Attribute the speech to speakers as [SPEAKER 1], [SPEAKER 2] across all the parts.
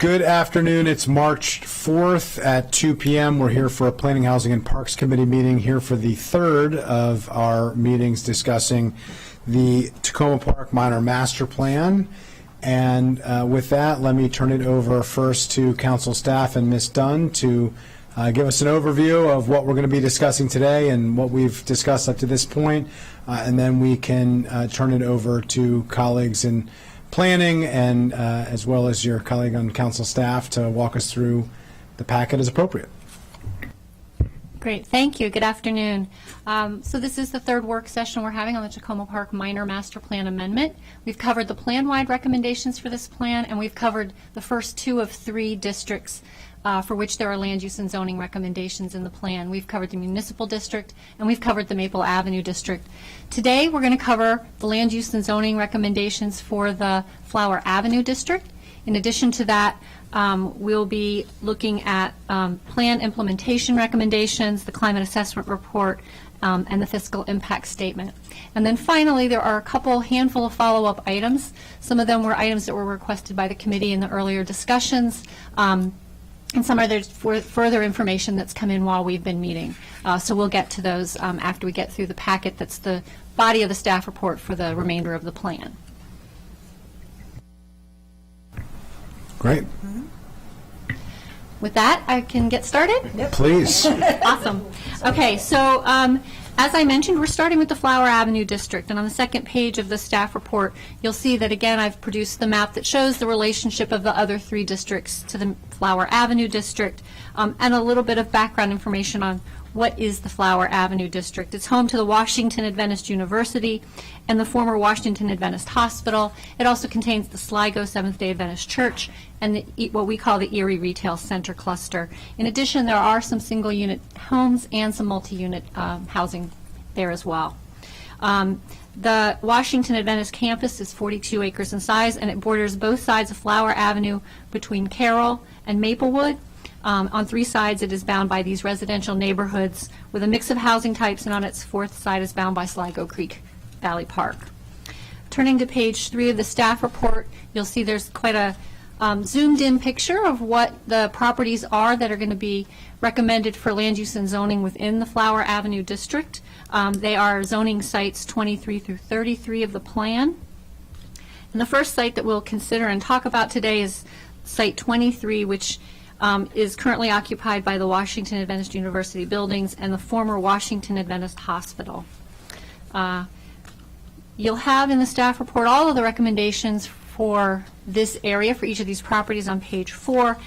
[SPEAKER 1] Good afternoon. It's March 4th at 2 p.m. We're here for a Planning, Housing, and Parks Committee meeting, here for the third of our meetings discussing the Tacoma Park Minor Master Plan. And with that, let me turn it over first to Council staff and Ms. Dunn to give us an overview of what we're going to be discussing today and what we've discussed up to this point. And then we can turn it over to colleagues in planning and as well as your colleague on council staff to walk us through the packet as appropriate.
[SPEAKER 2] Great, thank you. Good afternoon. So this is the third work session we're having on the Tacoma Park Minor Master Plan Amendment. We've covered the plan-wide recommendations for this plan, and we've covered the first two of three districts for which there are land use and zoning recommendations in the plan. We've covered the municipal district, and we've covered the Maple Avenue district. Today, we're going to cover the land use and zoning recommendations for the Flower Avenue district. In addition to that, we'll be looking at plan implementation recommendations, the climate assessment report, and the fiscal impact statement. And then finally, there are a handful of follow-up items. Some of them were items that were requested by the committee in the earlier discussions. And some are further information that's come in while we've been meeting. So we'll get to those after we get through the packet that's the body of the staff report for the remainder of the plan.
[SPEAKER 1] Great.
[SPEAKER 2] With that, I can get started?
[SPEAKER 1] Yep. Please.
[SPEAKER 2] Awesome. Okay, so as I mentioned, we're starting with the Flower Avenue district, and on the second page of the staff report, you'll see that, again, I've produced the map that shows the relationship of the other three districts to the Flower Avenue district, and a little bit of background information on what is the Flower Avenue district. It's home to the Washington Adventist University and the former Washington Adventist Hospital. It also contains the Sligo Seventh-day Adventist Church and what we call the Erie Retail Center cluster. In addition, there are some single-unit homes and some multi-unit housing there as well. The Washington Adventist campus is 42 acres in size, and it borders both sides of Flower Avenue between Carroll and Maplewood. On three sides, it is bound by these residential neighborhoods with a mix of housing types, and on its fourth side is bound by Sligo Creek Valley Park. Turning to page 3 of the staff report, you'll see there's quite a zoomed-in picture of what the properties are that are going to be recommended for land use and zoning within the Flower Avenue district. They are zoning sites 23 through 33 of the plan. And the first site that we'll consider and talk about today is site 23, which is currently occupied by the Washington Adventist University buildings and the former Washington Adventist Hospital. You'll have in the staff report all of the recommendations for this area for each of these properties on page 4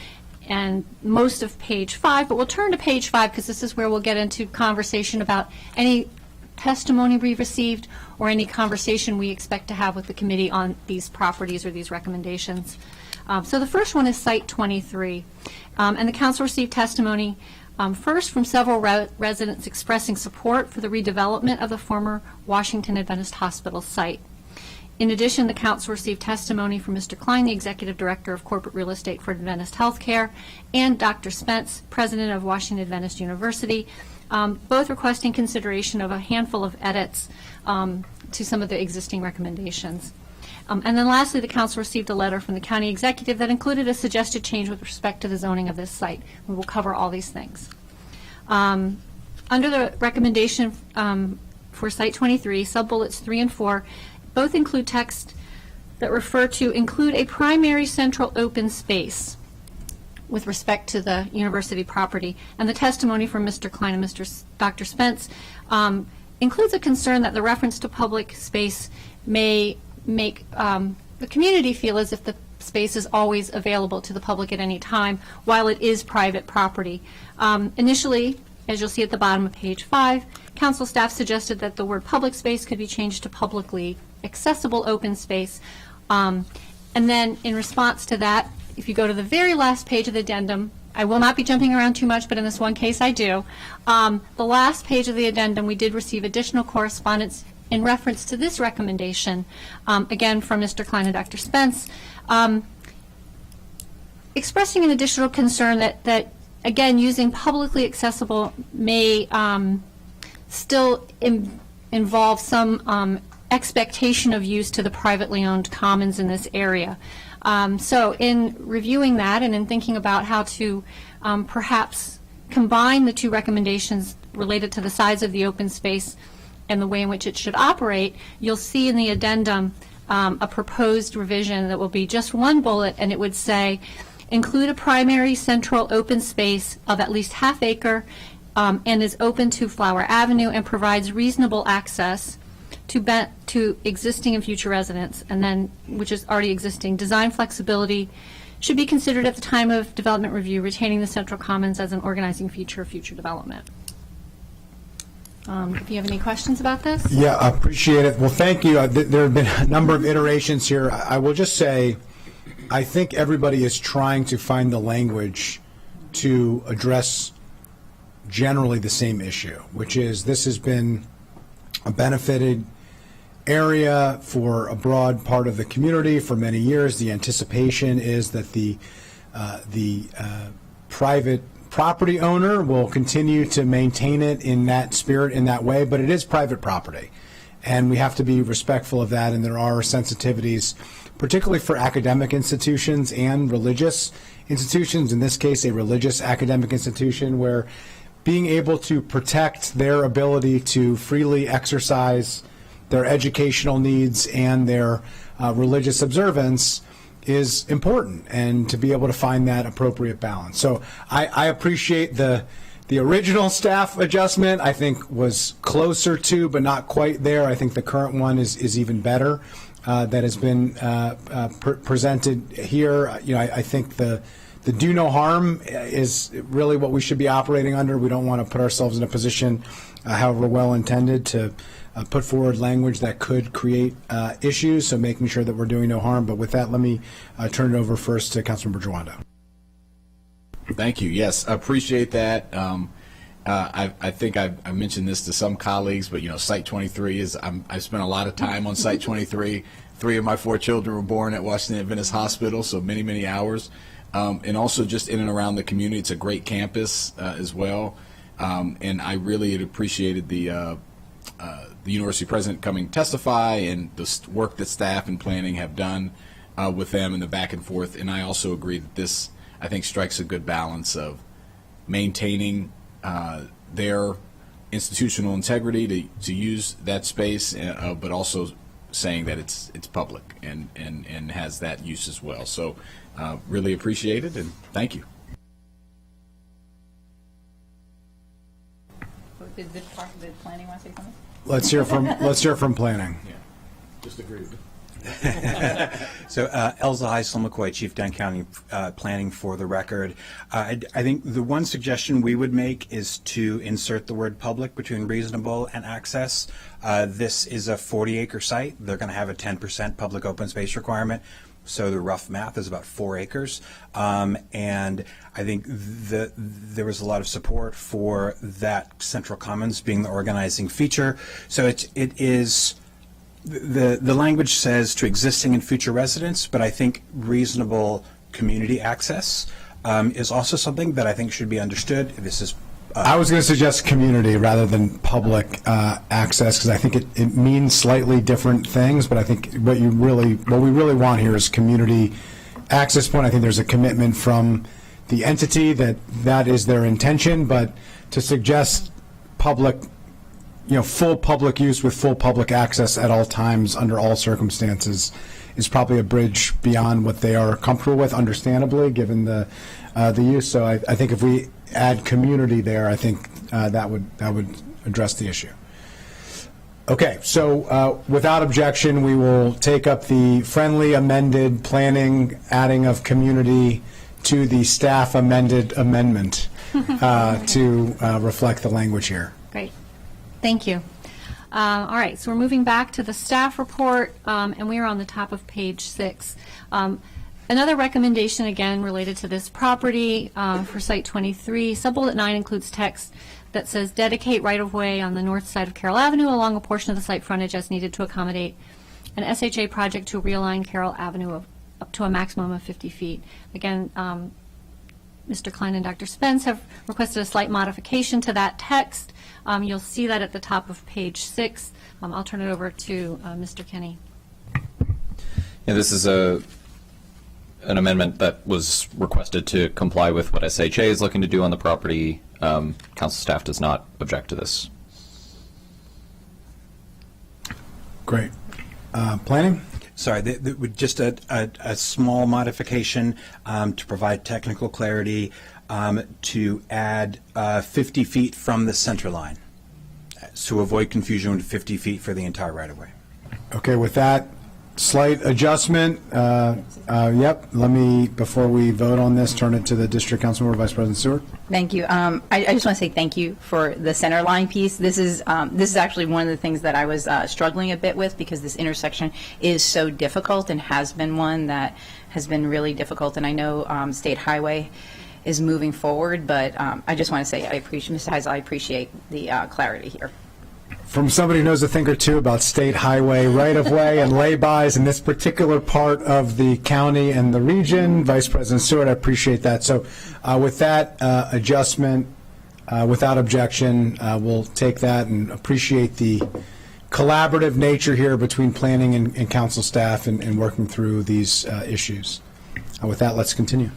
[SPEAKER 2] and most of page 5, but we'll turn to page 5 because this is where we'll get into conversation about any testimony we received or any conversation we expect to have with the committee on these properties or these recommendations. So the first one is Site 23, and the council received testimony first from several residents expressing support for the redevelopment of the former Washington Adventist Hospital site. In addition, the council received testimony from Mr. Klein, the Executive Director of Corporate Real Estate for Adventist Healthcare, and Dr. Spence, President of Washington Adventist University, both requesting consideration of a handful of edits to some of the existing recommendations. And then lastly, the council received a letter from the county executive that included a suggested change with respect to the zoning of this site. We will cover all these things. Under the recommendation for Site 23, sub-bullets 3 and 4 both include text that refer to include a primary central open space with respect to the university property. And the testimony from Mr. Klein and Dr. Spence includes a concern that the reference to public space may make the community feel as if the space is always available to the public at any time, while it is private property. Initially, as you'll see at the bottom of page 5, council staff suggested that the word public space could be changed to publicly accessible open space. And then in response to that, if you go to the very last page of the addendum, I will not be jumping around too much, but in this one case I do. The last page of the addendum, we did receive additional correspondence in reference to this recommendation, again from Mr. Klein and Dr. Spence, expressing an additional concern that again, using publicly accessible may still involve some expectation of use to the privately owned commons in this area. So in reviewing that and in thinking about how to perhaps combine the two recommendations related to the size of the open space and the way in which it should operate, you'll see in the addendum a proposed revision that will be just one bullet, and it would say, include a primary central open space of at least ½ acre and is open to Flower Avenue and provides reasonable access to existing and future residents, and then, which is already existing. Design flexibility should be considered at the time of development review, retaining the central commons as an organizing feature of future development. If you have any questions about this?
[SPEAKER 1] Yeah, I appreciate it. Well, thank you. There have been a number of iterations here. I will just say, I think everybody is trying to find the language to address generally the same issue, which is this has been a benefited area for a broad part of the community for many years. The anticipation is that the private property owner will continue to maintain it in that spirit, in that way, but it is private property. And we have to be respectful of that, and there are sensitivities, particularly for academic institutions and religious institutions, in this case, a religious academic institution, where being able to protect their ability to freely exercise their educational needs and their religious observance is important, and to be able to find that appropriate balance. So I appreciate the original staff adjustment. I think was closer to, but not quite there. I think the current one is even better that has been presented here. You know, I think the do no harm is really what we should be operating under. We don't want to put ourselves in a position, however well intended, to put forward language that could create issues, so making sure that we're doing no harm. But with that, let me turn it over first to Councilmember Jawanda.
[SPEAKER 3] Thank you. Yes, I appreciate that. I think I mentioned this to some colleagues, but, you know, Site 23 is, I spent a lot of time on Site 23. 3 of my 4 children were born at Washington Adventist Hospital, so many, many hours. And also just in and around the community. It's a great campus as well. And I really had appreciated the university president coming to testify, and the work that staff and planning have done with them, and the back and forth. And I also agree that this, I think, strikes a good balance of maintaining their institutional integrity to use that space, but also saying that it's public and has that use as well. So really appreciate it, and thank you.
[SPEAKER 4] Did planning want to say something?
[SPEAKER 1] Let's hear from planning.
[SPEAKER 3] Yeah, just agree with it.
[SPEAKER 5] So Elza Heisel McCoy, Chief Dunn County Planning, for the record. I think the one suggestion we would make is to insert the word public between reasonable and access. This is a 40-acre site. They're going to have a 10% public open space requirement. So the rough math is about 4 acres. And I think there was a lot of support for that central commons being the organizing feature. So it is, the language says to existing and future residents, but I think reasonable community access is also something that I think should be understood. This is
[SPEAKER 1] I was going to suggest community rather than public access, because I think it means slightly different things. But I think what we really want here is community access point. I think there's a commitment from the entity that is their intention, but to suggest public, full public use with full public access at all times under all circumstances is probably a bridge beyond what they are comfortable with, understandably, given the use. So I think if we add community there, I think that would address the issue. Okay, so without objection, we will take up the friendly amended planning adding of community to the staff amended amendment to reflect the language here.
[SPEAKER 2] Great. Thank you. All right, so we're moving back to the staff report, and we are on the top of page 6. Another recommendation, again, related to this property for Site 23, Subbullet 9 includes text that says dedicate right-of-way on the north side of Carroll Avenue along a portion of the site frontage as needed to accommodate an SHA project to realign Carroll Avenue up to a maximum of 50 feet. Again, Mr. Klein and Dr. Spence have requested a slight modification to that text. You'll see that at the top of page 6. I'll turn it over to Mr. Kenny.
[SPEAKER 6] Yeah, this is a an amendment that was requested to comply with what SHA is looking to do on the property. Council staff does not object to this.
[SPEAKER 1] Great. Planning?
[SPEAKER 5] Sorry, with just a small modification to provide technical clarity, to add 50 feet from the center line, to avoid confusion with 50 feet for the entire right-of-way.
[SPEAKER 1] Okay, with that slight adjustment, yep, let me, before we vote on this, turn it to the District Councilmember Vice President Stewart.
[SPEAKER 4] Thank you. I just want to say thank you for the center line piece. This is actually one of the things that I was struggling a bit with, because this intersection is so difficult and has been one that has been really difficult. And I know State Highway is moving forward, but I just want to say I appreciate, Mr. Heisel, I appreciate the clarity here.
[SPEAKER 1] From somebody who knows a thing or two about state highway right-of-way and lay-bys in this particular part of the county and the region, Vice President Stewart, I appreciate that. So with that adjustment, without objection, we'll take that and appreciate the collaborative nature here between planning and council staff and working through these issues. With that, let's continue.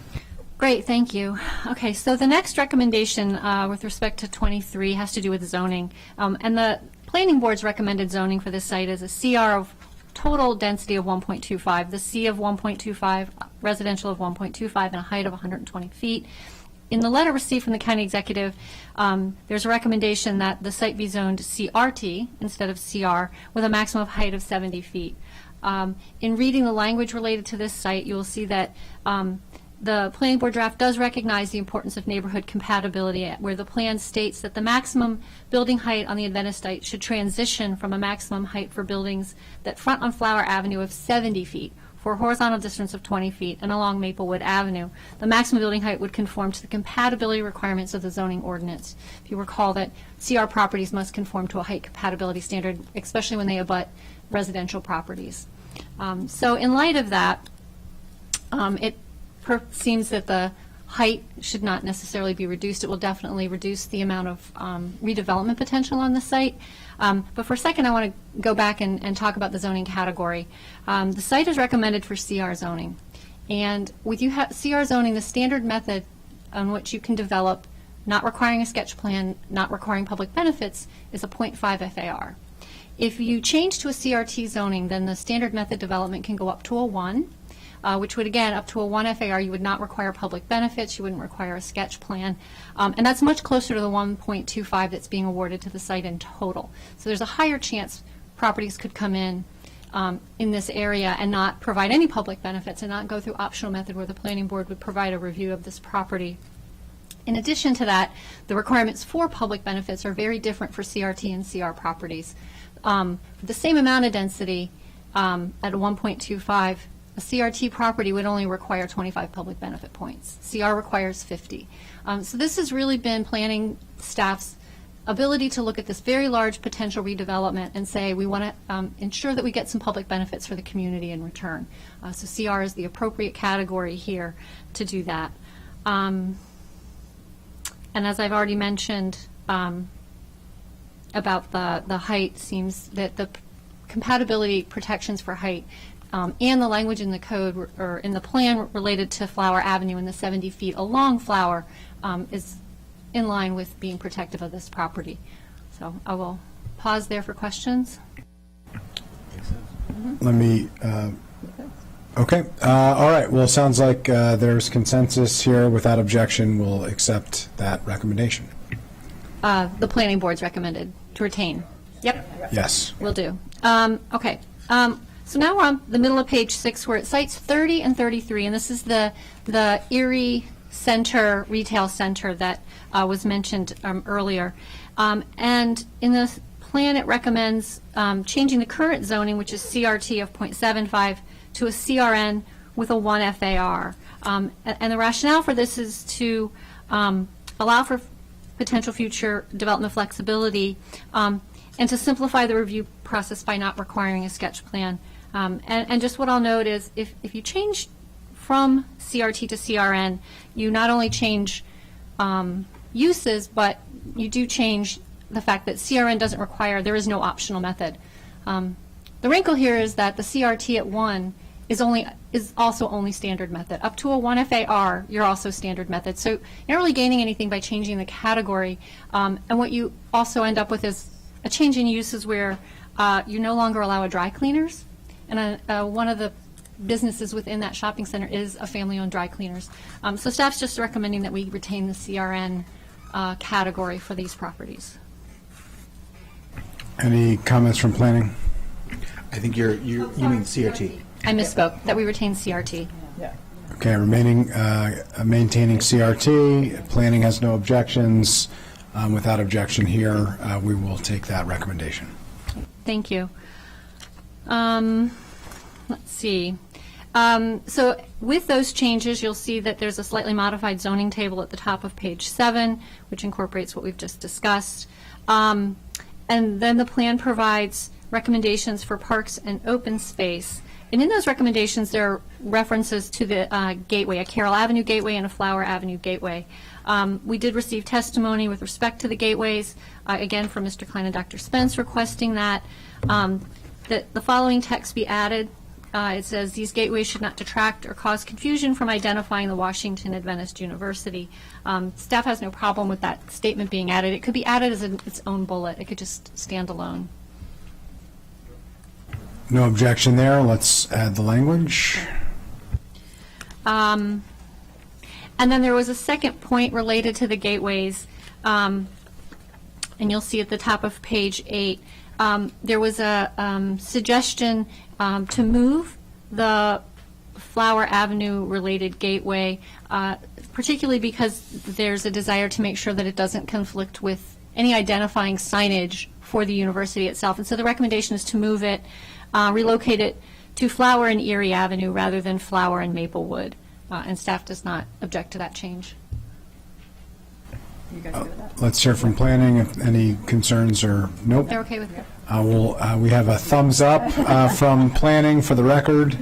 [SPEAKER 2] Great, thank you. Okay, so the next recommendation with respect to 23 has to do with zoning. And the Planning Board's recommended zoning for this site is a CR of total density of 1.25, the C of 1.25, residential of 1.25, and a height of 120 feet. In the letter received from the county executive, there's a recommendation that the site be zoned CRT instead of CR with a maximum of height of 70 feet. In reading the language related to this site, you will see that the Planning Board draft does recognize the importance of neighborhood compatibility, where the plan states that the maximum building height on the Adventist site should transition from a maximum height for buildings that front on Flower Avenue of 70 feet for a horizontal distance of 20 feet and along Maplewood Avenue. The maximum building height would conform to the compatibility requirements of the zoning ordinance. If you recall that CR properties must conform to a height compatibility standard, especially when they abut residential properties. So in light of that, it seems that the height should not necessarily be reduced. It will definitely reduce the amount of redevelopment potential on the site. But for a second, I want to go back and talk about the zoning category. The site is recommended for CR zoning. And with CR zoning, the standard method on which you can develop, not requiring a sketch plan, not requiring public benefits, is a 0.5 FAR. If you change to a CRT zoning, then the standard method development can go up to a 1. Which would, again, up to a 1 FAR, you would not require public benefits, you wouldn't require a sketch plan, and that's much closer to the 1.25 that's being awarded to the site in total. So there's a higher chance properties could come in this area and not provide any public benefits and not go through optional method where the Planning Board would provide a review of this property. In addition to that, the requirements for public benefits are very different for CRT and CR properties. For the same amount of density at a 1.25, a CRT property would only require 25 public benefit points. CR requires 50. So this has really been planning staff's ability to look at this very large potential redevelopment and say we want to ensure that we get some public benefits for the community in return. So CR is the appropriate category here to do that. And as I've already mentioned about the height, seems that the compatibility protections for height and the language in the code or in the plan related to Flower Avenue and the 70 feet along Flower is in line with being protective of this property. So I will pause there for questions.
[SPEAKER 1] Let me, okay. All right. Well, it sounds like there's consensus here. Without objection, we'll accept that recommendation.
[SPEAKER 2] The Planning Board's recommended to retain. Yep.
[SPEAKER 1] Yes.
[SPEAKER 2] Will do. Okay. So now we're on the middle of page 6 where it cites 30 and 33, and this is the Erie Center retail center that was mentioned earlier. And in the plan, it recommends changing the current zoning, which is CRT of 0.75, to a CRN with a 1 FAR. And the rationale for this is to allow for potential future development flexibility and to simplify the review process by not requiring a sketch plan. And just what I'll note is if you change from CRT to CRN, you not only change uses, but you do change the fact that CRN doesn't require, there is no optional method. The wrinkle here is that the CRT at 1 is also only standard method. Up to a 1 FAR, you're also standard method. So you're not really gaining anything by changing the category. And what you also end up with is a change in uses where you no longer allow a dry cleaners. And one of the businesses within that shopping center is a family-owned dry cleaners. So staff's just recommending that we retain the CRN category for these properties.
[SPEAKER 1] Any comments from planning?
[SPEAKER 5] I think you mean CRT.
[SPEAKER 2] I misspoke, that we retain CRT.
[SPEAKER 1] Okay, maintaining CRT. Planning has no objections. Without objection here, we will take that recommendation.
[SPEAKER 2] Thank you. Let's see. So with those changes, you'll see that there's a slightly modified zoning table at the top of page 7, which incorporates what we've just discussed. And then the plan provides recommendations for parks and open space. And in those recommendations, there are references to the gateway, a Carroll Avenue gateway and a Flower Avenue gateway. We did receive testimony with respect to the gateways, again from Mr. Klein and Dr. Spence requesting that the following text be added. It says, these gateways should not detract or cause confusion from identifying the Washington Adventist University. Staff has no problem with that statement being added. It could be added as its own bullet. It could just stand alone.
[SPEAKER 1] No objection there. Let's add the language.
[SPEAKER 2] And then there was a second point related to the gateways, and you'll see at the top of page 8, there was a suggestion to move the Flower Avenue related gateway, particularly because there's a desire to make sure that it doesn't conflict with any identifying signage for the university itself. And so the recommendation is to move it, relocate it to Flower and Erie Avenue rather than Flower and Maplewood. And staff does not object to that change.
[SPEAKER 4] You guys good with that?
[SPEAKER 1] Let's hear from planning if any concerns or nope.
[SPEAKER 2] They're okay with it?
[SPEAKER 1] We have a thumbs up from planning for the record.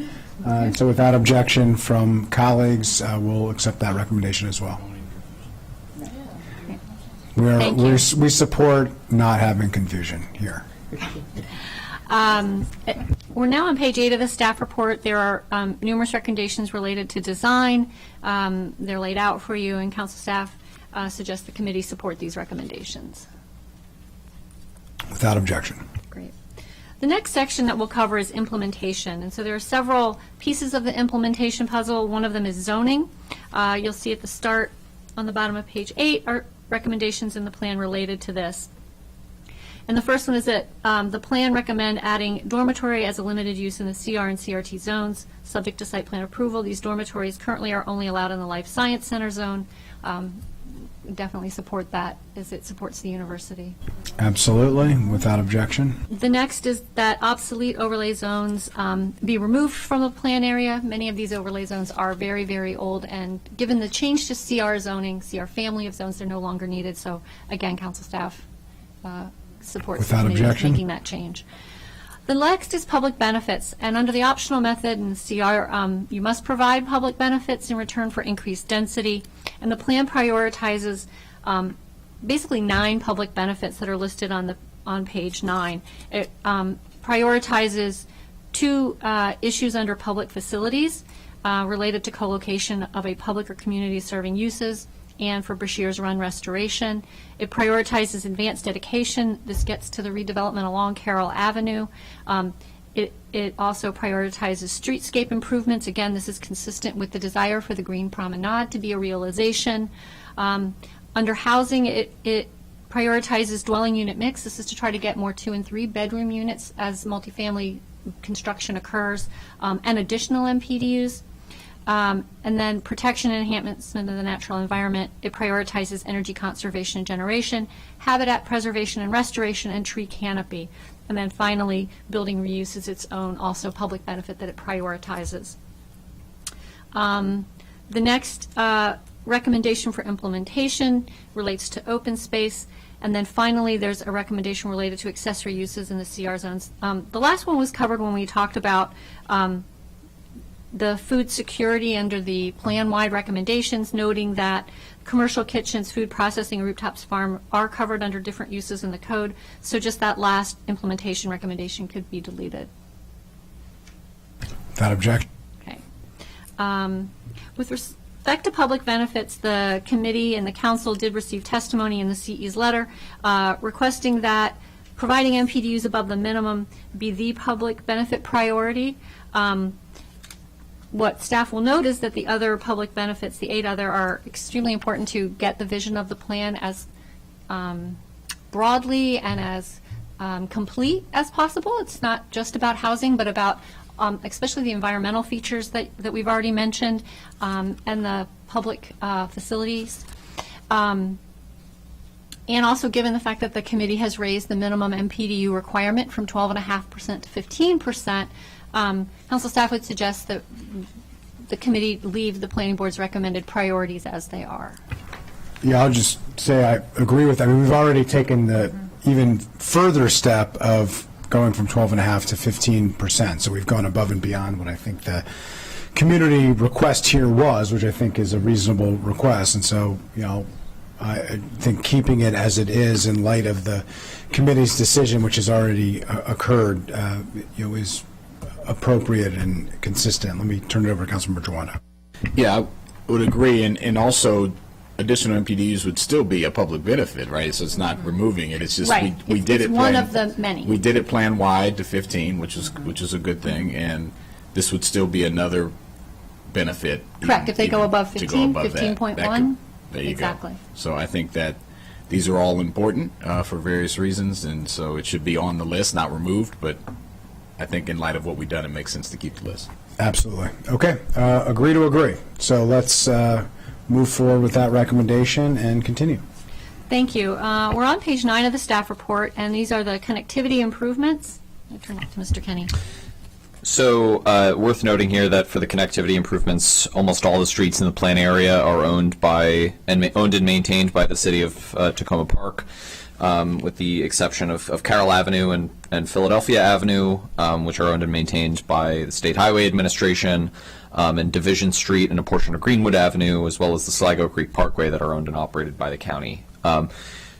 [SPEAKER 1] So without objection from colleagues, we'll accept that recommendation as well.
[SPEAKER 2] Thank you.
[SPEAKER 1] We support not having confusion here.
[SPEAKER 2] We're now on page 8 of the staff report. There are numerous recommendations related to design. They're laid out for you, and council staff suggest the committee support these recommendations.
[SPEAKER 1] Without objection.
[SPEAKER 2] Great. The next section that we'll cover is implementation. And so there are several pieces of the implementation puzzle. One of them is zoning. You'll see at the start on the bottom of page 8 are recommendations in the plan related to this. And the first one is that the plan recommend adding dormitory as a limited use in the CR and CRT zones, subject to site plan approval. These dormitories currently are only allowed in the Life Science Center zone. Definitely support that as it supports the university.
[SPEAKER 1] Absolutely, without objection.
[SPEAKER 2] The next is that obsolete overlay zones be removed from the plan area. Many of these overlay zones are very, very old, and given the change to CR zoning, CR family of zones, they're no longer needed. So again, council staff supports the
[SPEAKER 1] Without
[SPEAKER 2] committee
[SPEAKER 1] objection.
[SPEAKER 2] making that change. The next is public benefits, and under the optional method in CR, you must provide public benefits in return for increased density, and the plan prioritizes basically 9 public benefits that are listed on page 9. It prioritizes 2 issues under public facilities related to co-location of a public or community serving uses, and for Brashears Run restoration. It prioritizes advanced dedication. This gets to the redevelopment along Carroll Avenue. It also prioritizes streetscape improvements. Again, this is consistent with the desire for the Green Promenade to be a realization. Under housing, it prioritizes dwelling unit mix. This is to try to get more 2- and 3-bedroom units as multifamily construction occurs, and additional MPDUs. And then protection and enhancement of the natural environment. It prioritizes energy conservation and generation, habitat preservation and restoration, and tree canopy. And then finally, building reuse is its own also public benefit that it prioritizes. The next recommendation for implementation relates to open space. And then finally, there's a recommendation related to accessory uses in the CR zones. The last one was covered when we talked about the food security under the plan-wide recommendations, noting that commercial kitchens, food processing, and rooftops farm are covered under different uses in the code. So just that last implementation recommendation could be deleted.
[SPEAKER 1] Without objection.
[SPEAKER 2] With respect to public benefits, the committee and the council did receive testimony in the CE's letter requesting that providing MPDUs above the minimum be the public benefit priority. What staff will note is that the other public benefits, the 8 other, are extremely important to get the vision of the plan as broadly and as complete as possible. It's not just about housing, but about especially the environmental features that we've already mentioned, and the public facilities. And also given the fact that the committee has raised the minimum MPDU requirement from 12.5% to 15%, council staff would suggest that the committee leave the planning board's recommended priorities as they are.
[SPEAKER 1] Yeah, I'll just say I agree with that. I mean, we've already taken the even further step of going from 12.5 to 15%. So we've gone above and beyond what I think the community request here was, which I think is a reasonable request. And so, I think keeping it as it is in light of the committee's decision, which has already occurred, is appropriate and consistent. Let me turn it over to Councilmember Joanna.
[SPEAKER 3] Yeah, I would agree, and also additional MPDUs would still be a public benefit, right? So it's not removing it. It's just
[SPEAKER 2] Right.
[SPEAKER 3] we did
[SPEAKER 2] It's
[SPEAKER 3] it.
[SPEAKER 2] one of the many.
[SPEAKER 3] We did it plan wide to 15, which is a good thing, and this would still be another benefit.
[SPEAKER 2] Correct. If they go above
[SPEAKER 3] to
[SPEAKER 2] 15,
[SPEAKER 3] above that.
[SPEAKER 2] 15.1.
[SPEAKER 3] There you
[SPEAKER 2] Exactly.
[SPEAKER 3] go. So I think that these are all important for various reasons, and so it should be on the list, not removed. But I think in light of what we've done, it makes sense to keep the list.
[SPEAKER 1] Absolutely. Okay. Agree to agree. So let's move forward with that recommendation and continue.
[SPEAKER 2] Thank you. We're on page 9 of the staff report, and these are the connectivity improvements. I'll turn it to Mr. Kenny.
[SPEAKER 6] So worth noting here that for the connectivity improvements, almost all the streets in the plan area are owned and maintained by the city of Tacoma Park, with the exception of Carroll Avenue and Philadelphia Avenue, which are owned and maintained by the State Highway Administration, and Division Street and a portion of Greenwood Avenue, as well as the Sligo Creek Parkway that are owned and operated by the county.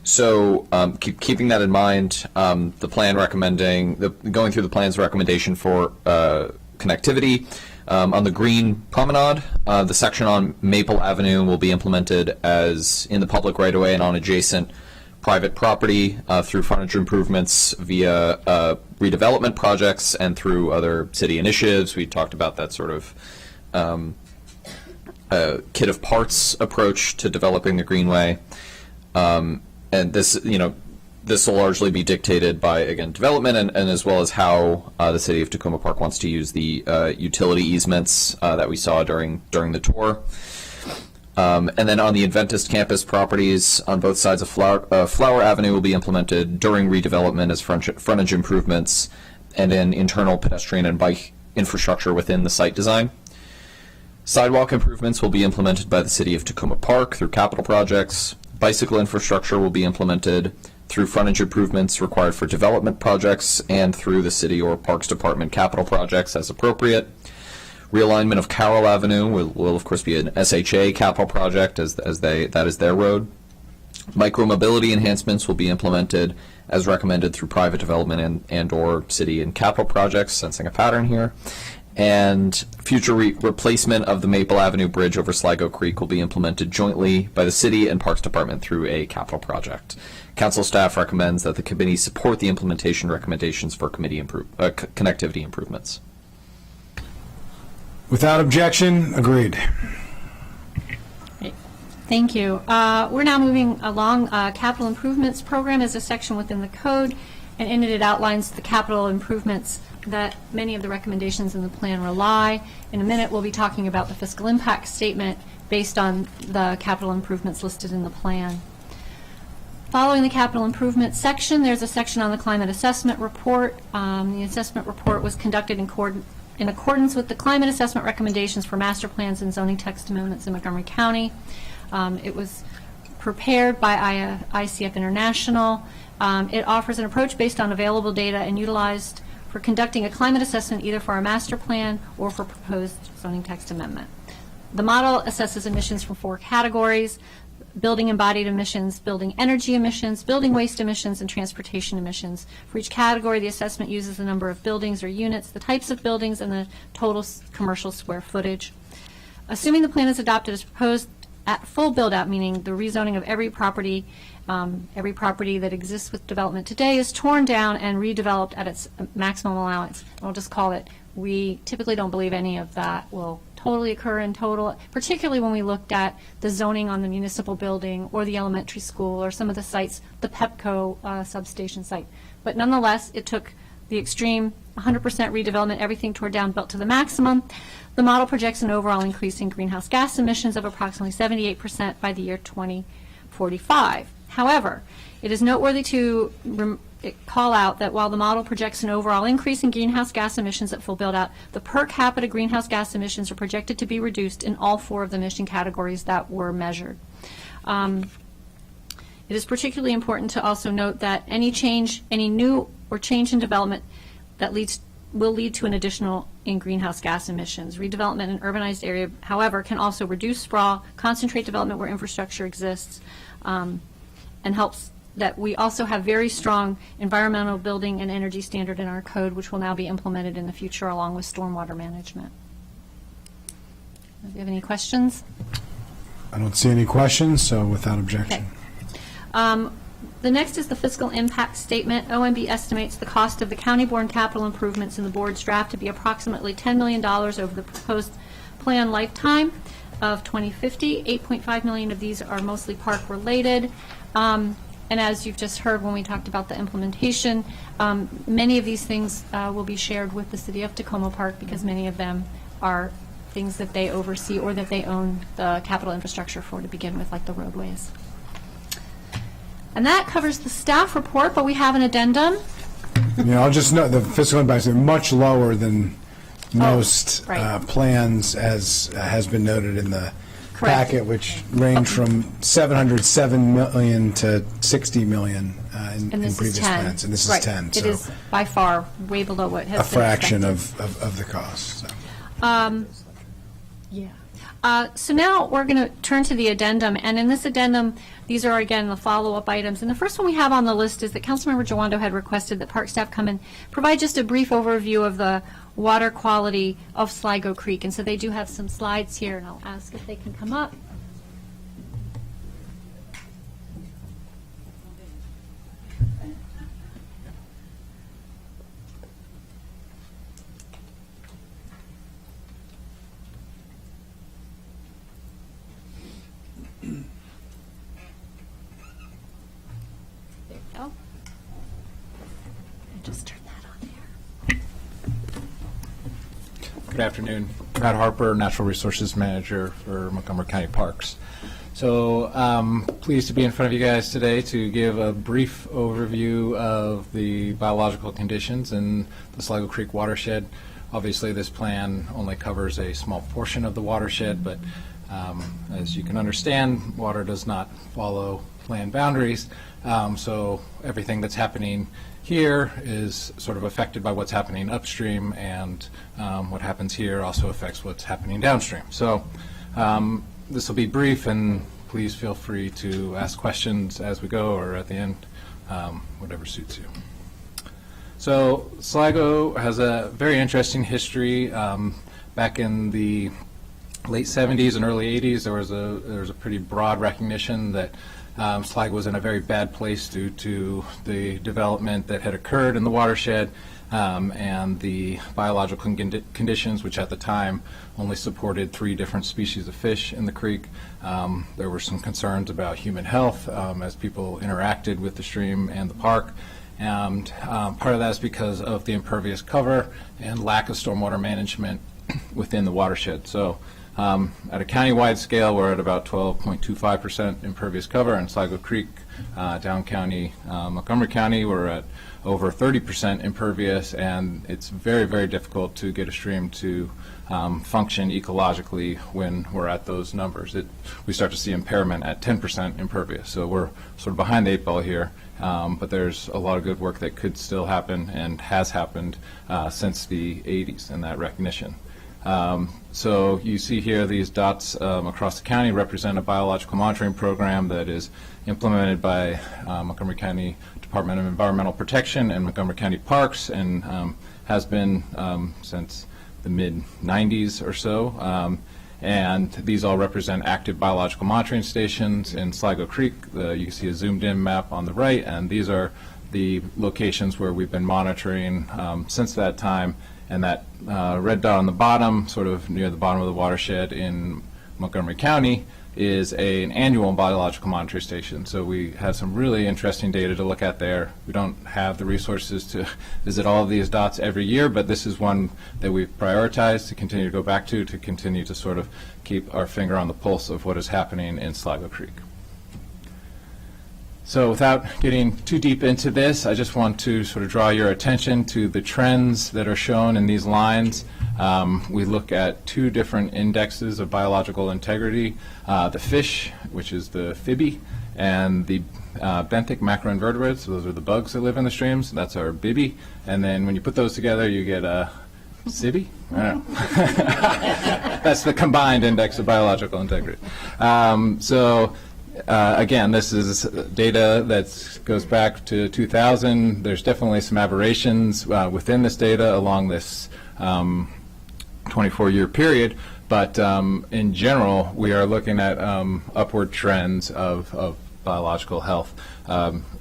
[SPEAKER 6] Keeping that in mind, the plan going through the plan's recommendation for connectivity on the Green Promenade, the section on Maple Avenue will be implemented as in the public right-of-way and on adjacent private property through frontage improvements via redevelopment projects and through other city initiatives. We talked about that sort of kit of parts approach to developing the Greenway. And this will largely be dictated by, again, development and as well as how the city of Tacoma Park wants to use the utility easements that we saw during the tour. And then on the Adventist campus properties on both sides of Flower Avenue will be implemented during redevelopment as frontage improvements and in internal pedestrian and bike infrastructure within the site design. Sidewalk improvements will be implemented by the city of Tacoma Park through capital projects. Bicycle infrastructure will be implemented through frontage improvements required for development projects and through the city or Parks Department capital projects as appropriate. Realignment of Carroll Avenue will of course be an SHA capital project as that is their road. Micromobility enhancements will be implemented as recommended through private development and or city and capital projects, sensing a pattern here. And future replacement of the Maple Avenue Bridge over Sligo Creek will be implemented jointly by the City and Parks Department through a capital project. Council staff recommends that the committee support the implementation recommendations for connectivity improvements.
[SPEAKER 1] Without objection, agreed.
[SPEAKER 2] Great. Thank you. We're now moving along. Capital Improvements Program is a section within the code, and in it outlines the capital improvements that many of the recommendations in the plan rely. In a minute, we'll be talking about the fiscal impact statement based on the capital improvements listed in the plan. Following the capital improvement section, there's a section on the climate assessment report. The assessment report was conducted in accordance with the climate assessment recommendations for master plans and zoning text amendments in Montgomery County. It was prepared by ICF International. It offers an approach based on available data and utilized for conducting a climate assessment either for our master plan or for proposed zoning text amendment. The model assesses emissions from 4 categories: building embodied emissions, building energy emissions, building waste emissions, and transportation emissions. For each category, the assessment uses the number of buildings or units, the types of buildings, and the total commercial square footage. Assuming the plan is adopted as proposed at full build-out, meaning the rezoning of every property that exists with development today is torn down and redeveloped at its maximum allowance. We'll just call it. We typically don't believe any of that will totally occur in total, particularly when we looked at the zoning on the municipal building or the elementary school or some of the sites, the PEPCO substation site. But nonetheless, it took the extreme 100% redevelopment, everything tore down, built to the maximum. The model projects an overall increase in greenhouse gas emissions of approximately 78% by the year 2045. However, it is noteworthy to call out that while the model projects an overall increase in greenhouse gas emissions at full build-out, the per capita greenhouse gas emissions are projected to be reduced in all 4 of the emission categories that were measured. It is particularly important to also note that any new or change in development that will lead to an additional in greenhouse gas emissions. Redevelopment in an urbanized area, however, can also reduce sprawl, concentrate development where infrastructure exists, and helps that we also have very strong environmental building and energy standard in our code, which will now be implemented in the future along with stormwater management. Do you have any questions?
[SPEAKER 1] I don't see any questions, so without objection.
[SPEAKER 2] Okay. The next is the fiscal impact statement. OMB estimates the cost of the county-borne capital improvements in the board's draft to be approximately $10 million over the proposed plan lifetime of 2050. $8.5 million of these are mostly park-related. And as you've just heard when we talked about the implementation, many of these things will be shared with the City of Tacoma Park because many of them are things that they oversee or that they own the capital infrastructure for to begin with, like the roadways. And that covers the staff report, but we have an addendum.
[SPEAKER 1] I'll just note the fiscal impact is much lower than most
[SPEAKER 2] right.
[SPEAKER 1] plans, as has been noted in the
[SPEAKER 2] Correct.
[SPEAKER 1] packet, which range from $707 million to $60 million in
[SPEAKER 2] And this
[SPEAKER 1] previous
[SPEAKER 2] is 10.
[SPEAKER 1] plans. And this
[SPEAKER 2] Right.
[SPEAKER 1] is 10,
[SPEAKER 2] It
[SPEAKER 1] so
[SPEAKER 2] is by far way below what has
[SPEAKER 1] a
[SPEAKER 2] been
[SPEAKER 1] fraction
[SPEAKER 2] expected.
[SPEAKER 1] of the cost. So.
[SPEAKER 2] Yeah. So now we're going to turn to the addendum, and in this addendum, these are again the follow-up items. And the first one we have on the list is that Councilmember Jawando had requested that park staff come and provide just a brief overview of the water quality of Sligo Creek. And so they do have some slides here, and I'll ask if they can come up. There we go. Just turn that on there.
[SPEAKER 7] Good afternoon. Matt Harper, Natural Resources Manager for Montgomery County Parks. So pleased to be in front of you guys today to give a brief overview of the biological conditions in the Sligo Creek watershed. Obviously, this plan only covers a small portion of the watershed, but as you can understand, water does not follow land boundaries. So everything that's happening here is sort of affected by what's happening upstream, and what happens here also affects what's happening downstream. So this will be brief, and please feel free to ask questions as we go or at the end, whatever suits you. So Sligo has a very interesting history. Back in the late 70s and early 80s, there was a pretty broad recognition that Sligo was in a very bad place due to the development that had occurred in the watershed and the biological conditions, which at the time only supported 3 different species of fish in the creek. There were some concerns about human health as people interacted with the stream and the park. And part of that is because of the impervious cover and lack of stormwater management within the watershed. So at a county-wide scale, we're at about 12.25% impervious cover. In Sligo Creek, down county, Montgomery County, we're at over 30% impervious, and it's very, very difficult to get a stream to function ecologically when we're at those numbers. We start to see impairment at 10% impervious, so we're sort of behind the 8 ball here, but there's a lot of good work that could still happen and has happened since the 80s in that recognition. So you see here these dots across the county represent a biological monitoring program that is implemented by Montgomery County Department of Environmental Protection and Montgomery County Parks, and has been since the mid-90s or so. And these all represent active biological monitoring stations in Sligo Creek. You can see a zoomed-in map on the right, and these are the locations where we've been monitoring since that time. And that red dot on the bottom, sort of near the bottom of the watershed in Montgomery County, is an annual biological monitoring station. So we have some really interesting data to look at there. We don't have the resources to visit all of these dots every year, but this is one that we've prioritized to continue to go back to continue to sort of keep our finger on the pulse of what is happening in Sligo Creek. So without getting too deep into this, I just want to sort of draw your attention to the trends that are shown in these lines. We look at two different indexes of biological integrity, the fish, which is the FIBI, and the benthic macroinvertebrates. So those are the bugs that live in the streams. That's our BIBI. And then when you put those together, you get a SIBI? I don't know. That's the combined index of biological integrity. Again, this is data that goes back to 2000. There's definitely some aberrations within this data along this 24-year period, but in general, we are looking at upward trends of biological health.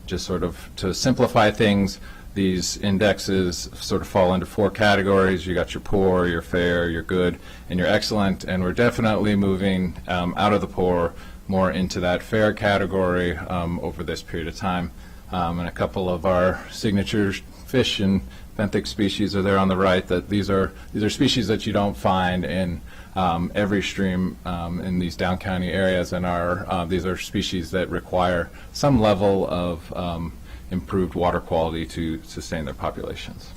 [SPEAKER 7] Just sort of to simplify things, these indexes sort of fall into four categories. You got your poor, your fair, your good, and your excellent, and we're definitely moving out of the poor more into that fair category over this period of time. And a couple of our signature fish and benthic species are there on the right. That these are species that you don't find in every stream in these down county areas, and these are species that require some level of improved water quality to sustain their populations.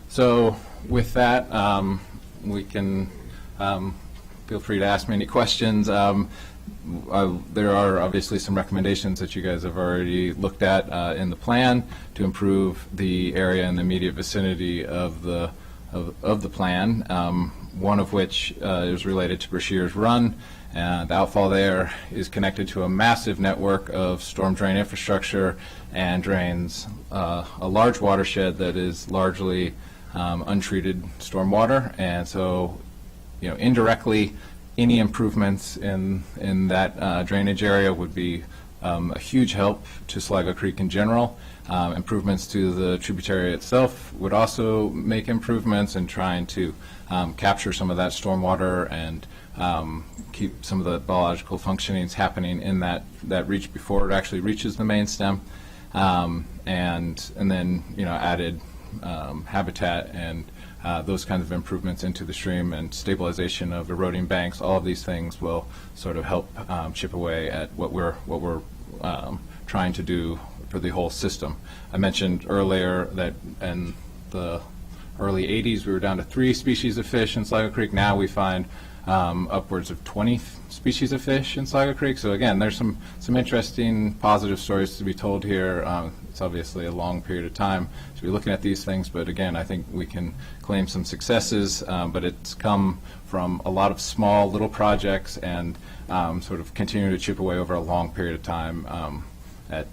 [SPEAKER 7] So with that, we can feel free to ask me any questions. There are obviously some recommendations that you guys have already looked at in the plan to improve the area in the immediate vicinity of the plan. One of which is related to Brashears Run. The outfall there is connected to a massive network of storm drain infrastructure and drains a large watershed that is largely untreated stormwater, and so indirectly, any improvements in that drainage area would be a huge help to Sligo Creek in general. Improvements to the tributary itself would also make improvements in trying to capture some of that stormwater and keep some of the biological functionings happening in that reach before it actually reaches the main stem, and then added habitat and those kinds of improvements into the stream and stabilization of eroding banks. All of these things will sort of help chip away at what we're trying to do for the whole system. I mentioned earlier that in the early 80s we were down to 3 species of fish in Sligo Creek. Now we find upwards of 20 species of fish in Sligo Creek. So again, there's some interesting positive stories to be told here. It's obviously a long period of time to be looking at these things, but again, I think we can claim some successes, but it's come from a lot of small little projects and sort of continue to chip away over a long period of time at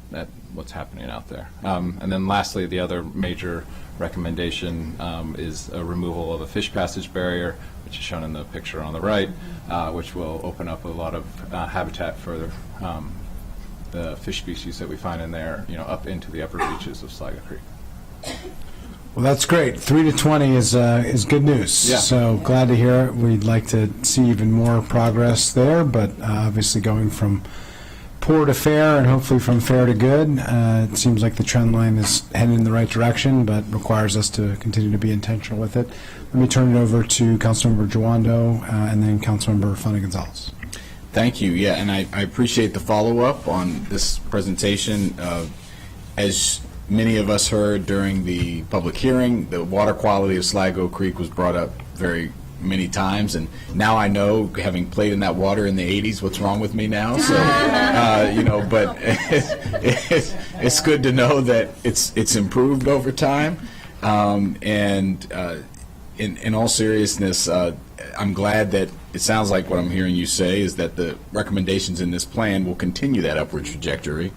[SPEAKER 7] what's happening out there. And then lastly, the other major recommendation is a removal of a fish passage barrier, which is shown in the picture on the right, which will open up a lot of habitat for the fish species that we find in there, up into the upper reaches of Sligo Creek.
[SPEAKER 1] Well, that's great. 3 to 20 is good news.
[SPEAKER 7] Yeah.
[SPEAKER 1] So glad to hear it. We'd like to see even more progress there, but obviously going from poor to fair and hopefully from fair to good, it seems like the trend line is heading in the right direction, but requires us to continue to be intentional with it. Let me turn it over to Councilmember Jawando and then Councilmember Fana Gonzalez.
[SPEAKER 3] Thank you. Yeah, and I appreciate the follow-up on this presentation. As many of us heard during the public hearing, the water quality of Sligo Creek was brought up very many times, and now I know, having played in that water in the 80s, what's wrong with me now. So, but it's good to know that it's improved over time. In all seriousness, I'm glad that it sounds like what I'm hearing you say is that the recommendations in this plan will continue that upward trajectory.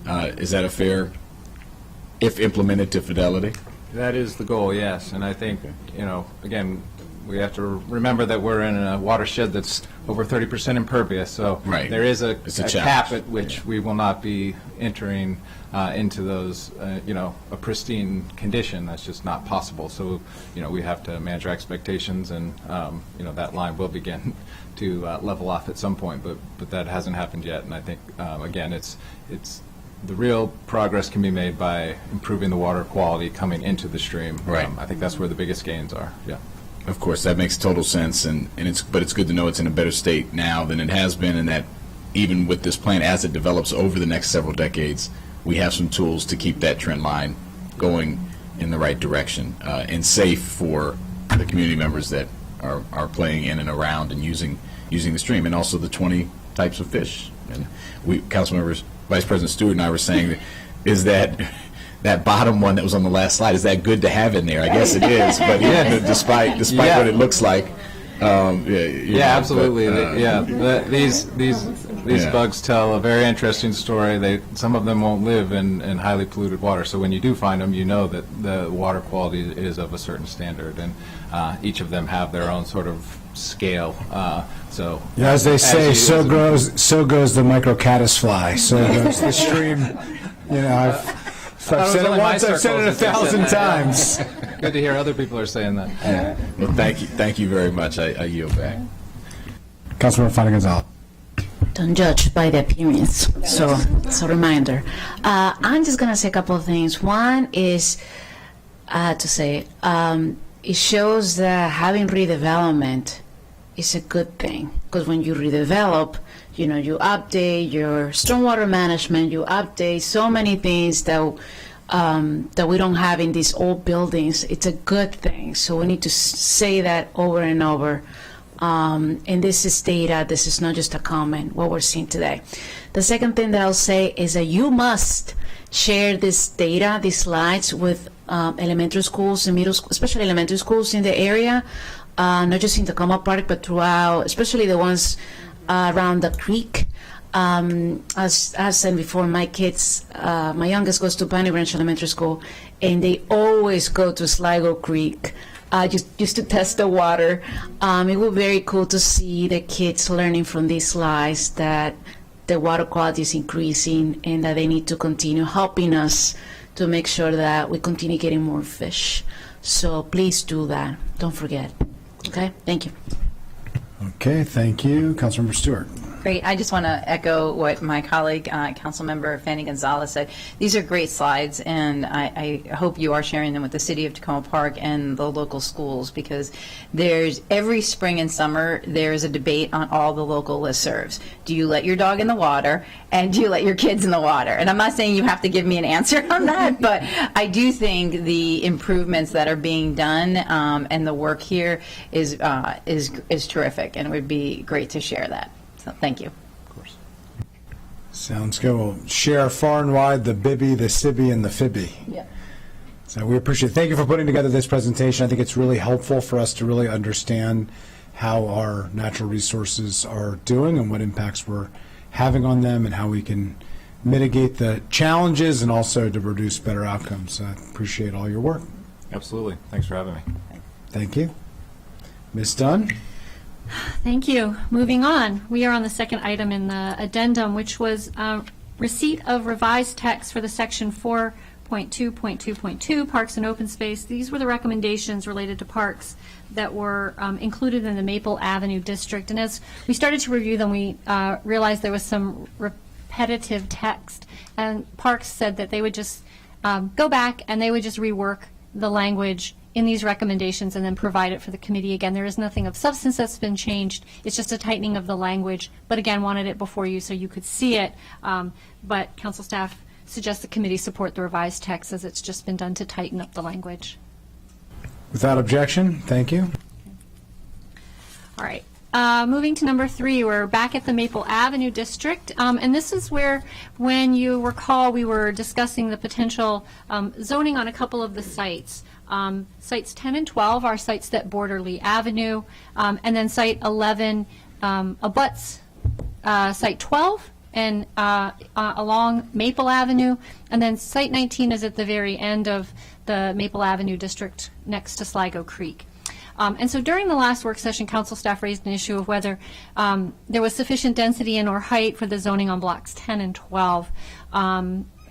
[SPEAKER 3] Is that a fair, if implemented to fidelity?
[SPEAKER 7] That is the goal, yes. And I think, again, we have to remember that we're in a watershed that's over 30% impervious, so
[SPEAKER 3] Right.
[SPEAKER 7] there is a
[SPEAKER 3] It's a
[SPEAKER 7] cap
[SPEAKER 3] challenge.
[SPEAKER 7] at which we will not be entering into those, a pristine condition. That's just not possible. So, we have to manage our expectations, and, that line will begin to level off at some point, but that hasn't happened yet. And I think, again, it's the real progress can be made by improving the water quality coming into the stream.
[SPEAKER 3] Right.
[SPEAKER 7] I think that's where the biggest gains are, yeah.
[SPEAKER 3] Of course, that makes total sense, but it's good to know it's in a better state now than it has been, and that even with this plan, as it develops over the next several decades, we have some tools to keep that trend line going in the right direction, and safe for the community members that are playing in and around and using the stream, and also the 20 types of fish. And Councilmembers, Vice President Stewart and I were saying, is that bottom one that was on the last slide, is that good to have in there? I guess it is, but despite
[SPEAKER 7] Yeah.
[SPEAKER 3] what it looks like,
[SPEAKER 7] Absolutely. These
[SPEAKER 3] Yeah.
[SPEAKER 7] bugs tell a very interesting story. Some of them won't live in highly polluted water. So when you do find them, you know that the water quality is of a certain standard, and each of them have their own sort of scale. So
[SPEAKER 1] As they say,
[SPEAKER 7] you-
[SPEAKER 1] so goes the microcaddis fly, so goes the stream. I've
[SPEAKER 7] it was
[SPEAKER 1] said it
[SPEAKER 7] only my
[SPEAKER 1] once, I've said it
[SPEAKER 7] circles that said
[SPEAKER 1] 1,000
[SPEAKER 7] that.
[SPEAKER 1] times.
[SPEAKER 7] Good to hear other people are saying that.
[SPEAKER 3] Well, thank you very much. I yield back.
[SPEAKER 1] Councilmember Fana Gonzalez.
[SPEAKER 8] Don't judge by the appearance. So it's a reminder. I'm just going to say a couple of things. One is to say it shows that having redevelopment is a good thing, because when you redevelop, you update your stormwater management, you update so many things that we don't have in these old buildings. It's a good thing. So we need to say that over and over. And this is data. This is not just a comment, what we're seeing today. The second thing that I'll say is that you must share this data, these slides, with elementary schools and middle schools, especially elementary schools in the area, not just in Tacoma Park, but throughout, especially the ones around the creek. As I said before, my kids, my youngest goes to Piney Branch Elementary School, and they always go to Sligo Creek just to test the water. It was very cool to see the kids learning from these slides that the water quality is increasing and that they need to continue helping us to make sure that we continue getting more fish. So please do that. Don't forget. Okay? Thank you.
[SPEAKER 1] Okay, thank you. Councilmember Stewart.
[SPEAKER 4] Great. I just want to echo what my colleague, Councilmember Fanny Gonzalez said. These are great slides, and I hope you are sharing them with the City of Tacoma Park and the local schools, because every spring and summer, there's a debate on all the local listservs. Do you let your dog in the water, and do you let your kids in the water? And I'm not saying you have to give me an answer on that, but I do think the improvements that are being done and the work here is terrific, and it would be great to share that. So thank you.
[SPEAKER 1] Sounds good. We'll share far and wide the Bibby, the Sibby, and the Fibby.
[SPEAKER 4] Yeah.
[SPEAKER 1] So we appreciate it. Thank you for putting together this presentation. I think it's really helpful for us to really understand how our natural resources are doing and what impacts we're having on them, and how we can mitigate the challenges and also to produce better outcomes. I appreciate all your work.
[SPEAKER 7] Absolutely. Thanks for having me.
[SPEAKER 1] Thank you. Ms. Dunn?
[SPEAKER 2] Thank you. Moving on, we are on the second item in the addendum, which was receipt of revised text for the section 4.2.2.2, Parks and Open Space. These were the recommendations related to parks that were included in the Maple Avenue district. And as we started to review them, we realized there was some repetitive text. And Parks said that they would just go back and they would just rework the language in these recommendations and then provide it for the committee. Again, there is nothing of substance that's been changed. It's just a tightening of the language. But again, wanted it before you so you could see it. But council staff suggests the committee support the revised text, as it's just been done to tighten up the language.
[SPEAKER 1] Without objection, thank you.
[SPEAKER 2] All right. Moving to number 3, we're back at the Maple Avenue district, and this is where, when you recall, we were discussing the potential zoning on a couple of the sites. Sites 10 and 12 are sites that border Lee Avenue, and then site 11 abuts site 12 and along Maple Avenue, and then site 19 is at the very end of the Maple Avenue district next to Sligo Creek. And so during the last work session, council staff raised an issue of whether there was sufficient density and or height for the zoning on blocks 10 and 12.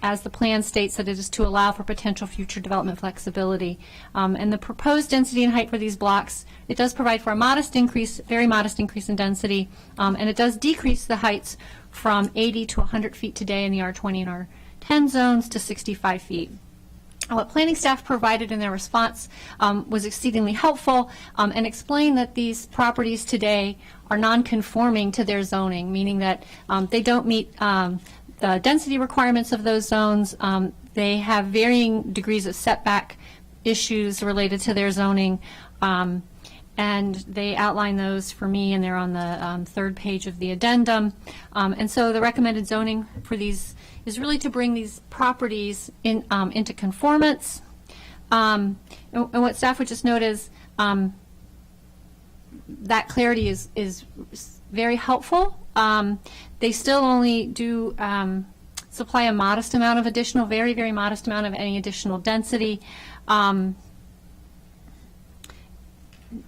[SPEAKER 2] As the plan states that it is to allow for potential future development flexibility. And the proposed density and height for these blocks, it does provide for a modest increase, very modest increase in density, and it does decrease the heights from 80 to 100 feet today in the R20 and R10 zones to 65 feet. What planning staff provided in their response was exceedingly helpful and explained that these properties today are non-conforming to their zoning, meaning that they don't meet the density requirements of those zones. They have varying degrees of setback issues related to their zoning, and they outline those for me, and they're on the third page of the addendum. And so the recommended zoning for these is really to bring these properties into conformance. And what staff would just note is that clarity is very helpful. They still only do supply a modest amount of additional, very, very modest amount of any additional density.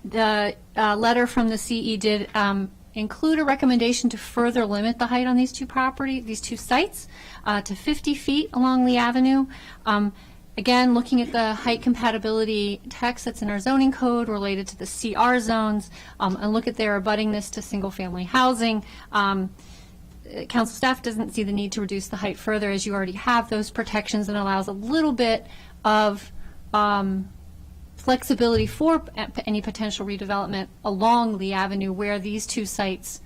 [SPEAKER 2] The letter from the CE did include a recommendation to further limit the height on these two sites to 50 feet along Lee Avenue. Again, looking at the height compatibility text that's in our zoning code related to the CR zones, and look at their abuttingness to single-family housing. Council staff doesn't see the need to reduce the height further, as you already have those protections, and allows a little bit of flexibility for any potential redevelopment along Lee Avenue, where these two sites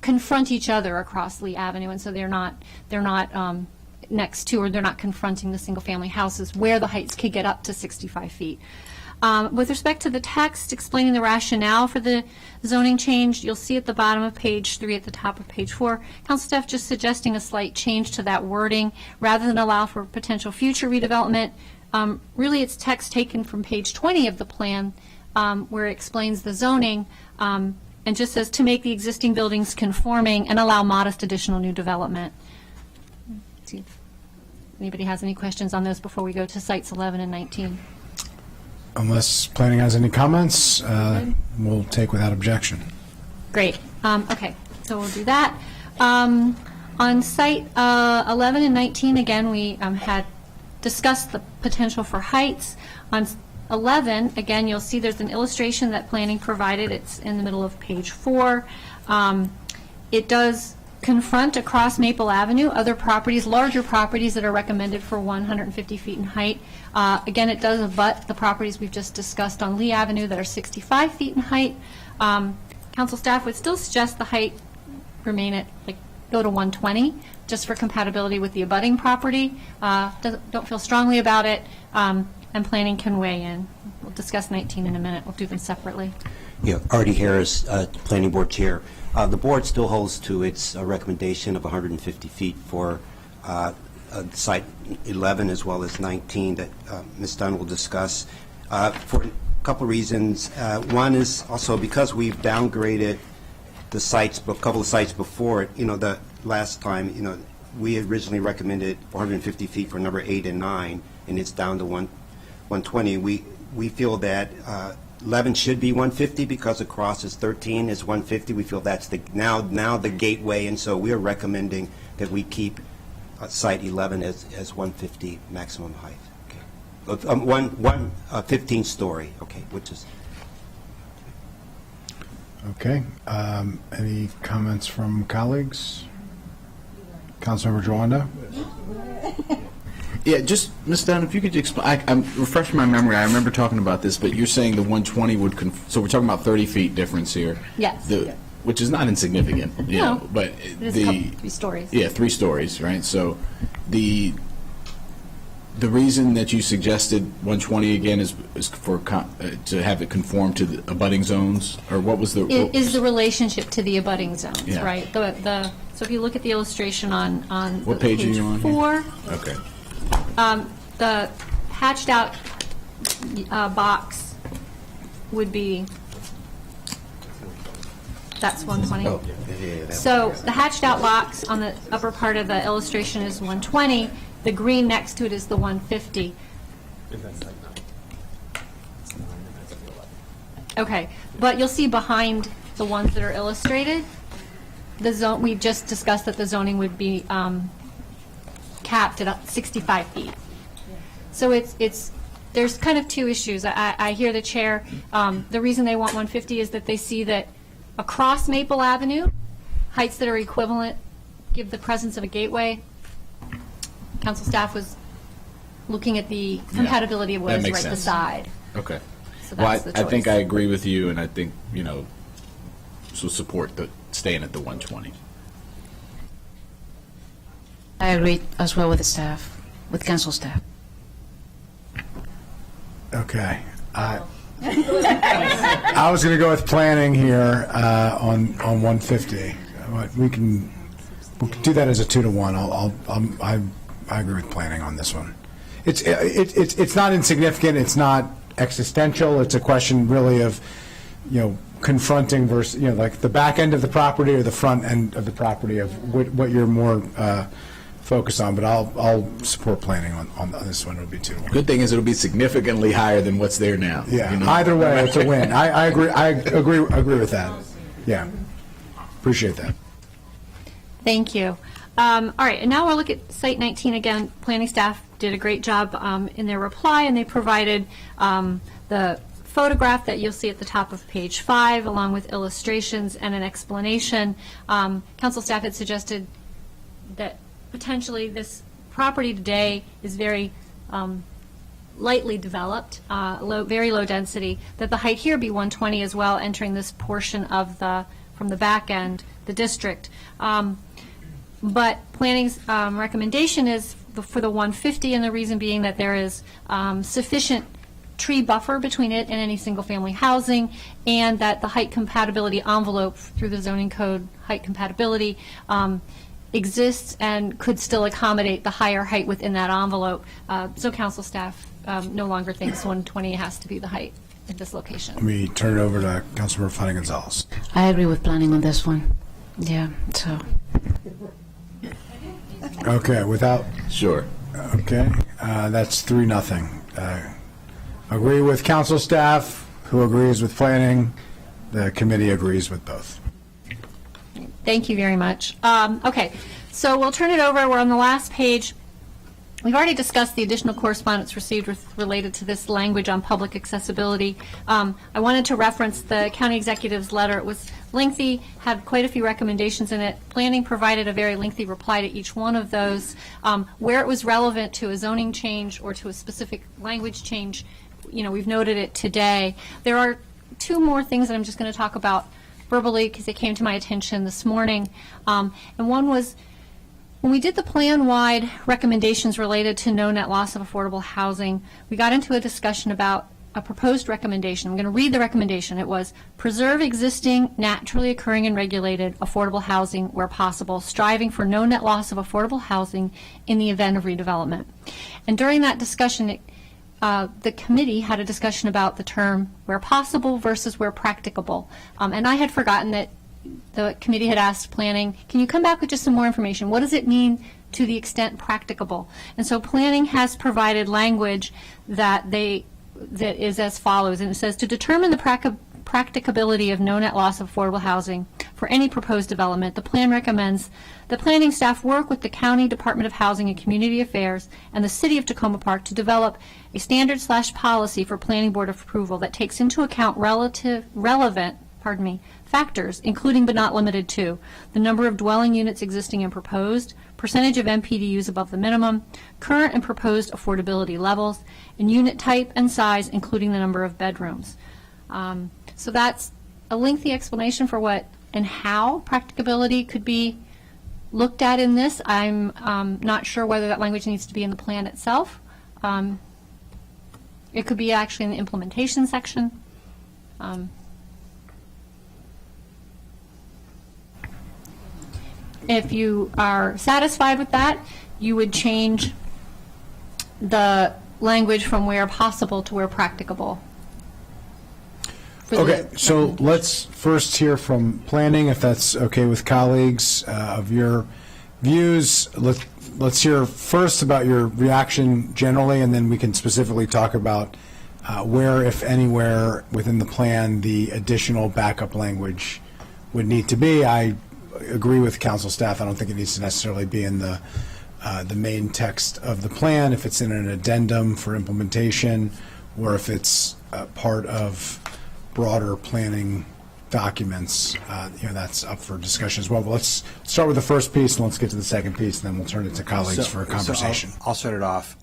[SPEAKER 2] confront each other across Lee Avenue, and so they're not next to, or they're not confronting the single-family houses where the heights could get up to 65 feet. With respect to the text explaining the rationale for the zoning change, you'll see at the bottom of page 3, at the top of page 4, council staff just suggesting a slight change to that wording rather than allow for potential future redevelopment. Really, it's text taken from page 20 of the plan, where it explains the zoning, and just says to make the existing buildings conforming and allow modest additional new development. See if anybody has any questions on those before we go to sites 11 and 19.
[SPEAKER 1] Unless planning has any comments, we'll take without objection.
[SPEAKER 2] Great. Okay, so we'll do that. On site 11 and 19, again, we had discussed the potential for heights. On 11, again, you'll see there's an illustration that planning provided. It's in the middle of page 4. It does confront across Maple Avenue other properties, larger properties that are recommended for 150 feet in height. Again, it does abut the properties we've just discussed on Lee Avenue that are 65 feet in height. Council staff would still suggest the height remain at, go to 120, just for compatibility with the abutting property. Don't feel strongly about it, and planning can weigh in. We'll discuss 19 in a minute. We'll do them separately.
[SPEAKER 9] Yeah, Artie Harris, Planning Board Chair. The board still holds to its recommendation of 150 feet for site 11 as well as 19 that Ms. Dunn will discuss for a couple reasons. One is also because we've downgraded the sites, a couple of sites before it. The last time, we had originally recommended 450 feet for number 8 and 9, and it's down to 120. We feel that 11 should be 150 because across is 13 is 150. We feel that's now the gateway, and so we are recommending that we keep site 11 as 150 maximum height. Okay, 15 story. Okay, which is
[SPEAKER 1] Okay. Any comments from colleagues? Councilmember Jawanda?
[SPEAKER 3] Yeah, just, Ms. Dunn, if you could explain, I'm refreshing my memory, I remember talking about this, but you're saying the 120 would, so we're talking about 30 feet difference here.
[SPEAKER 2] Yes.
[SPEAKER 3] Which is not insignificant, you
[SPEAKER 2] No.
[SPEAKER 3] know, but
[SPEAKER 2] There's
[SPEAKER 3] the...
[SPEAKER 2] 3 stories.
[SPEAKER 3] Yeah, 3 stories, right? So the reason that you suggested 120 again is for to have it conform to the abutting zones, or what was the...
[SPEAKER 2] It is the relationship to the abutting zones,
[SPEAKER 3] Yeah.
[SPEAKER 2] right? So if you look at the illustration on
[SPEAKER 3] What page are you on here?
[SPEAKER 2] 4,
[SPEAKER 3] Okay.
[SPEAKER 2] the hatched out box would be, that's 120.
[SPEAKER 3] Oh,
[SPEAKER 2] So the hatched out box on the upper part of the illustration is 120. The green next to it is the 150. Okay, but you'll see behind the ones that are illustrated, the zone, we just discussed that the zoning would be capped at 65 feet. So there's kind of two issues. I hear the chair, the reason they want 150 is that they see that across Maple Avenue, heights that are equivalent give the presence of a gateway. Council staff was looking at the compatibility of what
[SPEAKER 3] that
[SPEAKER 2] is
[SPEAKER 3] makes
[SPEAKER 2] right
[SPEAKER 3] sense.
[SPEAKER 2] beside.
[SPEAKER 3] Okay.
[SPEAKER 2] So
[SPEAKER 3] Well,
[SPEAKER 2] that's the
[SPEAKER 3] I think
[SPEAKER 2] choice.
[SPEAKER 3] I agree with you, and I think, so support the staying at the 120.
[SPEAKER 8] I agree as well with the staff, with council staff.
[SPEAKER 1] Okay. I was going to go with planning here on 150. But we can do that as a 2-to-1. I agree with planning on this one. It's not insignificant. It's not existential. It's a question really of, confronting versus, like the back end of the property or the front end of the property of what you're more focused on. But I'll support planning on this one. It'll be 2-to-1.
[SPEAKER 3] Good thing is it'll be significantly higher than what's there now.
[SPEAKER 1] Yeah. Either way, it's a win. I agree. I agree with that. Yeah. Appreciate that.
[SPEAKER 2] Thank you. All right, and now we'll look at Site 19 again. Planning staff did a great job in their reply, and they provided the photograph that you'll see at the top of page 5, along with illustrations and an explanation. Council staff had suggested that potentially this property today is very lightly developed, very low density, that the height here be 120 as well, entering this portion of from the back end, the district. But planning's recommendation is for the 150, and the reason being that there is sufficient tree buffer between it and any single-family housing, and that the height compatibility envelope through the zoning code height compatibility exists and could still accommodate the higher height within that envelope. So council staff no longer thinks 120 has to be the height at this location.
[SPEAKER 1] Let me turn it over to Councilmember Fani Gonzalez.
[SPEAKER 8] I agree with planning on this one. Yeah, so.
[SPEAKER 1] Okay,
[SPEAKER 3] Sure.
[SPEAKER 1] okay, that's 3-0. Agree with council staff, who agrees with planning. The committee agrees with both.
[SPEAKER 2] Thank you very much. Okay, so we'll turn it over. We're on the last page. We've already discussed the additional correspondence received related to this language on public accessibility. I wanted to reference the county executive's letter. It was lengthy, had quite a few recommendations in it. Planning provided a very lengthy reply to each one of those. Where it was relevant to a zoning change or to a specific language change, we've noted it today. There are 2 more things that I'm just going to talk about verbally because they came to my attention this morning. And one was, when we did the plan-wide recommendations related to no net loss of affordable housing, we got into a discussion about a proposed recommendation. I'm going to read the recommendation. It was, preserve existing, naturally occurring and regulated affordable housing where possible, striving for no net loss of affordable housing in the event of redevelopment. And during that discussion, the committee had a discussion about the term where possible versus where practicable. And I had forgotten that the committee had asked planning, can you come back with just some more information? What does it mean to the extent practicable? And so planning has provided language that is as follows, and it says, to determine the practicability of no net loss of affordable housing for any proposed development, the plan recommends the planning staff work with the County Department of Housing and Community Affairs and the City of Tacoma Park to develop a standard/policy for planning board approval that takes into account relevant factors, including but not limited to the number of dwelling units existing and proposed, percentage of MPDUs above the minimum, current and proposed affordability levels, and unit type and size, including the number of bedrooms. So that's a lengthy explanation for what and how practicability could be looked at in this. I'm not sure whether that language needs to be in the plan itself. It could be actually in the implementation section. If you are satisfied with that, you would change the language from where possible to where practicable.
[SPEAKER 1] Okay, so let's first hear from planning, if that's okay with colleagues, of your views. Let's hear first about your reaction generally, and then we can specifically talk about where, if anywhere, within the plan, the additional backup language would need to be. I agree with council staff. I don't think it needs to necessarily be in the main text of the plan. If it's in an addendum for implementation, or if it's part of broader planning documents, that's up for discussion as well. But let's start with the first piece, and let's get to the second piece, and then we'll turn it to colleagues for a conversation.
[SPEAKER 5] I'll start it off.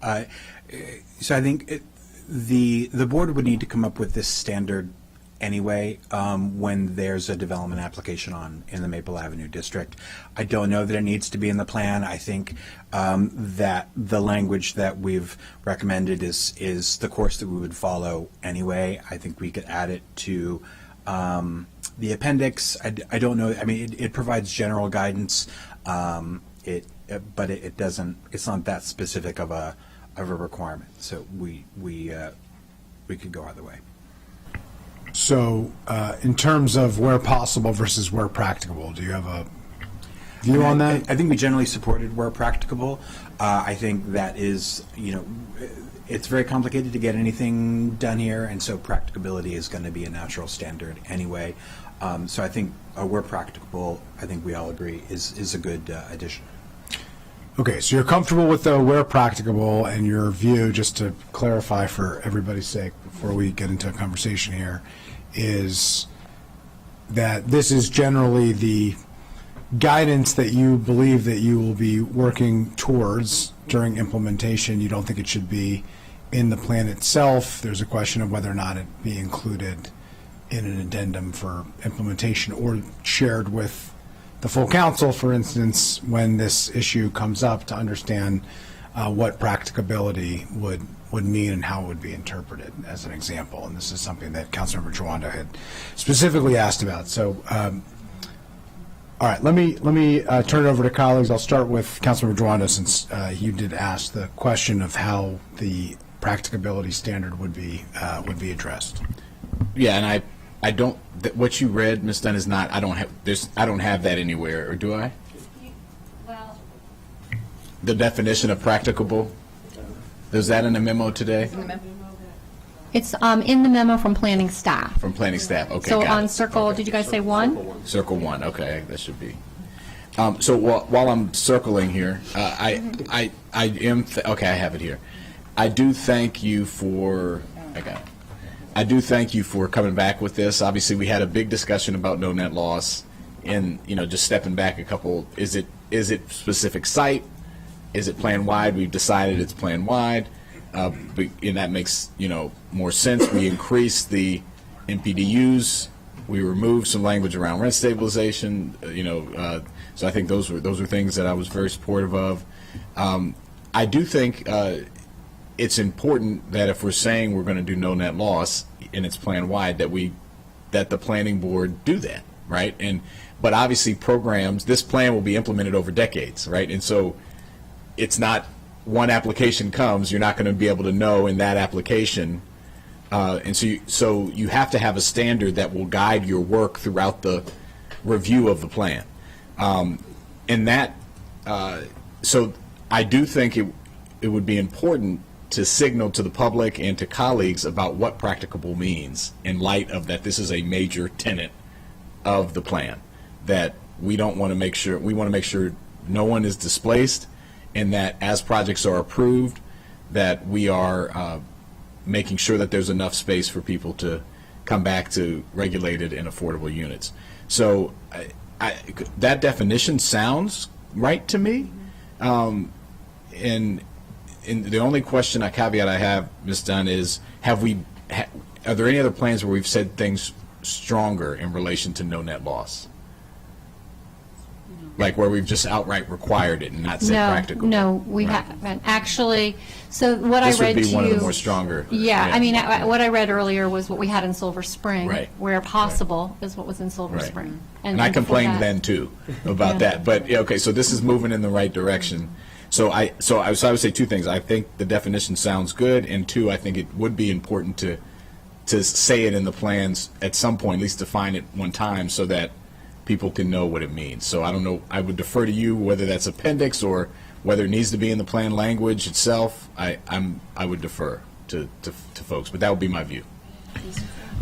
[SPEAKER 5] So I think the board would need to come up with this standard anyway when there's a development application in the Maple Avenue district. I don't know that it needs to be in the plan. I think that the language that we've recommended is the course that we would follow anyway. I think we could add it to the appendix. I don't know. I mean, it provides general guidance. But it doesn't. It's not that specific of a requirement. So we could go either way.
[SPEAKER 1] So, in terms of where possible versus where practicable, do you have a view on that?
[SPEAKER 5] I think we generally supported where practicable. I think that is, it's very complicated to get anything done here, and so practicability is going to be a natural standard anyway. So I think where practicable, I think we all agree, is a good addition.
[SPEAKER 1] Okay, so you're comfortable with the where practicable, and your view, just to clarify for everybody's sake before we get into a conversation here, is that this is generally the guidance that you believe that you will be working towards during implementation. You don't think it should be in the plan itself. There's a question of whether or not it be included in an addendum for implementation or shared with the full council, for instance, when this issue comes up, to understand what practicability would mean and how it would be interpreted, as an example. And this is something that Councilmember Jawanda had specifically asked about. So, all right, let me turn it over to colleagues. I'll start with Councilmember Jawanda, since you did ask the question of how the practicability standard would be addressed.
[SPEAKER 3] Yeah, and I don't. What you read, Ms. Dunn, is not. I don't have that anywhere, or do I?
[SPEAKER 2] Well,
[SPEAKER 3] The definition of practicable. Is that in the memo today?
[SPEAKER 2] it's in the memo from planning staff.
[SPEAKER 3] From planning staff. Okay.
[SPEAKER 2] So
[SPEAKER 3] got
[SPEAKER 2] on
[SPEAKER 3] it.
[SPEAKER 2] circle, did you guys say one?
[SPEAKER 3] Circle 1. Okay, that should be. So while I'm circling here, I am. Okay, I have it here. I do thank you for. I got it. I do thank you for coming back with this. Obviously, we had a big discussion about no net loss, and just stepping back a couple. Is it specific site? Is it plan wide? We've decided it's plan wide, and that makes more sense. We increased the NPDUs. We removed some language around rent stabilization. So I think those were things that I was very supportive of. I do think it's important that if we're saying we're going to do no net loss and it's plan wide, that the planning board do that, right? But obviously programs, this plan will be implemented over decades, right? And so it's not one application comes, you're not going to be able to know in that application. And so you have to have a standard that will guide your work throughout the review of the plan. So I do think it would be important to signal to the public and to colleagues about what practicable means in light of that this is a major tenet of the plan, that we want to make sure no one is displaced, and that as projects are approved, that we are making sure that there's enough space for people to come back to regulated and affordable units. So that definition sounds right to me. And the only caveat I have, Ms. Dunn, is are there any other plans where we've said things stronger in relation to no net loss? Like where we've just outright required it and not said practical?
[SPEAKER 2] No, we haven't. Actually, so what I read to you...
[SPEAKER 3] This would be one of the more stronger.
[SPEAKER 2] Yeah, I mean, what I read earlier was what we had in Silver Spring.
[SPEAKER 3] Right.
[SPEAKER 2] Where possible is what was in Silver
[SPEAKER 3] Right.
[SPEAKER 2] Spring.
[SPEAKER 3] And I
[SPEAKER 2] before
[SPEAKER 3] complained
[SPEAKER 2] that-
[SPEAKER 3] then too about that. But okay, so this is moving in the right direction. So I would say two things. I think the definition sounds good, and two, I think it would be important to say it in the plans at some point, at least define it one time, so that people can know what it means. So I don't know. I would defer to you whether that's appendix or whether it needs to be in the plan language itself. I would defer to folks, but that would be my view.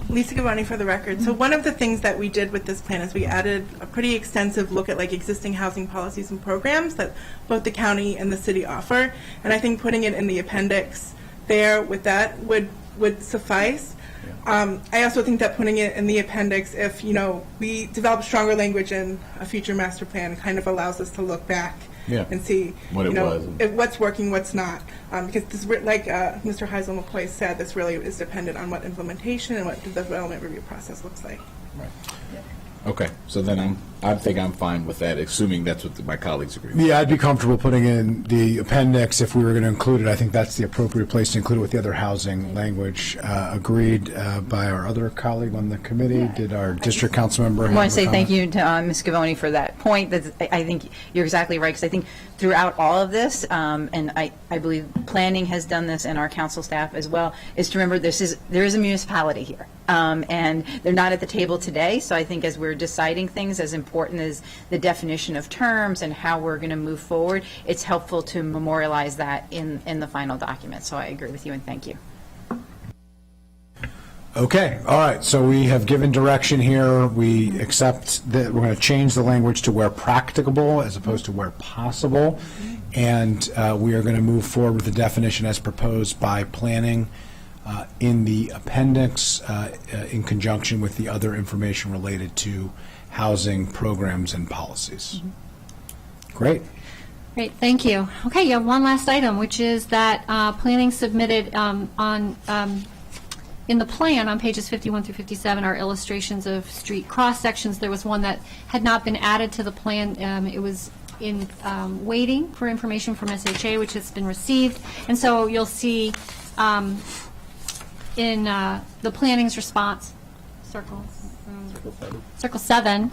[SPEAKER 10] Lisa Gavoni for the record. So one of the things that we did with this plan is we added a pretty extensive look at like existing housing policies and programs that both the county and the city offer. And I think putting it in the appendix there with that would suffice. I also think that putting it in the appendix, if we develop stronger language in a future master plan, kind of allows us to look back and see
[SPEAKER 3] what it was.
[SPEAKER 10] What's working, what's not. Because this, like Mr. Heisel McCoy said, this really is dependent on what implementation and what the development review process looks like.
[SPEAKER 3] Right. Okay, so then I think I'm fine with that, assuming that's what my colleagues agree with.
[SPEAKER 1] Yeah, I'd be comfortable putting in the appendix if we were going to include it. I think that's the appropriate place to include it with the other housing language. Agreed by our other colleague on the committee. Did our district council member have
[SPEAKER 4] I want to say
[SPEAKER 1] a
[SPEAKER 4] thank
[SPEAKER 1] comment?
[SPEAKER 4] you to Ms. Gavoni for that point. I think you're exactly right, because I think throughout all of this, and I believe planning has done this and our council staff as well, is to remember there is a municipality here. And they're not at the table today, so I think as we're deciding things, as important as the definition of terms and how we're going to move forward, it's helpful to memorialize that in the final document. So I agree with you, and thank you.
[SPEAKER 1] Okay, all right, so we have given direction here. We accept that we're going to change the language to where practicable as opposed to where possible, and we are going to move forward with the definition as proposed by planning in the appendix in conjunction with the other information related to housing programs and policies. Great.
[SPEAKER 2] Great, thank you. Okay, you have one last item, which is that planning submitted in the plan on pages 51 through 57 are illustrations of street cross-sections. There was one that had not been added to the plan. It was in waiting for information from SHA, which has been received. And so you'll see in the planning's response, Circle 7,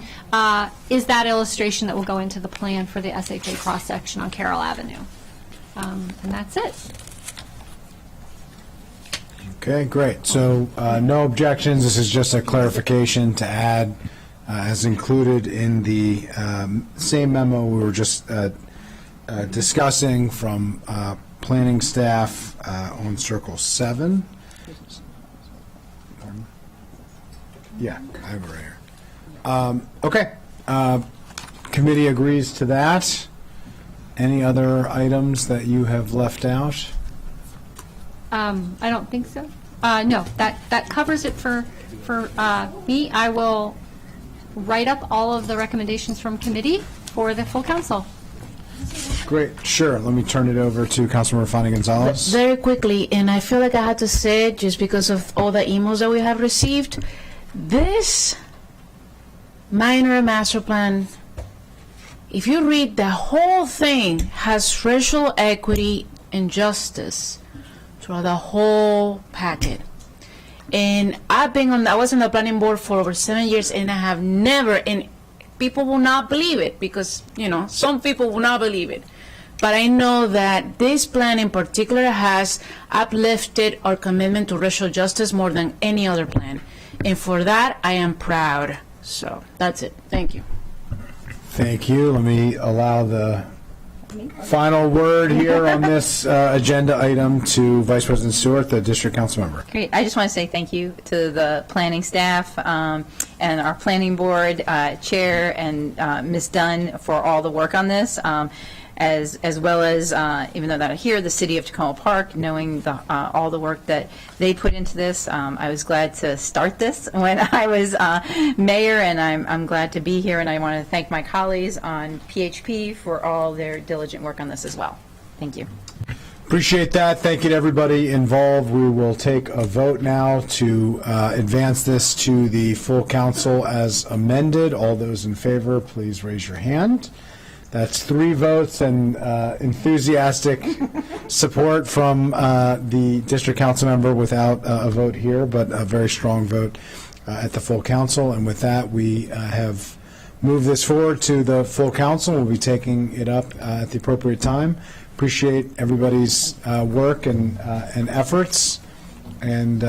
[SPEAKER 2] is that illustration that will go into the plan for the SHA cross-section on Carroll Avenue. And that's it.
[SPEAKER 1] Okay, great. So no objections. This is just a clarification to add as included in the same memo we were just discussing from planning staff on Circle 7. Pardon? Yeah, I have it right here. Okay. Committee agrees to that. Any other items that you have left out?
[SPEAKER 2] I don't think so. No, that covers it for me. I will write up all of the recommendations from committee for the full council.
[SPEAKER 1] Great, sure. Let me turn it over to Councilmember Fani Gonzalez.
[SPEAKER 8] Very quickly, and I feel like I had to say it just because of all the emails that we have received. This minor master plan, if you read the whole thing, has racial equity and justice throughout the whole packet. And I was on the planning board for over 7 years, and I have never, and people will not believe it because, some people will not believe it. But I know that this plan in particular has uplifted our commitment to racial justice more than any other plan. And for that, I am proud. So that's it. Thank you.
[SPEAKER 1] Thank you. Let me allow the final word here on this agenda item to Vice President Stewart, the district council member.
[SPEAKER 4] Great. I just want to say thank you to the planning staff and our planning board chair and Ms. Dunn for all the work on this, as well as, even though that here, the city of Tacoma Park, knowing all the work that they put into this. I was glad to start this when I was mayor, and I'm glad to be here, and I want to thank my colleagues on PHP for all their diligent work on this as well. Thank you.
[SPEAKER 1] Appreciate that. Thank you to everybody involved. We will take a vote now to advance this to the full council as amended. All those in favor, please raise your hand. That's 3 votes and enthusiastic support from the district council member without a vote here, but a very strong vote at the full council. And with that, we have moved this forward to the full council. We'll be taking it up at the appropriate time. Appreciate everybody's work and efforts. And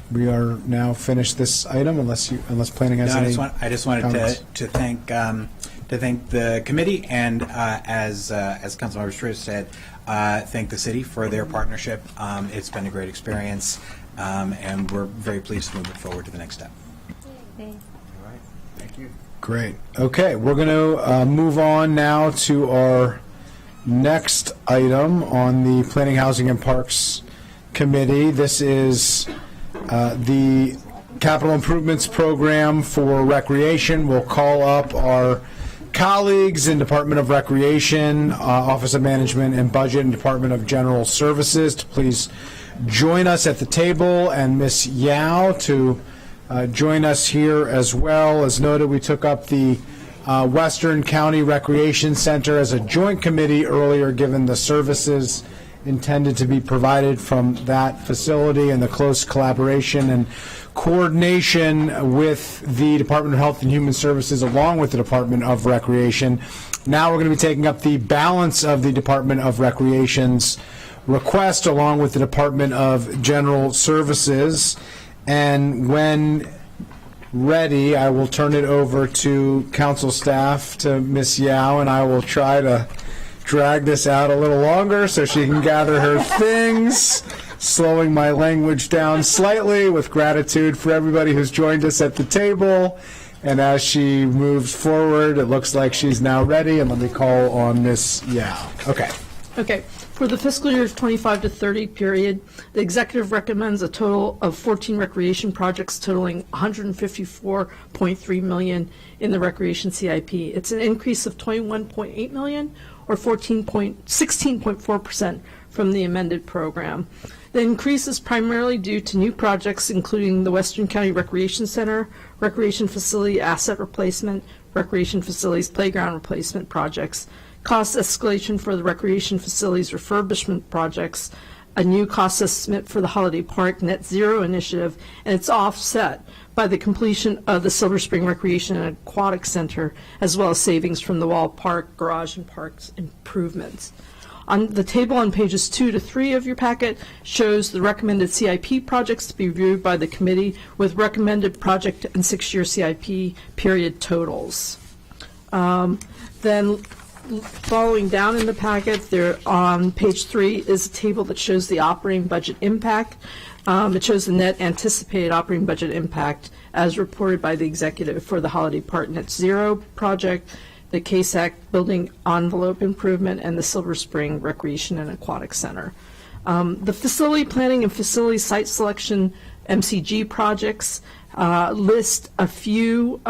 [SPEAKER 1] we are now finished this item unless planning has any
[SPEAKER 5] I just wanted
[SPEAKER 1] comments.
[SPEAKER 5] to thank to thank the committee and, as Councilmember Struis said, thank the city for their partnership. It's been a great experience, and we're very pleased to move it forward to the next step.
[SPEAKER 1] Great. Okay, we're going to move on now to our next item on the Planning, Housing, and Parks Committee. This is the Capital Improvements Program for Recreation. We'll call up our colleagues in Department of Recreation, Office of Management and Budget, and Department of General Services to please join us at the table, and Ms. Yao to join us here as well. As noted, we took up the Western County Recreation Center as a joint committee earlier, given the services intended to be provided from that facility and the close collaboration and coordination with the Department of Health and Human Services along with the Department of Recreation. Now we're going to be taking up the balance of the Department of Recreation's request along with the Department of General Services. And when ready, I will turn it over to council staff, to Ms. Yao, and I will try to drag this out a little longer so she can gather her things, slowing my language down slightly with gratitude for everybody who's joined us at the table. And as she moves forward, it looks like she's now ready, and let me call on Ms. Yao. Okay.
[SPEAKER 11] Okay. For the fiscal year 25 to 30 period, the executive recommends a total of 14 recreation projects totaling $154.3 million in the recreation CIP. It's an increase of $21.8 million or 16.4% from the amended program. The increase is primarily due to new projects including the Western County Recreation Center, recreation facility asset replacement, recreation facilities playground replacement projects, cost escalation for the recreation facilities refurbishment projects, a new cost estimate for the Holiday Park Net Zero initiative, and it's offset by the completion of the Silver Spring Recreation and Aquatic Center, as well as savings from the Wall Park Garage and Parks improvements. On the table on pages 2 to 3 of your packet shows the recommended CIP projects to be reviewed by the committee with recommended project and 6-year CIP period totals. Then following down in the packet, there on page 3 is a table that shows the operating budget impact. It shows the net anticipated operating budget impact as reported by the executive for the Holiday Park Net Zero project, the KSAC building envelope improvement, and the Silver Spring Recreation and Aquatic Center. The facility planning and facility site selection MCG projects list a few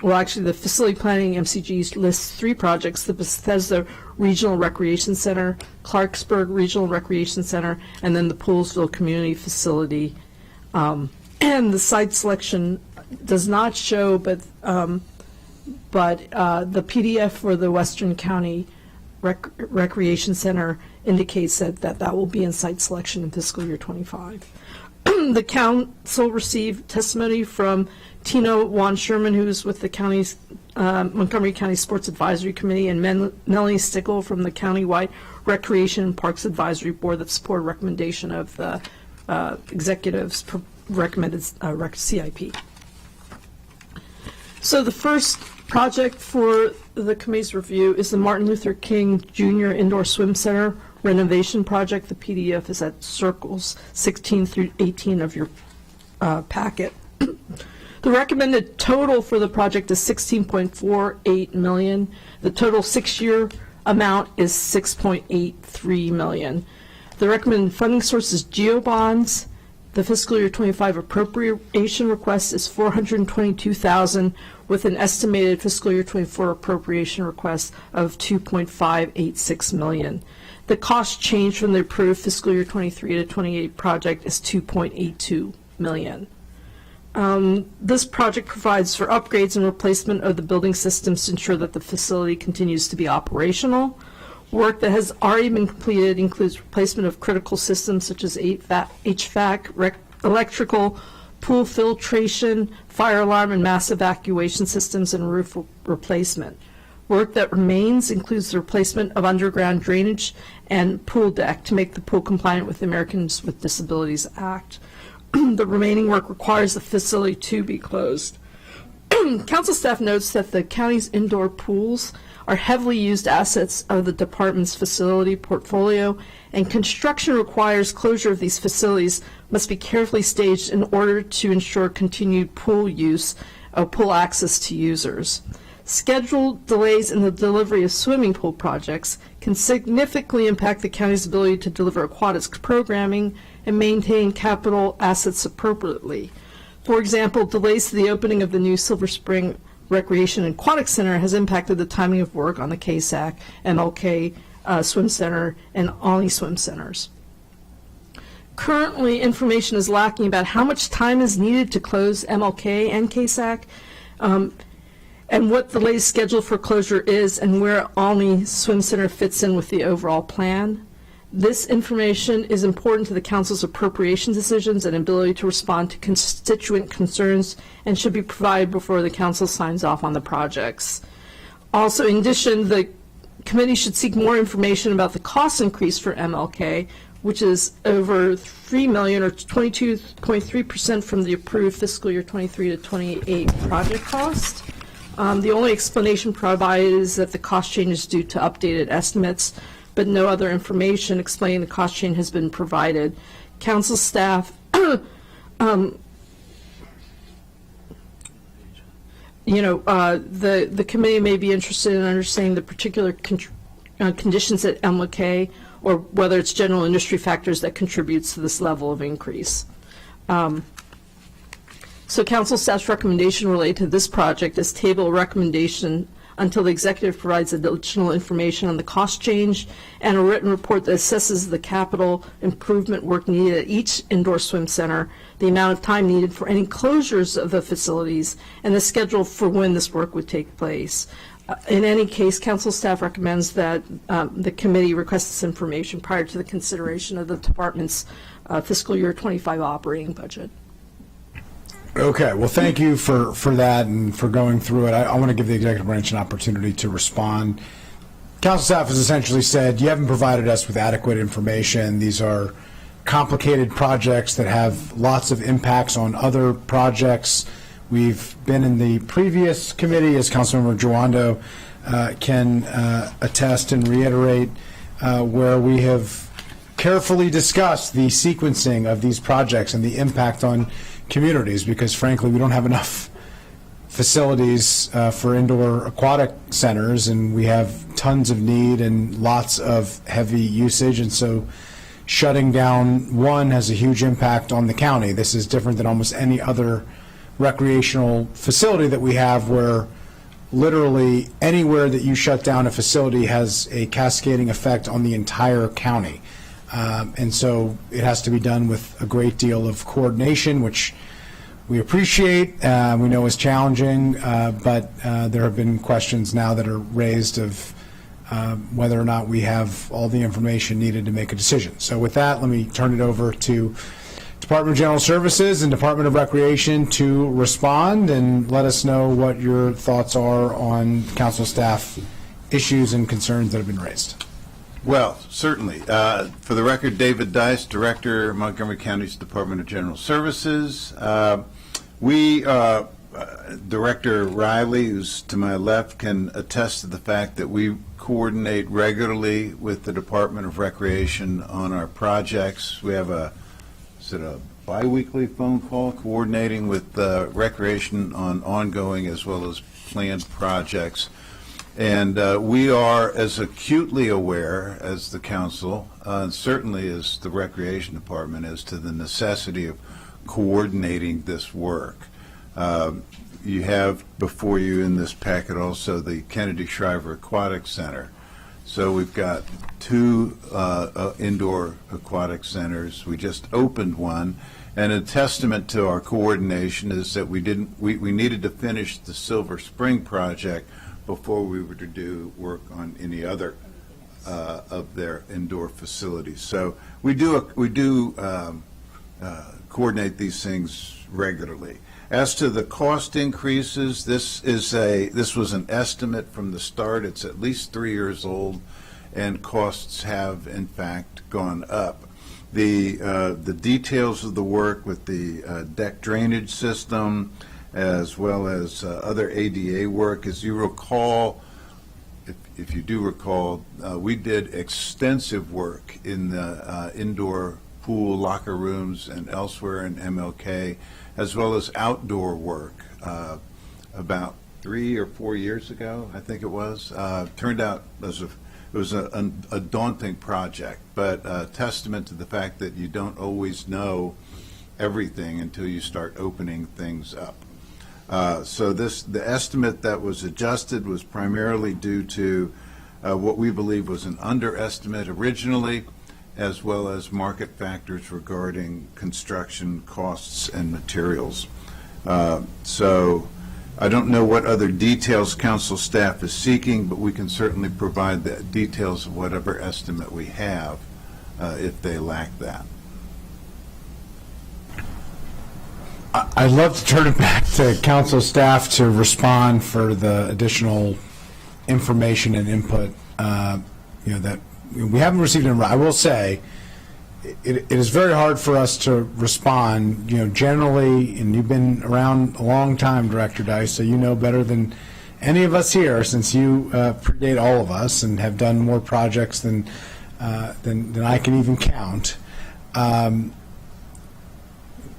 [SPEAKER 11] well, actually, the facility planning MCGs lists 3 projects: the Bethesda Regional Recreation Center, Clarksburg Regional Recreation Center, and then the Poolsville Community Facility. And the site selection does not show, but the PDF for the Western County Recreation Center indicates that will be in site selection in fiscal year 25. The council received testimony from Tina Juan Sherman, who's with the county's Montgomery County Sports Advisory Committee, and Melanie Stickle from the Countywide Recreation and Parks Advisory Board that supported recommendation of the executive's recommended CIP. So the first project for the committee's review is the Martin Luther King Jr. Indoor Swim Center renovation project. The PDF is at circles 16 through 18 of your packet. The recommended total for the project is $16.48 million. The total 6-year amount is $6.83 million. The recommended funding source is GeoBonds. The fiscal year 25 appropriation request is $422,000 with an estimated fiscal year 24 appropriation request of $2.586 million. The cost change from the approved fiscal year 23 to 28 project is $2.82 million. This project provides for upgrades and replacement of the building systems to ensure that the facility continues to be operational. Work that has already been completed includes replacement of critical systems such as HVAC, electrical, pool filtration, fire alarm, and mass evacuation systems, and roof replacement. Work that remains includes the replacement of underground drainage and pool deck to make the pool compliant with the Americans with Disabilities Act. The remaining work requires the facility to be closed. Council staff notes that the county's indoor pools are heavily used assets of the department's facility portfolio, and construction requires closure of these facilities must be carefully staged in order to ensure continued pool use, pool access to users. Scheduled delays in the delivery of swimming pool projects can significantly impact the county's ability to deliver aquatics programming and maintain capital assets appropriately. For example, delays to the opening of the new Silver Spring Recreation and Aquatic Center has impacted the timing of work on the KSAC, MLK Swim Center, and Olney Swim Centers. Currently, information is lacking about how much time is needed to close MLK and KSAC, and what the latest schedule for closure is, and where Olney Swim Center fits in with the overall plan. This information is important to the council's appropriation decisions and ability to respond to constituent concerns, and should be provided before the council signs off on the projects. Also, in addition, the committee should seek more information about the cost increase for MLK, which is over $3 million or 22.3% from the approved fiscal year 23 to 28 project cost. The only explanation provided is that the cost change is due to updated estimates, but no other information explaining the cost change has been provided. Council staff the committee may be interested in understanding the particular conditions at MLK, or whether it's general industry factors that contributes to this level of increase. So council staff's recommendation related to this project is table recommendation until the executive provides additional information on the cost change and a written report that assesses the capital improvement work needed at each indoor swim center, the amount of time needed for any closures of the facilities, and the schedule for when this work would take place. In any case, council staff recommends that the committee request this information prior to the consideration of the department's fiscal year 25 operating budget.
[SPEAKER 1] Okay, well, thank you for that and for going through it. I want to give the executive branch an opportunity to respond. Council staff has essentially said, you haven't provided us with adequate information. These are complicated projects that have lots of impacts on other projects. We've been in the previous committee, as Councilmember Joando can attest and reiterate, where we have carefully discussed the sequencing of these projects and the impact on communities, because frankly we don't have enough facilities for indoor aquatic centers, and we have tons of need and lots of heavy usage, and so shutting down one has a huge impact on the county. This is different than almost any other recreational facility that we have, where literally anywhere that you shut down a facility has a cascading effect on the entire county. And so it has to be done with a great deal of coordination, which we appreciate, we know is challenging, but there have been questions now that are raised of whether or not we have all the information needed to make a decision. So with that, let me turn it over to Department of General Services and Department of Recreation to respond and let us know what your thoughts are on council staff issues and concerns that have been raised.
[SPEAKER 12] Well, certainly. For the record, David Dice, Director, Montgomery County's Department of General Services. Director Riley, who's to my left, can attest to the fact that we coordinate regularly with the Department of Recreation on our projects. We have a bi-weekly phone call coordinating with Recreation on ongoing as well as planned projects. And we are as acutely aware as the council, certainly as the Recreation Department, as to the necessity of coordinating this work. You have before you in this packet also the Kennedy Shriver Aquatic Center. So we've got 2 indoor aquatic centers. We just opened one, and a testament to our coordination is that we needed to finish the Silver Spring project before we were to do work on any other of their indoor facilities. So we do coordinate these things regularly. As to the cost increases, this was an estimate from the start. It's at least 3 years old, and costs have in fact gone up. The details of the work with the deck drainage system as well as other ADA work. As you recall, if you do recall, we did extensive work in the indoor pool, locker rooms, and elsewhere in MLK, as well as outdoor work about 3 or 4 years ago, I think it was. Turned out it was a daunting project, but a testament to the fact that you don't always know everything until you start opening things up. So the estimate that was adjusted was primarily due to what we believe was an underestimate originally, as well as market factors regarding construction costs and materials. So I don't know what other details council staff is seeking, but we can certainly provide the details of whatever estimate we have if they lack that.
[SPEAKER 1] I'd love to turn it back to council staff to respond for the additional information and input, that we haven't received. I will say, it is very hard for us to respond, generally, and you've been around a long time, Director Dice, so you know better than any of us here, since you predate all of us and have done more projects than I can even count.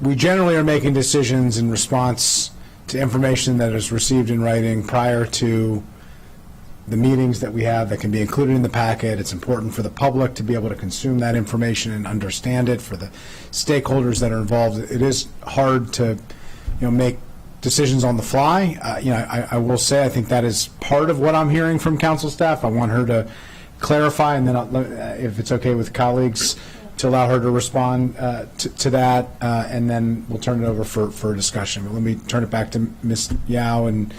[SPEAKER 1] We generally are making decisions in response to information that is received in writing prior to the meetings that we have that can be included in the packet. It's important for the public to be able to consume that information and understand it, for the stakeholders that are involved. It is hard to, make decisions on the fly. I will say I think that is part of what I'm hearing from council staff. I want her to clarify, and then if it's okay with colleagues, to allow her to respond to that, and then we'll turn it over for discussion. But let me turn it back to Ms. Yao and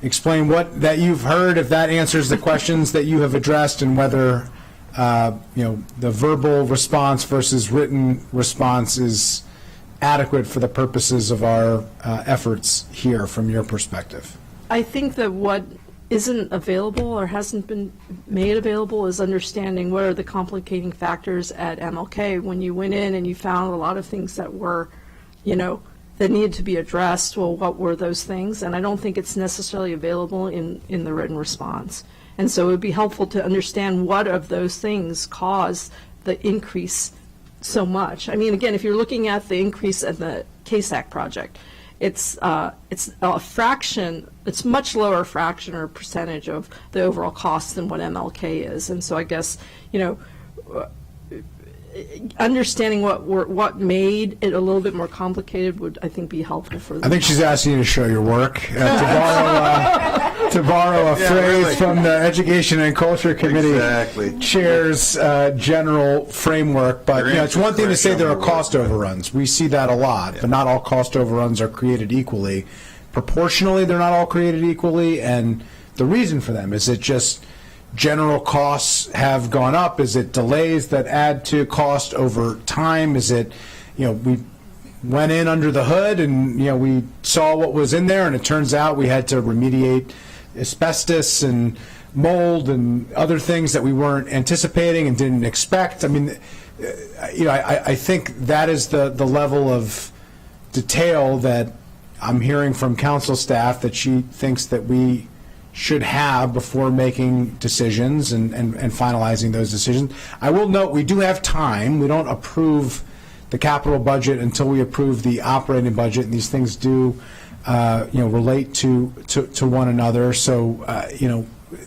[SPEAKER 1] explain what that you've heard, if that answers the questions that you have addressed, and whether the verbal response versus written response is adequate for the purposes of our efforts here from your perspective.
[SPEAKER 11] I think that what isn't available or hasn't been made available is understanding what are the complicating factors at MLK. When you went in and you found a lot of things that were, that needed to be addressed, well, what were those things? And I don't think it's necessarily available in the written response. And so it would be helpful to understand what of those things caused the increase so much. I mean, again, if you're looking at the increase at the KSAC project, it's a fraction, it's much lower fraction or percentage of the overall cost than what MLK is. And so I guess, understanding what made it a little bit more complicated would, I think, be helpful for them.
[SPEAKER 1] I think she's asking you to show your work. To borrow a phrase from the Education and Culture Committee Chair's general framework. But it's one thing to say there are cost overruns. We see that a lot, but not all cost overruns are created equally. Proportionally, they're not all created equally, and the reason for them is it just general costs have gone up? Is it delays that add to cost over time? Is it, we went in under the hood and, we saw what was in there, and it turns out we had to remediate asbestos and mold and other things that we weren't anticipating and didn't expect. I mean, I think that is the level of detail that I'm hearing from council staff that she thinks that we should have before making decisions and finalizing those decisions. I will note we do have time. We don't approve the capital budget until we approve the operating budget, and these things do relate to one another. So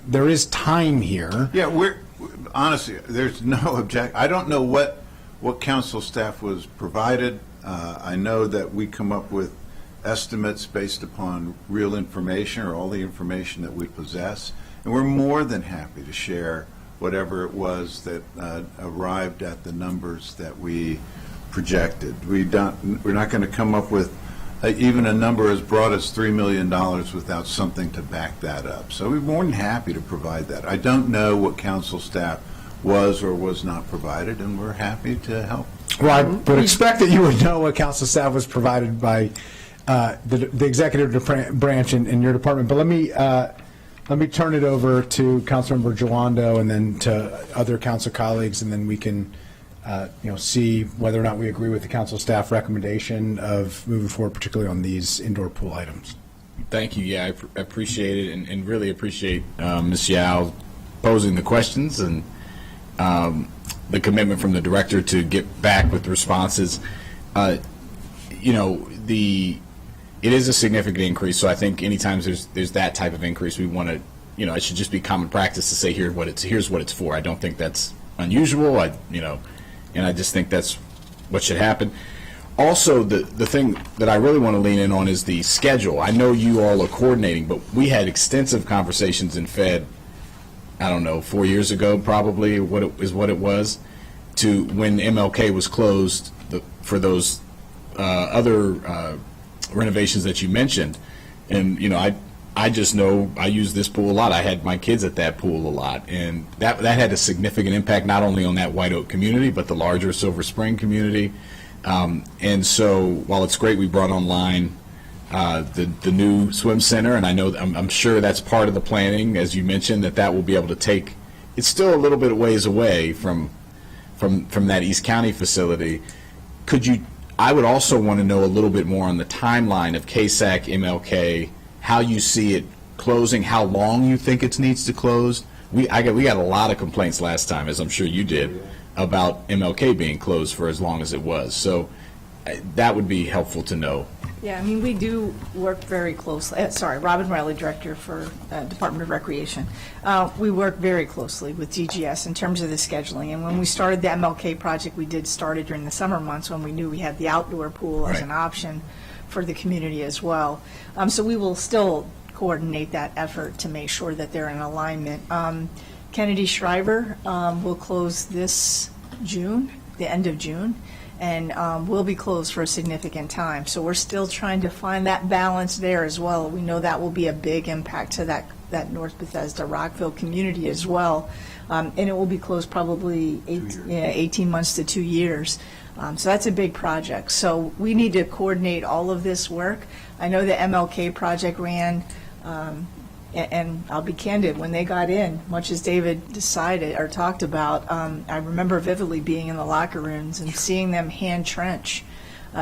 [SPEAKER 1] there is time here.
[SPEAKER 12] Yeah, honestly, there's no objection. I don't know what council staff was provided. I know that we come up with estimates based upon real information or all the information that we possess, and we're more than happy to share whatever it was that arrived at the numbers that we projected. We're not going to come up with even a number as broad as $3 million without something to back that up. So we're more than happy to provide that. I don't know what council staff was or was not provided, and we're happy to help.
[SPEAKER 1] Well, I would expect that you would know what council staff was provided by the executive branch in your department. But let me turn it over to Councilmember Giolando and then to other council colleagues, and then we can see whether or not we agree with the council staff recommendation of moving forward, particularly on these indoor pool items.
[SPEAKER 3] Thank you. Yeah, I appreciate it, and really appreciate Ms. Yao posing the questions and the commitment from the director to get back with responses. It is a significant increase, so I think anytime there's that type of increase, we want to, it should just be common practice to say here's what it's for. I don't think that's unusual. And I just think that's what should happen. Also, the thing that I really want to lean in on is the schedule. I know you all are coordinating, but we had extensive conversations in Fed, I don't know, 4 years ago probably, what it was, to when MLK was closed for those other renovations that you mentioned. And, I just know I use this pool a lot. I had my kids at that pool a lot, and that had a significant impact not only on that White Oak community, but the larger Silver Spring community. And so while it's great we brought online the new swim center, and I know I'm sure that's part of the planning, as you mentioned, that will be able to take. It's still a little bit ways away from that East County facility. I would also want to know a little bit more on the timeline of KSAC, MLK, how you see it closing, how long you think it needs to close. We got a lot of complaints last time, as I'm sure you did, about MLK being closed for as long as it was. So that would be helpful to know.
[SPEAKER 11] Yeah, I mean, we do work very closely. Robin Riley, Director for Department of Recreation. We work very closely with DGS in terms of the scheduling. And when we started the MLK project, we did start it during the summer months when we knew we had the outdoor pool as an option for the community as well. So we will still coordinate that effort to make sure that they're in alignment. Kennedy Shriver will close this June, the end of June, and will be closed for a significant time. So we're still trying to find that balance there as well. We know that will be a big impact to that North Bethesda Rockville community as well. And it will be closed probably 18 months to 2 years. So that's a big project. So we need to coordinate all of this work. I know the MLK project ran, and I'll be candid, when they got in, much as David decided or talked about, I remember vividly being in the locker rooms and seeing them hand trench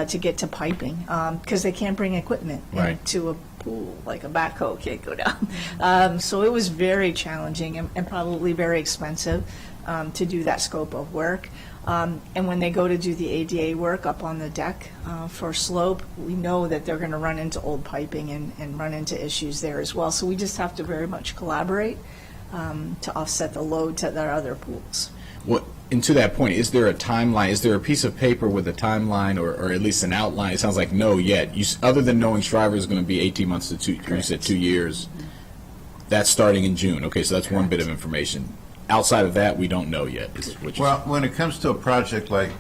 [SPEAKER 11] to get to piping, because they can't bring equipment into a pool, like a backhoe can't go down. So it was very challenging and probably very expensive to do that scope of work. And when they go to do the ADA work up on the deck for slope, we know that they're going to run into old piping and run into issues there as well. So we just have to very much collaborate to offset the load to their other pools.
[SPEAKER 3] And to that point, is there a timeline? Is there a piece of paper with a timeline or at least an outline? It sounds like no yet. Other than knowing Shriver is going to be 18 months to 2, you said 2 years. That's starting in June. Okay, so that's one bit of information. Outside of that, we don't know yet.
[SPEAKER 12] Well, when it comes to a project like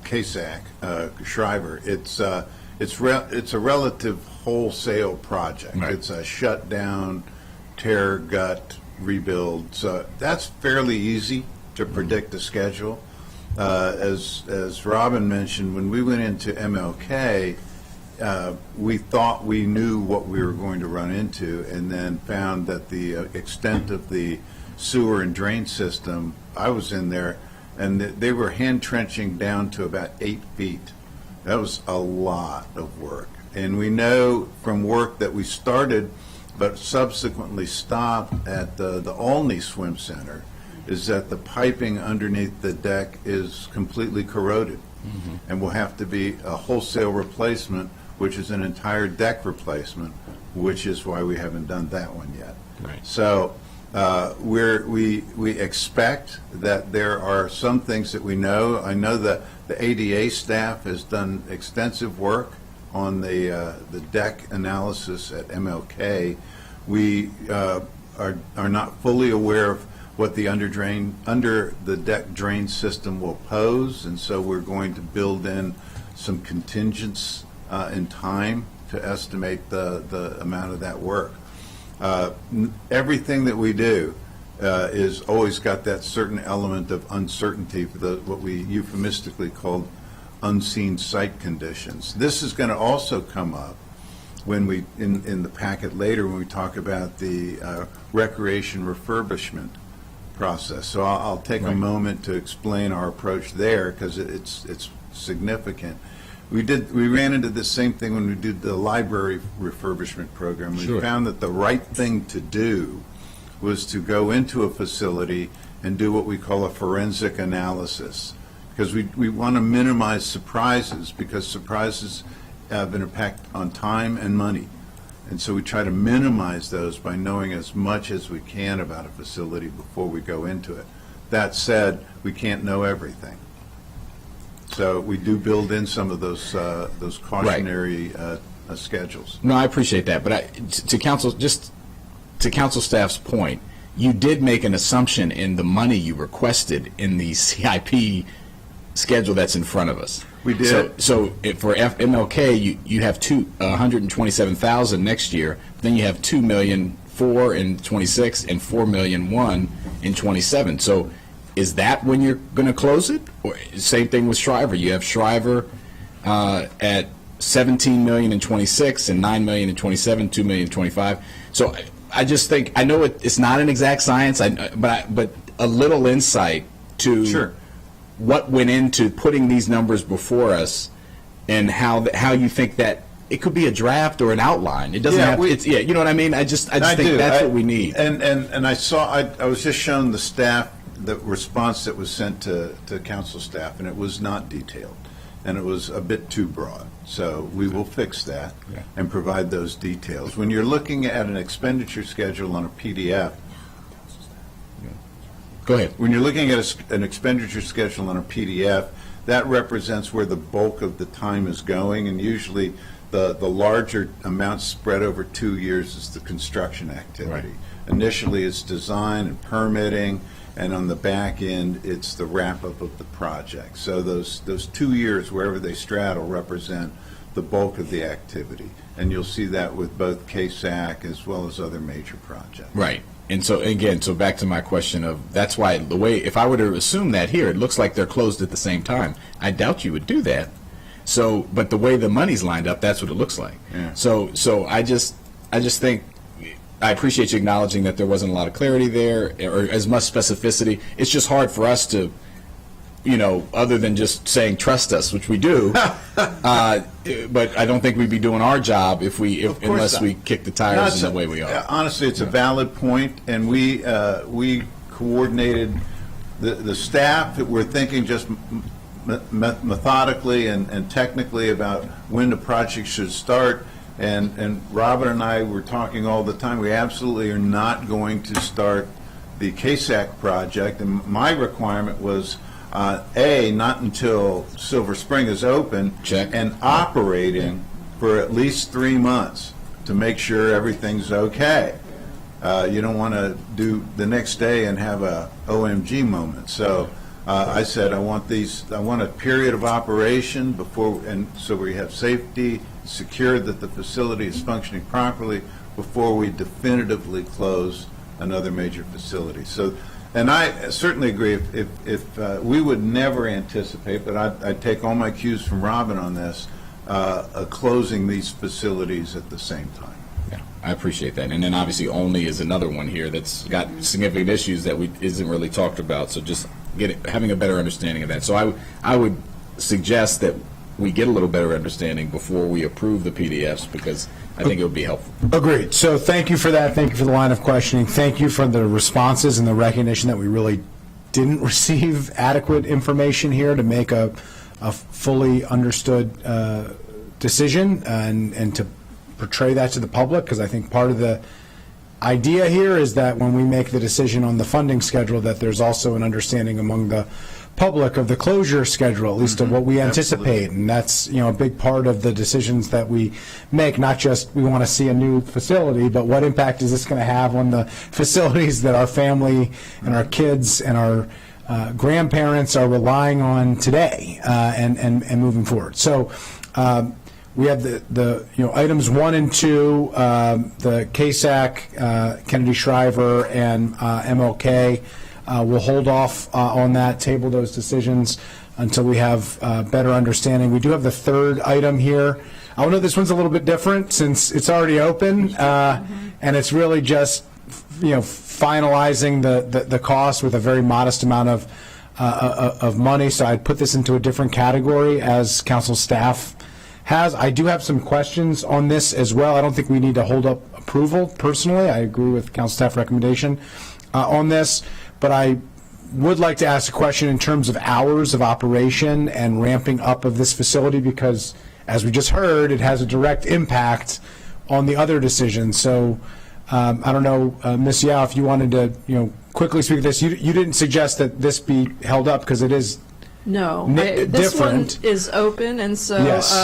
[SPEAKER 12] KSAC, Shriver, it's a relative wholesale project.
[SPEAKER 3] Right.
[SPEAKER 12] It's a shutdown, tear, gut, rebuild. So that's fairly easy to predict the schedule. As Robin mentioned, when we went into MLK, we thought we knew what we were going to run into, and then found that the extent of the sewer and drain system, I was in there, and they were hand trenching down to about 8 feet. That was a lot of work. And we know from work that we started but subsequently stopped at the Olney Swim Center is that the piping underneath the deck is completely corroded. Mm-hmm. And will have to be a wholesale replacement, which is an entire deck replacement, which is why we haven't done that one yet.
[SPEAKER 3] Right.
[SPEAKER 12] So we expect that there are some things that we know. I know that the ADA staff has done extensive work on the deck analysis at MLK. We are not fully aware of what the under the deck drain system will pose, and so we're going to build in some contingents in time to estimate the amount of that work. Everything that we do is always got that certain element of uncertainty for what we euphemistically called unseen site conditions. This is going to also come up when we, in the packet later, when we talk about the recreation refurbishment process. So I'll take a moment to explain our approach there, because it's significant. We ran into the same thing when we did the library refurbishment program. We found that the right thing to do was to go into a facility and do what we call a forensic analysis, because we want to minimize surprises, because surprises have an impact on time and money. And so we try to minimize those by knowing as much as we can about a facility before we go into it. That said, we can't know everything. So we do build in some of those cautionary schedules.
[SPEAKER 3] No, I appreciate that, but to council staff's point, you did make an assumption in the money you requested in the CIP schedule that's in front of us.
[SPEAKER 12] We did.
[SPEAKER 3] So for MLK, you have 127,000 next year. Then you have $2,000,004 in 26 and $4,000,001 in 27. So is that when you're going to close it? Or same thing with Shriver. You have Shriver at 17 million in 26 and 9 million in 27, 2 million in 25. So I just think, I know it's not an exact science, but a little insight to what went into putting these numbers before us, and how you think that it could be a draft or an outline. It doesn't have. You know what I mean. I just think that's what we need.
[SPEAKER 12] And I was just shown the response that was sent to council staff, and it was not detailed, and it was a bit too broad. So we will fix that and provide those details. When you're looking at an expenditure schedule on a PDF.
[SPEAKER 3] Go ahead.
[SPEAKER 12] When you're looking at an expenditure schedule on a PDF, that represents where the bulk of the time is going, and usually the larger amount spread over 2 years is the construction activity. Initially, it's design and permitting, and on the back end, it's the wrap-up of the project. So those 2 years, wherever they straddle, represent the bulk of the activity. And you'll see that with both KSAC as well as other major projects.
[SPEAKER 3] Right. And so, again, back to my question of, that's why the way, if I were to assume that here, it looks like they're closed at the same time. I doubt you would do that. So, but the way the money's lined up, that's what it looks like.
[SPEAKER 12] Yeah.
[SPEAKER 3] So I just think, I appreciate you acknowledging that there wasn't a lot of clarity there, or as much specificity. It's just hard for us to, other than just saying trust us, which we do. But I don't think we'd be doing our job unless we kick the tires in the way we are.
[SPEAKER 12] Honestly, it's a valid point, and we coordinated the staff. We're thinking just methodically and technically about when the project should start. And Robin and I were talking all the time. We absolutely are not going to start the KSAC project, and my requirement was not until Silver Spring is open and operating for at least 3 months to make sure everything's okay. You don't want to do the next day and have a OMG moment. So I said I want a period of operation before, and so we have safety, secure that the facility is functioning properly before we definitively close another major facility. So, and I certainly agree, if we would never anticipate, but I'd take all my cues from Robin on this, closing these facilities at the same time.
[SPEAKER 3] Yeah, I appreciate that. And then obviously Olney is another one here that's got significant issues that isn't really talked about. So just having a better understanding of that. So I would suggest that we get a little better understanding before we approve the PDFs, because I think it would be helpful.
[SPEAKER 1] Agreed. So thank you for that. Thank you for the line of questioning. Thank you for the responses and the recognition that we really didn't receive adequate information here to make a fully understood decision and to portray that to the public, because I think part of the idea here is that when we make the decision on the funding schedule, that there's also an understanding among the public of the closure schedule, at least of what we anticipate. And that's, a big part of the decisions that we make, not just we want to see a new facility, but what impact is this going to have on the facilities that our family and our kids and our grandparents are relying on today and moving forward. So we have the items 1 and 2, the KSAC, Kennedy Shriver, and MLK. We'll hold off on that, table those decisions until we have better understanding. We do have the third item here. I know this one's a little bit different since it's already open, and it's really just finalizing the cost with a very modest amount of money, so I'd put this into a different category as council staff has. I do have some questions on this as well. I don't think we need to hold up approval personally. I agree with council staff recommendation on this, but I would like to ask a question in terms of hours of operation and ramping up of this facility, because as we just heard, it has a direct impact on the other decisions. So I don't know, Ms. Yao, if you wanted to, quickly speak to this. You didn't suggest that this be held up because it is
[SPEAKER 11] No, this one
[SPEAKER 1] different.
[SPEAKER 11] is open, and so,
[SPEAKER 1] Yes.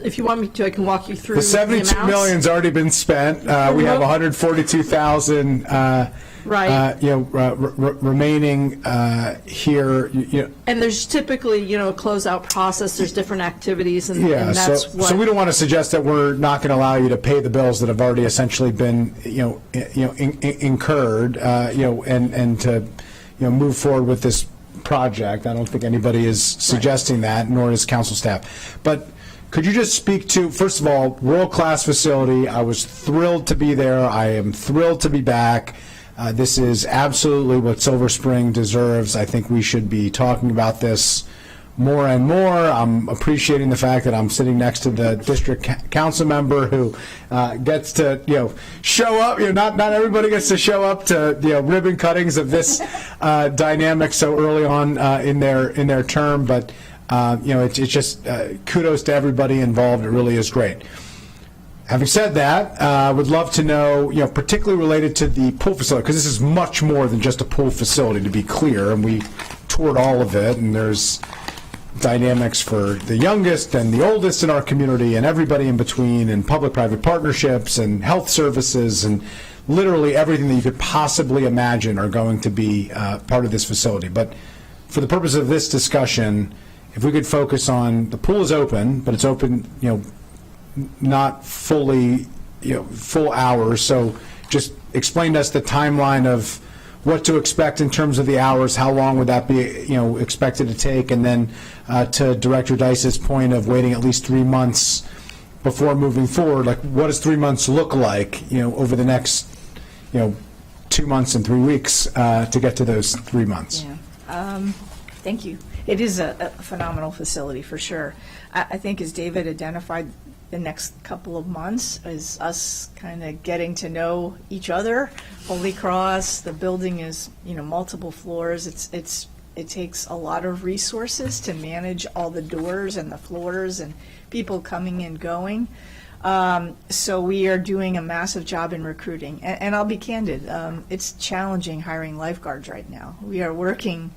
[SPEAKER 11] If you want me to, I can walk you through
[SPEAKER 1] The 72
[SPEAKER 11] amounts.
[SPEAKER 1] million's already been spent. We have 142,000.
[SPEAKER 11] Right.
[SPEAKER 1] Remaining here.
[SPEAKER 11] And there's typically, a closeout process, there's different activities, and
[SPEAKER 1] Yeah,
[SPEAKER 11] that's
[SPEAKER 1] so we don't want to suggest that we're not going to allow you to pay the bills that have already essentially been, incurred, and to, move forward with this project. I don't think anybody is suggesting that, nor is council staff. But could you just speak to, first of all, world-class facility. I was thrilled to be there. I am thrilled to be back. This is absolutely what Silver Spring deserves. I think we should be talking about this more and more. I'm appreciating the fact that I'm sitting next to the district council member who gets to, show up. Not everybody gets to show up to, ribbon cuttings of this dynamic so early on in their term. But it's just kudos to everybody involved. It really is great. Having said that, I would love to know, particularly related to the pool facility, because this is much more than just a pool facility, to be clear, and we toured all of it, and there's dynamics for the youngest and the oldest in our community and everybody in between, and public-private partnerships and health services, and literally everything that you could possibly imagine are going to be part of this facility. But for the purpose of this discussion, if we could focus on, the pool is open, but it's open, not fully, full hours. So just explain to us the timeline of what to expect in terms of the hours. How long would that be, expected to take? And then to Director Dice's point of waiting at least 3 months before moving forward, like what does 3 months look like, over the next, 2 months and 3 weeks to get to those 3 months?
[SPEAKER 13] Yeah. Thank you. It is a phenomenal facility for sure. I think as David identified, the next couple of months is us kind of getting to know each other. Holy Cross, the building is, multiple floors. It takes a lot of resources to manage all the doors and the floors and people coming and going. So we are doing a massive job in recruiting. And I'll be candid, it's challenging hiring lifeguards right now. We are working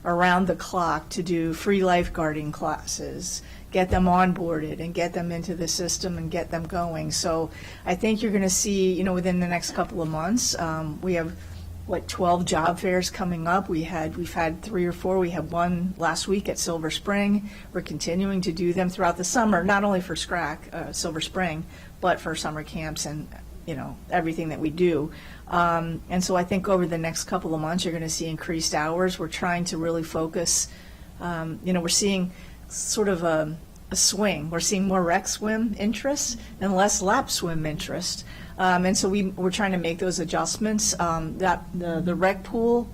[SPEAKER 13] around the clock to do free lifeguarding classes, get them onboarded and get them into the system and get them going. So I think you're going to see, within the next couple of months, we have 12 job fairs coming up. We've had 3 or 4. We had one last week at Silver Spring. We're continuing to do them throughout the summer, not only for SCRAC, Silver Spring, but for summer camps and everything that we do. And so I think over the next couple of months, you're going to see increased hours. We're trying to really focus. We're seeing sort of a swing. We're seeing more rec swim interest and less lap swim interest. And so we're trying to make those adjustments. The rec pool,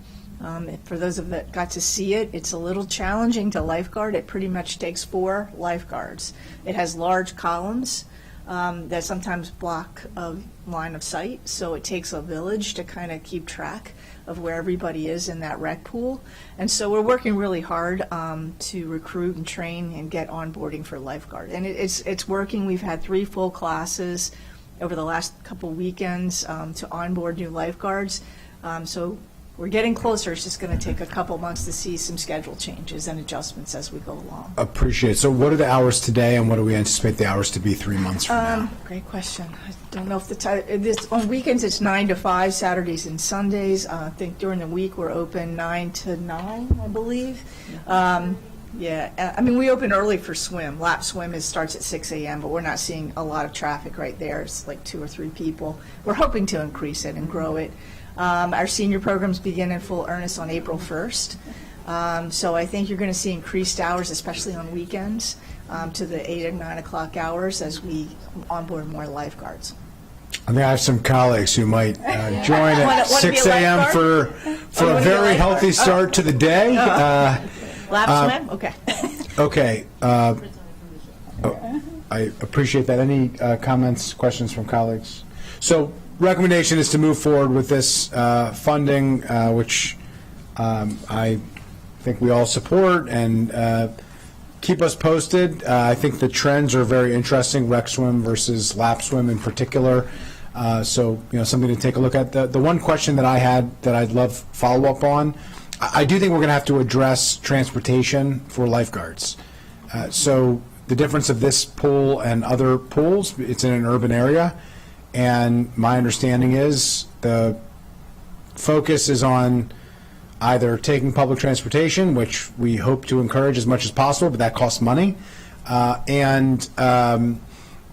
[SPEAKER 13] for those of that got to see it, it's a little challenging to lifeguard. It pretty much takes 4 lifeguards. It has large columns that sometimes block a line of sight, so it takes a village to kind of keep track of where everybody is in that rec pool. And so we're working really hard to recruit and train and get onboarding for lifeguard. And it's working. We've had 3 full classes over the last couple weekends to onboard new lifeguards. So we're getting closer. It's just going to take a couple months to see some schedule changes and adjustments as we go along.
[SPEAKER 1] Appreciate it. So what are the hours today, and what do we anticipate the hours to be 3 months from now?
[SPEAKER 13] Great question. I don't know if the time, on weekends it's 9 to 5, Saturdays and Sundays. I think during the week we're open 9 to 9, I believe. Yeah, I mean, we open early for swim. Lap swim starts at 6 a.m., but we're not seeing a lot of traffic right there. It's like 2 or 3 people. We're hoping to increase it and grow it. Our senior programs begin in full earnest on April 1st. So I think you're going to see increased hours, especially on weekends, to the 8 and 9 o'clock hours as we onboard more lifeguards.
[SPEAKER 1] I think I have some colleagues who might join at
[SPEAKER 13] Wanna be a
[SPEAKER 1] 6 a.m.
[SPEAKER 13] lifeguard?
[SPEAKER 1] for a
[SPEAKER 13] wanna be a
[SPEAKER 1] very healthy
[SPEAKER 13] lifeguard?
[SPEAKER 1] start to the day.
[SPEAKER 13] Lap swim? Okay.
[SPEAKER 1] Okay. I appreciate that. Any comments, questions from colleagues? So recommendation is to move forward with this funding, which I think we all support, and keep us posted. I think the trends are very interesting, rec swim versus lap swim in particular. So, something to take a look at. The one question that I had that I'd love follow-up on, I do think we're going to have to address transportation for lifeguards. So the difference of this pool and other pools, it's in an urban area, and my understanding is the focus is on either taking public transportation, which we hope to encourage as much as possible, but that costs money, and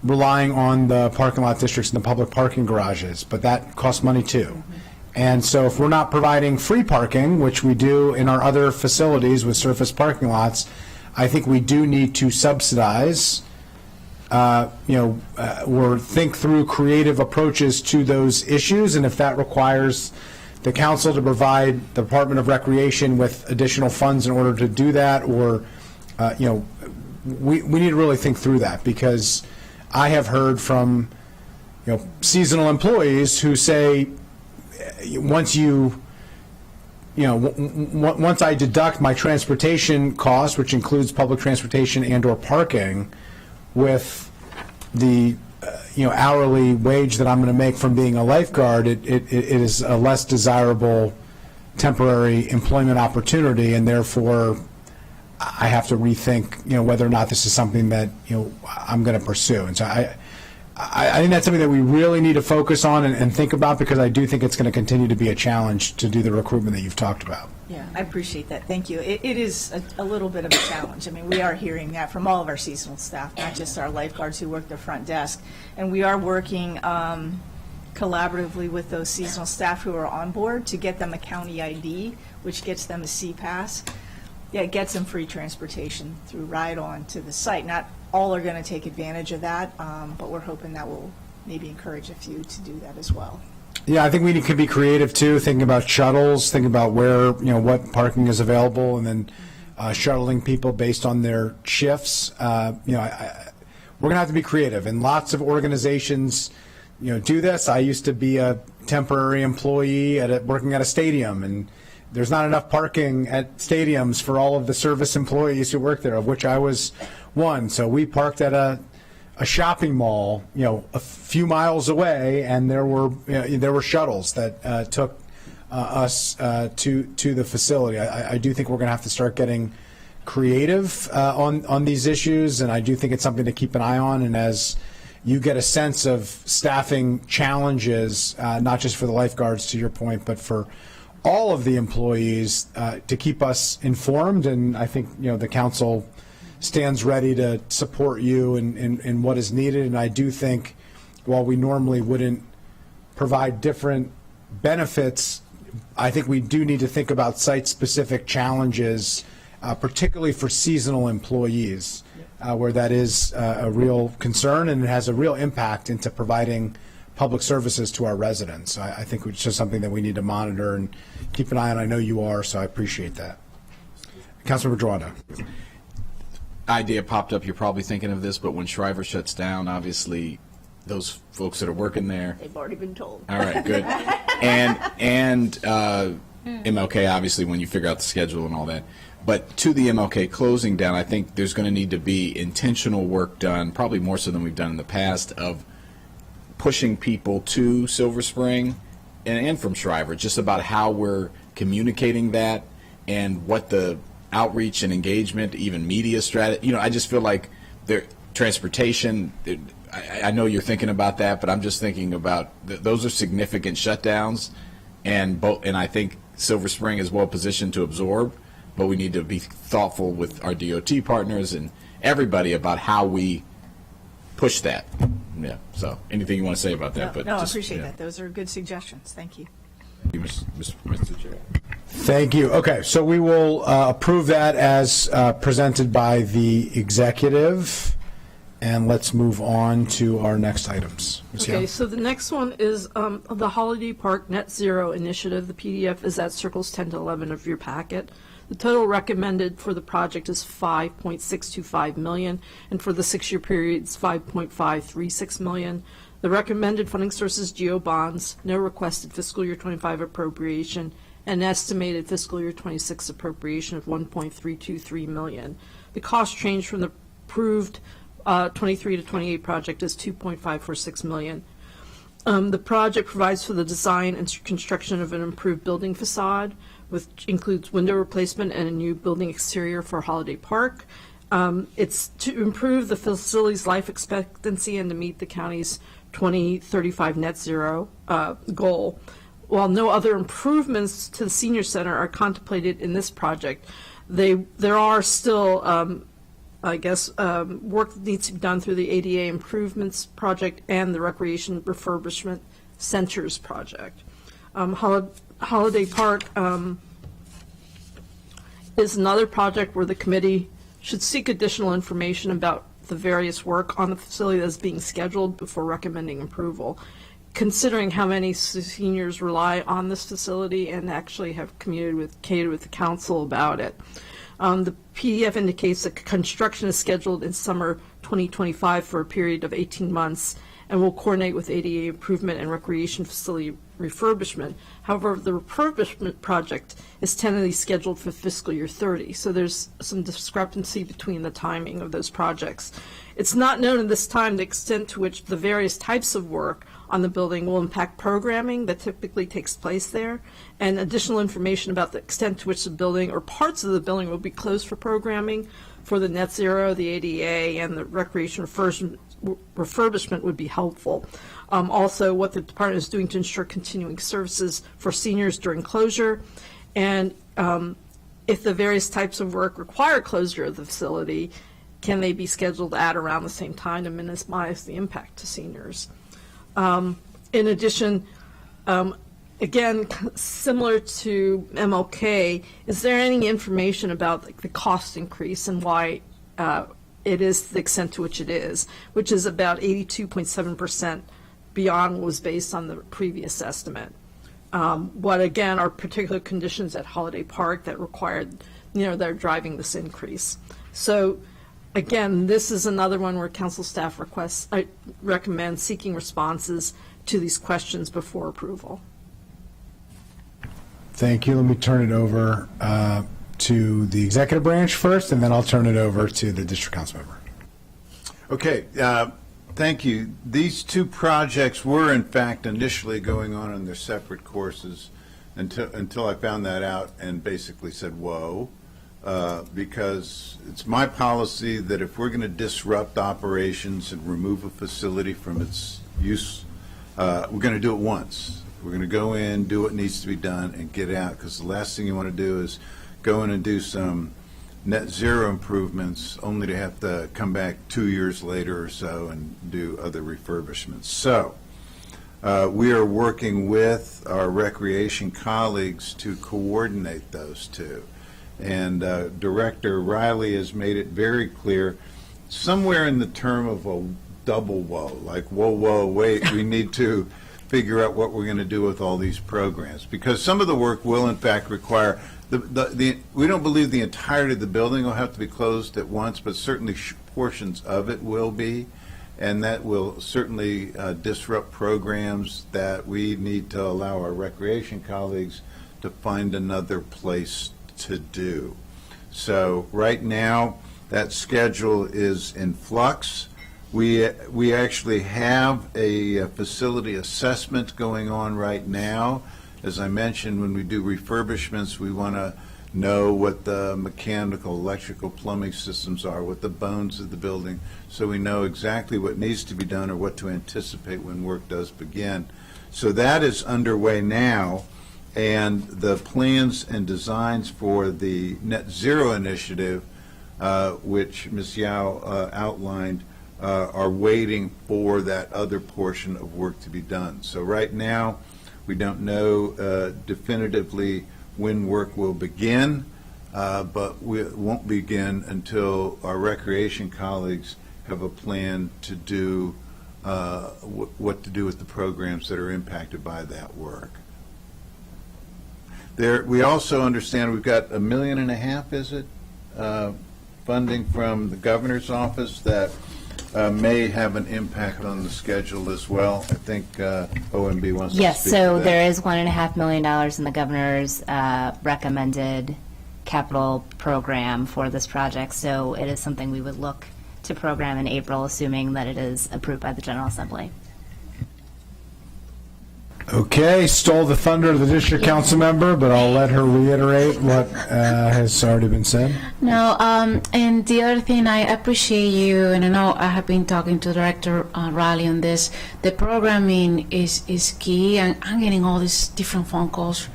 [SPEAKER 1] relying on the parking lot districts and the public parking garages, but that costs money too. And so if we're not providing free parking, which we do in our other facilities with surface parking lots, I think we do need to subsidize, or think through creative approaches to those issues, and if that requires the council to provide the Department of Recreation with additional funds in order to do that, or, we need to really think through that, because I have heard from, seasonal employees who say, once once I deduct my transportation costs, which includes public transportation and/or parking, with the hourly wage that I'm going to make from being a lifeguard, it is a less desirable temporary employment opportunity, and therefore I have to rethink whether or not this is something that I'm going to pursue. And so I think that's something that we really need to focus on and think about, because I do think it's going to continue to be a challenge to do the recruitment that you've talked about.
[SPEAKER 13] Yeah, I appreciate that. Thank you. It is a little bit of a challenge. I mean, we are hearing that from all of our seasonal staff, not just our lifeguards who work the front desk. And we are working collaboratively with those seasonal staff who are on board to get them a county ID, which gets them a C-Pass. Yeah, it gets them free transportation through ride-on to the site. Not all are going to take advantage of that, but we're hoping that will maybe encourage a few to do that as well.
[SPEAKER 1] Yeah, I think we could be creative too, thinking about shuttles, thinking about where, what parking is available, and then shuttling people based on their shifts. We're going to have to be creative, and lots of organizations, do this. I used to be a temporary employee working at a stadium, and there's not enough parking at stadiums for all of the service employees who work there, of which I was one. So we parked at a shopping mall, a few miles away, and there were shuttles that took us to the facility. I do think we're going to have to start getting creative on these issues, and I do think it's something to keep an eye on. And as you get a sense of staffing challenges, not just for the lifeguards, to your point, but for all of the employees, to keep us informed. And I think, the council stands ready to support you in what is needed. And I do think, while we normally wouldn't provide different benefits, I think we do need to think about site-specific challenges, particularly for seasonal employees, where that is a real concern, and it has a real impact into providing public services to our residents. I think it's just something that we need to monitor and keep an eye on. I know you are, so I appreciate that. Councilmember Drawda.
[SPEAKER 3] Idea popped up. You're probably thinking of this, but when Shriver shuts down, obviously those folks that are working there.
[SPEAKER 13] They've already been told.
[SPEAKER 3] All right, good. and MLK, obviously, when you figure out the schedule and all that. But to the MLK closing down, I think there's going to need to be intentional work done, probably more so than we've done in the past, of pushing people to Silver Spring and from Shriver, just about how we're communicating that and what the outreach and engagement, even media strategy. I just feel like transportation, I know you're thinking about that, but I'm just thinking about those are significant shutdowns, and I think Silver Spring is well positioned to absorb, but we need to be thoughtful with our DOT partners and everybody about how we push that. Yeah. So, anything you want to say about that?
[SPEAKER 13] No, I appreciate that. Those are good suggestions. Thank you.
[SPEAKER 3] Thank you, Mr. Chair.
[SPEAKER 1] Thank you. Okay, so we will approve that as presented by the executive. And let's move on to our next items. Ms.
[SPEAKER 11] Okay,
[SPEAKER 1] Young?
[SPEAKER 11] so the next one is the Holiday Park Net Zero Initiative. The PDF is at circles 10 to 11 of your packet. The total recommended for the project is $5.625 million, and for the 6-year period, it's $5.536 million. The recommended funding source is GO bonds, no requested fiscal year 25 appropriation, and estimated fiscal year 26 appropriation of $1.323 million. The cost change from the approved 23 to 28 project is $2.546 million. The project provides for the design and construction of an improved building facade, which includes window replacement and a new building exterior for Holiday Park. It's to improve the facility's life expectancy and to meet the county's 2035 net zero goal. While no other improvements to the senior center are contemplated in this project, there are still work that needs to be done through the ADA improvements project and the recreation refurbishment centers project. Holiday Park is another project where the committee should seek additional information about the various work on the facility that's being scheduled before recommending approval. Considering how many seniors rely on this facility and actually have communicated with the council about it. The PDF indicates that construction is scheduled in summer 2025 for a period of 18 months and will coordinate with ADA improvement and recreation facility refurbishment. However, the refurbishment project is tentatively scheduled for fiscal year 30, so there's some discrepancy between the timing of those projects. It's not known at this time the extent to which the various types of work on the building will impact programming that typically takes place there, and additional information about the extent to which the building or parts of the building will be closed for programming for the net zero, the ADA, and the recreation refurbishment would be helpful. Also, what the department is doing to ensure continuing services for seniors during closure, and if the various types of work require closure of the facility, can they be scheduled at around the same time to minimize the impact to seniors? In addition, again, similar to MLK, is there any information about the cost increase and why it is the extent to which it is, which is about 82.7% beyond what was based on the previous estimate? What, again, are particular conditions at Holiday Park that required, that are driving this increase? So, again, this is another one where council staff recommend seeking responses to these questions before approval.
[SPEAKER 1] Thank you. Let me turn it over to the executive branch first, and then I'll turn it over to the district council member.
[SPEAKER 12] Okay, thank you. These two projects were, in fact, initially going on their separate courses until I found that out and basically said, whoa. Because it's my policy that if we're going to disrupt operations and remove a facility from its use, we're going to do it once. We're going to go in, do what needs to be done, and get out, because the last thing you want to do is go in and do some net zero improvements only to have to come back 2 years later or so and do other refurbishments. So we are working with our recreation colleagues to coordinate those two. And Director Riley has made it very clear, somewhere in the term of a double whoa, like whoa, whoa, wait, we need to figure out what we're going to do with all these programs. Because some of the work will, in fact, require, we don't believe the entirety of the building will have to be closed at once, but certainly portions of it will be. And that will certainly disrupt programs that we need to allow our recreation colleagues to find another place to do. So right now, that schedule is in flux. We actually have a facility assessment going on right now. As I mentioned, when we do refurbishments, we want to know what the mechanical, electrical, plumbing systems are, what the bones of the building, so we know exactly what needs to be done or what to anticipate when work does begin. So that is underway now. And the plans and designs for the Net Zero Initiative, which Ms. Yao outlined, are waiting for that other portion of work to be done. So right now, we don't know definitively when work will begin, but it won't begin until our recreation colleagues have a plan to do, what to do with the programs that are impacted by that work. We also understand we've got $1.5 million, is it, funding from the governor's office that may have an impact on the schedule as well. I think OMB wants to
[SPEAKER 14] Yes,
[SPEAKER 12] speak
[SPEAKER 14] so
[SPEAKER 12] to that.
[SPEAKER 14] there is $1.5 million in the governor's recommended capital program for this project. So it is something we would look to program in April, assuming that it is approved by the General Assembly.
[SPEAKER 1] Okay, stole the thunder of the district council member, but I'll let her reiterate what has already been said.
[SPEAKER 8] No, and the other thing, I appreciate you, and I know I have been talking to Director Riley on this. The programming is key, and I'm getting all these different phone calls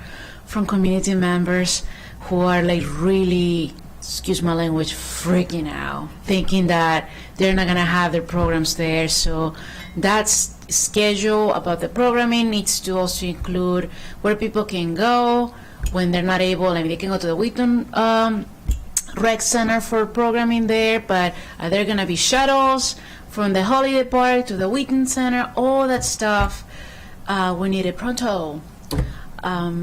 [SPEAKER 8] from community members who are like really, excuse my language, freaking out, thinking that they're not going to have their programs there. So that's schedule about the programming needs to also include where people can go when they're not able. I mean, they can go to the Wheaton Rec Center for programming there, but are there going to be shuttles from the Holiday Park to the Wheaton Center? All that stuff, we need it pronto.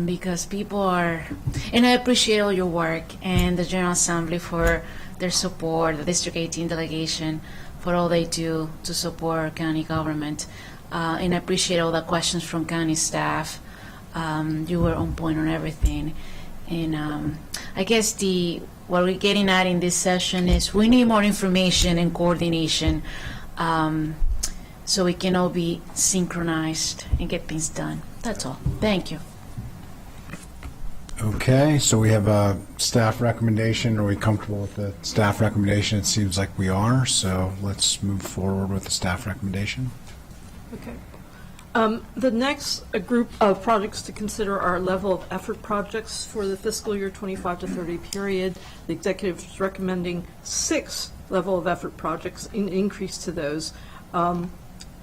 [SPEAKER 8] Because people are, and I appreciate all your work and the General Assembly for their support, the District 18 delegation for all they do to support our county government. And I appreciate all the questions from county staff. You were on point on everything. And I guess what we're getting at in this session is we need more information and coordination so we can all be synchronized and get things done. That's all. Thank you.
[SPEAKER 1] Okay, so we have a staff recommendation. Are we comfortable with the staff recommendation? It seems like we are, so let's move forward with the staff recommendation.
[SPEAKER 11] Okay. The next group of projects to consider are level of effort projects for the fiscal year 25 to 30 period. The executive is recommending 6 level of effort projects, an increase to those.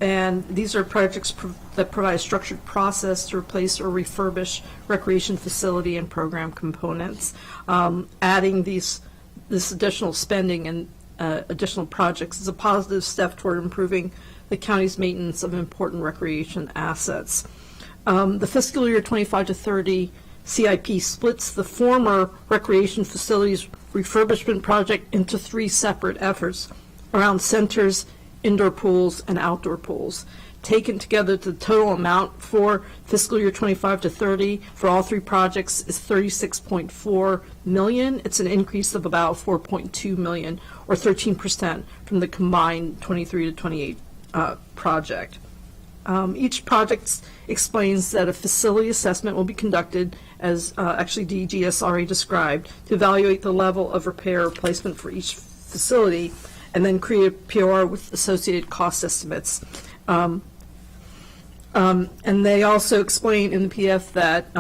[SPEAKER 11] And these are projects that provide a structured process to replace or refurbish recreation facility and program components. Adding this additional spending and additional projects is a positive step toward improving the county's maintenance of important recreation assets. The fiscal year 25 to 30 CIP splits the former recreation facilities refurbishment project into 3 separate efforts around centers, indoor pools, and outdoor pools. Taken together, the total amount for fiscal year 25 to 30 for all 3 projects is $36.4 million. It's an increase of about $4.2 million, or 13% from the combined 23 to 28 project. Each project explains that a facility assessment will be conducted, as actually DGS already described, to evaluate the level of repair or replacement for each facility, and then create a POR with associated cost estimates. And they also explain in the PDF that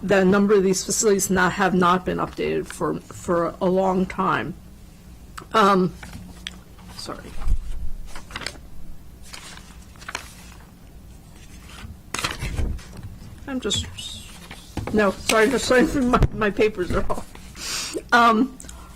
[SPEAKER 11] that a number of these facilities have not been updated for a long time. Sorry. My papers are off.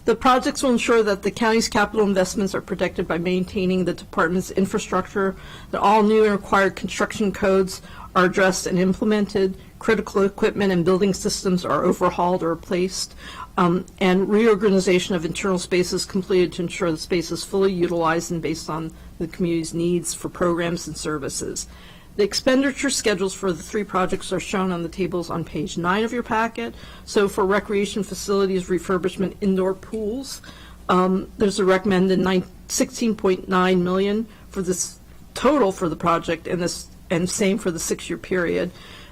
[SPEAKER 11] The projects will ensure that the county's capital investments are protected by maintaining the department's infrastructure, that all new and required construction codes are addressed and implemented, critical equipment and building systems are overhauled or replaced, and reorganization of internal spaces completed to ensure the space is fully utilized and based on the community's needs for programs and services. The expenditure schedules for the 3 projects are shown on the tables on page 9 of your packet. So for recreation facilities refurbishment indoor pools, there's a recommended $16.9 million for this total for the project, and same for the 6-year period.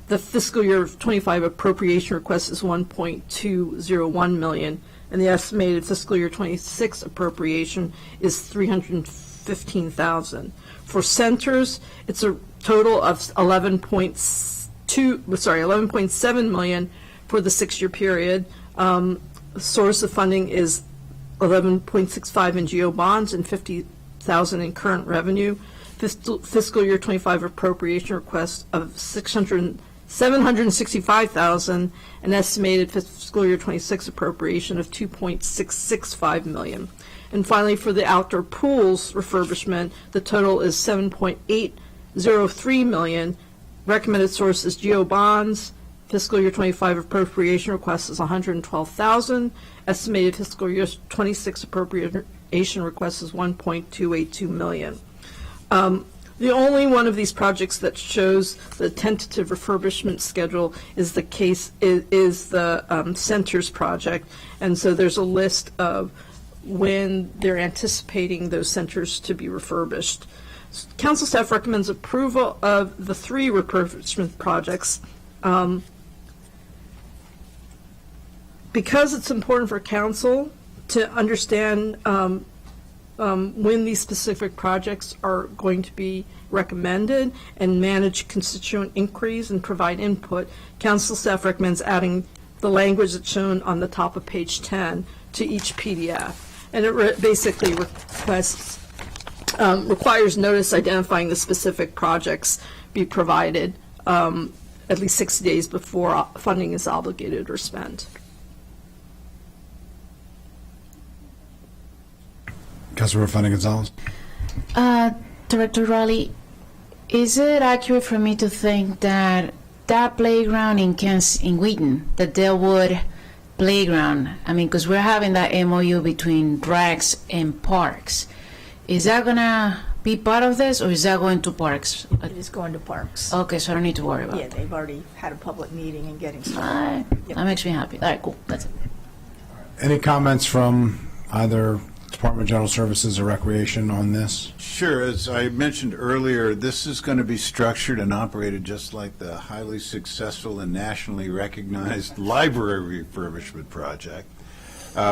[SPEAKER 11] The fiscal year 25 appropriation request is $1.201 million, and the estimated fiscal year 26 appropriation is $315,000. For centers, it's a total of $11.7 million for the 6-year period. The source of funding is $11.65 in GO bonds and $50,000 in current revenue. Fiscal year 25 appropriation request of $765,000, an estimated fiscal year 26 appropriation of $2.665 million. And finally, for the outdoor pools refurbishment, the total is $7.803 million. Recommended source is GO bonds. Fiscal year 25 appropriation request is $112,000. Estimated fiscal year 26 appropriation request is $1.282 million. The only one of these projects that shows the tentative refurbishment schedule is the Centers project, and so there's a list of when they're anticipating those centers to be refurbished. Council staff recommends approval of the 3 refurbishment projects. Because it's important for council to understand when these specific projects are going to be recommended and manage constituent inquiries and provide input, council staff recommends adding the language that's shown on the top of page 10 to each PDF. And it basically requires notice identifying the specific projects be provided at least 60 days before funding is obligated or spent.
[SPEAKER 1] Councilmember Funding Gonzalez.
[SPEAKER 8] Director Raleigh, is it accurate for me to think that that playground in Wheaton, the Dellwood playground, I mean, because we're having that MOU between Recs and Parks, is that going to be part of this, or is that going to Parks?
[SPEAKER 13] It is going to Parks.
[SPEAKER 8] Okay, so I don't need to worry about
[SPEAKER 13] Yeah,
[SPEAKER 8] it.
[SPEAKER 13] they've already had a public meeting and getting started.
[SPEAKER 8] All right, that makes me happy. All right, cool, that's it.
[SPEAKER 1] Any comments from either Department of General Services or Recreation on this?
[SPEAKER 12] Sure. As I mentioned earlier, this is going to be structured and operated just like the highly successful and nationally recognized library refurbishment project.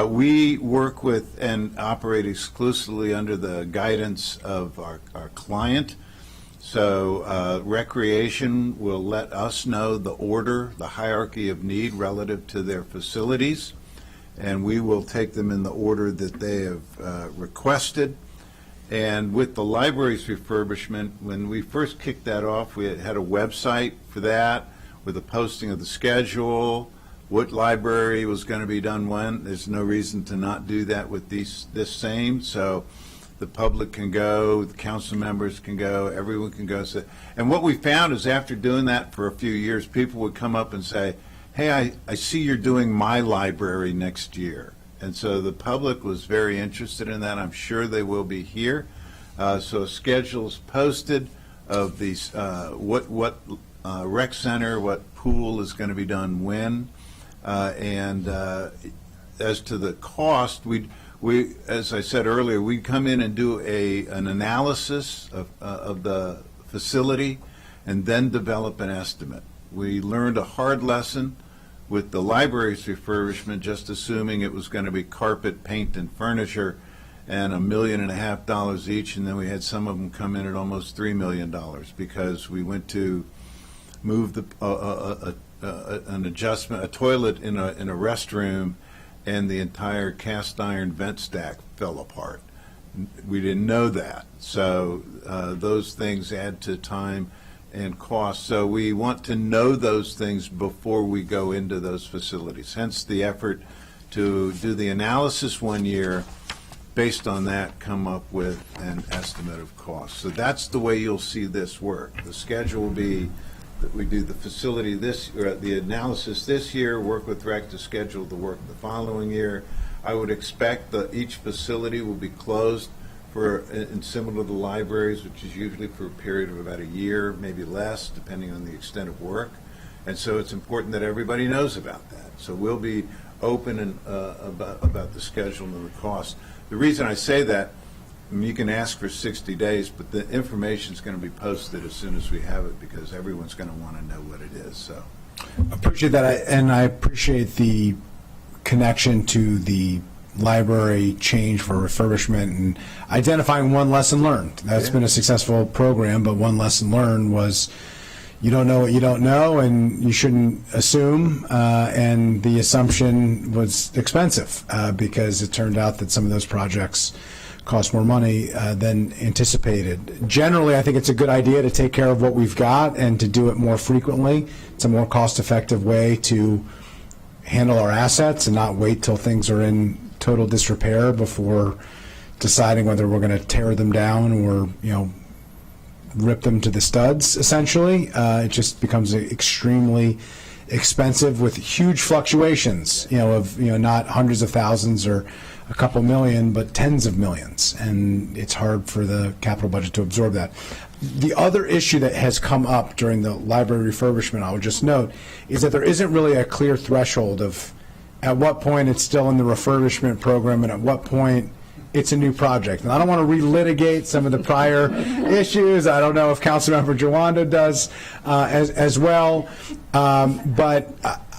[SPEAKER 12] We work with and operate exclusively under the guidance of our client. So Recreation will let us know the order, the hierarchy of need relative to their facilities, and we will take them in the order that they have requested. And with the library's refurbishment, when we first kicked that off, we had a website for that with a posting of the schedule, what library was going to be done when. There's no reason to not do that with this same. So the public can go, the council members can go, everyone can go. And what we found is after doing that for a few years, people would come up and say, hey, I see you're doing my library next year. And so the public was very interested in that. I'm sure they will be here. So a schedule is posted of these, what rec center, what pool is going to be done when. And as to the cost, we, as I said earlier, we come in and do an analysis of the facility and then develop an estimate. We learned a hard lesson with the library's refurbishment, just assuming it was going to be carpet, paint, and furniture, and $1.5 million each, and then we had some of them come in at almost $3 million because we went to move an adjustment, a toilet in a restroom, and the entire cast iron vent stack fell apart. We didn't know that, so those things add to time and cost. So we want to know those things before we go into those facilities. Hence the effort to do the analysis 1 year, based on that, come up with an estimate of cost. So that's the way you'll see this work. The schedule will be that we do the facility the analysis this year, work with REC to schedule the work the following year. I would expect that each facility will be closed and similar to the libraries, which is usually for a period of about a year, maybe less, depending on the extent of work. And so it's important that everybody knows about that. So we'll be open and about the schedule and the cost. The reason I say that, I mean, you can ask for 60 days, but the information is going to be posted as soon as we have it because everyone's going to want to know what it is. So
[SPEAKER 1] Appreciate that, and I appreciate the connection to the library change for refurbishment and identifying one lesson learned. That's been a successful program, but one lesson learned was you don't know what you don't know, and you shouldn't assume, and the assumption was expensive because it turned out that some of those projects cost more money than anticipated. Generally, I think it's a good idea to take care of what we've got and to do it more frequently. It's a more cost-effective way to handle our assets and not wait till things are in total disrepair before deciding whether we're going to tear them down or, rip them to the studs, essentially. It just becomes extremely expensive with huge fluctuations, of, not hundreds of thousands or a couple million, but tens of millions. And it's hard for the capital budget to absorb that. The other issue that has come up during the library refurbishment, I would just note, is that there isn't really a clear threshold of at what point it's still in the refurbishment program and at what point it's a new project. And I don't want to relitigate some of the prior issues. I don't know if Councilmember Jawando does as well. But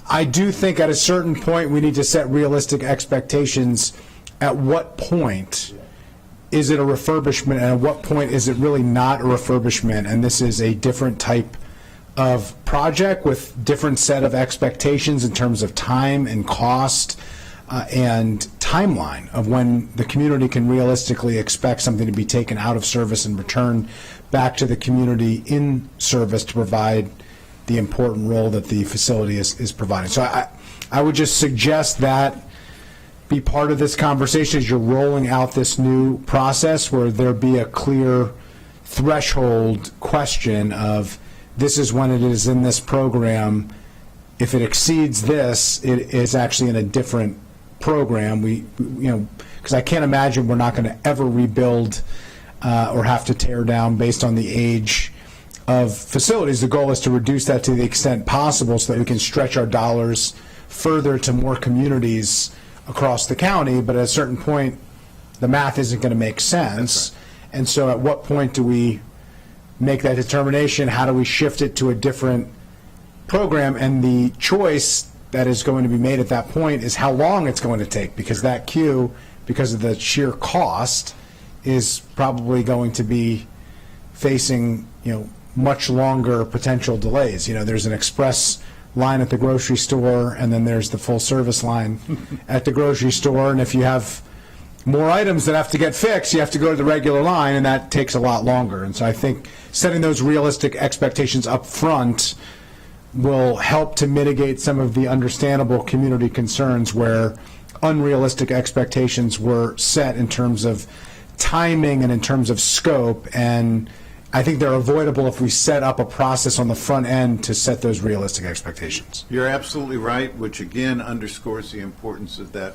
[SPEAKER 1] I do think at a certain point we need to set realistic expectations. At what point is it a refurbishment and at what point is it really not a refurbishment and this is a different type of project with different set of expectations in terms of time and cost and timeline of when the community can realistically expect something to be taken out of service and returned back to the community in service to provide the important role that the facility is providing. So I would just suggest that be part of this conversation as you're rolling out this new process where there be a clear threshold question of this is when it is in this program. If it exceeds this, it is actually in a different program. Because I can't imagine we're not going to ever rebuild or have to tear down based on the age of facilities. The goal is to reduce that to the extent possible so that we can stretch our dollars further to more communities across the county, but at a certain point, the math isn't going to make sense. Right. And so at what point do we make that determination? How do we shift it to a different program? And the choice that is going to be made at that point is how long it's going to take, because that queue, because of the sheer cost, is probably going to be facing, much longer potential delays. There's an express line at the grocery store, and then there's the full service line at the grocery store, and if you have more items that have to get fixed, you have to go to the regular line, and that takes a lot longer. And so I think setting those realistic expectations up front will help to mitigate some of the understandable community concerns where unrealistic expectations were set in terms of timing and in terms of scope, and I think they're avoidable if we set up a process on the front end to set those realistic expectations.
[SPEAKER 12] You're absolutely right, which again underscores the importance of that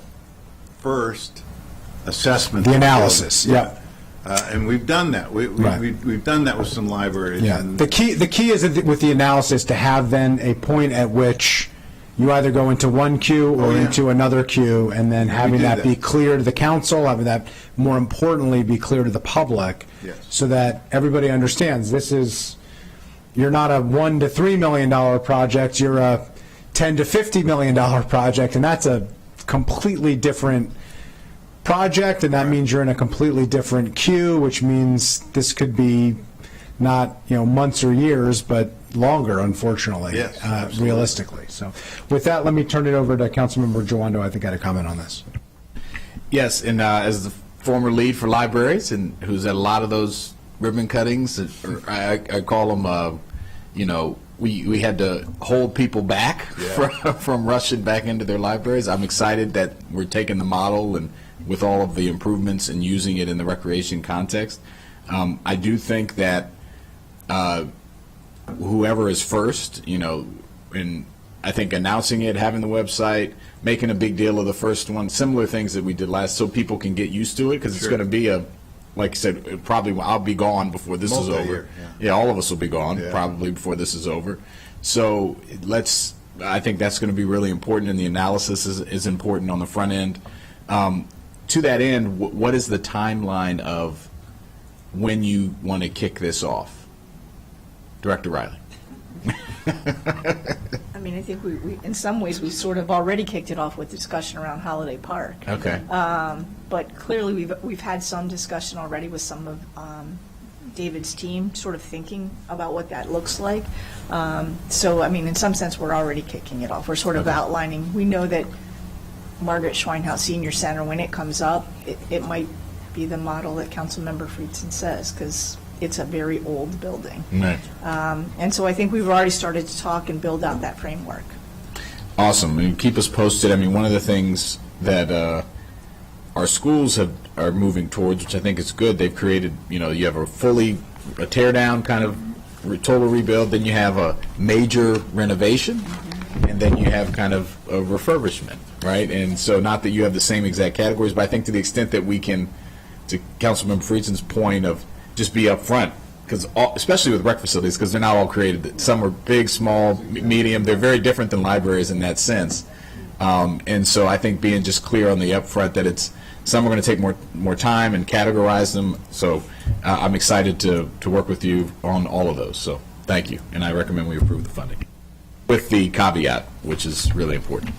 [SPEAKER 12] first assessment.
[SPEAKER 1] The analysis, yeah.
[SPEAKER 12] And we've done that. We've done that with some libraries.
[SPEAKER 1] Yeah.
[SPEAKER 12] And
[SPEAKER 1] the key is with the analysis to have then a point at which you either go into one queue or into another queue, and then having that be clear to the council, having that, more importantly, be clear to the public, so that everybody understands you're not a $1 to $3 million project, you're a $10 to $50 million project, and that's a completely different project, and that means you're in a completely different queue, which means this could be not months or years, but longer, unfortunately, realistically. So with that, let me turn it over to Councilmember Jawando. I think I had a comment on this.
[SPEAKER 3] Yes, and as the former lead for libraries and who's at a lot of those ribbon cuttings, I call them, we had to hold people back from rushing back into their libraries. I'm excited that we're taking the model and with all of the improvements and using it in the recreation context. I do think that whoever is first, and I think announcing it, having the website, making a big deal of the first one, similar things that we did last, so people can get used to it, because it's going to be like I said, probably I'll be gone before this is over. Yeah, all of us will be gone probably before this is over. So I think that's going to be really important, and the analysis is important on the front end. To that end, what is the timeline of when you want to kick this off? Director Riley.
[SPEAKER 13] I mean, I think we in some ways, we sort of already kicked it off with discussion around Holiday Park.
[SPEAKER 3] Okay.
[SPEAKER 13] But clearly, we've had some discussion already with some of David's team, sort of thinking about what that looks like. So, I mean, in some sense, we're already kicking it off. We're sort of outlining. We know that Margaret Schweinhaus Senior Center, when it comes up, it might be the model that Councilmember Friedson says, because it's a very old building.
[SPEAKER 3] Right.
[SPEAKER 13] And so I think we've already started to talk and build out that framework.
[SPEAKER 3] Awesome. And keep us posted. I mean, one of the things that our schools are moving towards, which I think is good. They've created, you have a tear down kind of total rebuild, then you have a major renovation, and then you have kind of a refurbishment, right? And so not that you have the same exact categories, but I think to the extent that we can, to Councilmember Friesen's point of just be upfront, because especially with rec facilities, because they're not all created. Some are big, small, medium. They're very different than libraries in that sense. And so I think being just clear on the upfront that some are going to take more time and categorize them. So I'm excited to work with you on all of those. So thank you, and I recommend we approve the funding with the caveat, which is really important.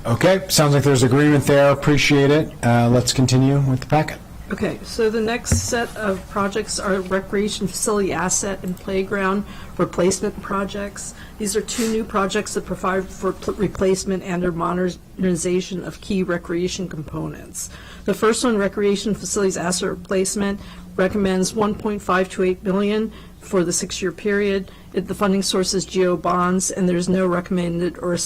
[SPEAKER 1] Okay, sounds like there's agreement there. Appreciate it. Let's continue with the packet.
[SPEAKER 11] Okay, so the next set of projects are recreation facility asset and playground replacement projects. These are two new projects that provide for replacement and or modernization of key recreation components. The first one, recreation facilities asset replacement, recommends $1.528 billion for the 6-year period. The funding source is GO bonds, and there's no recommended or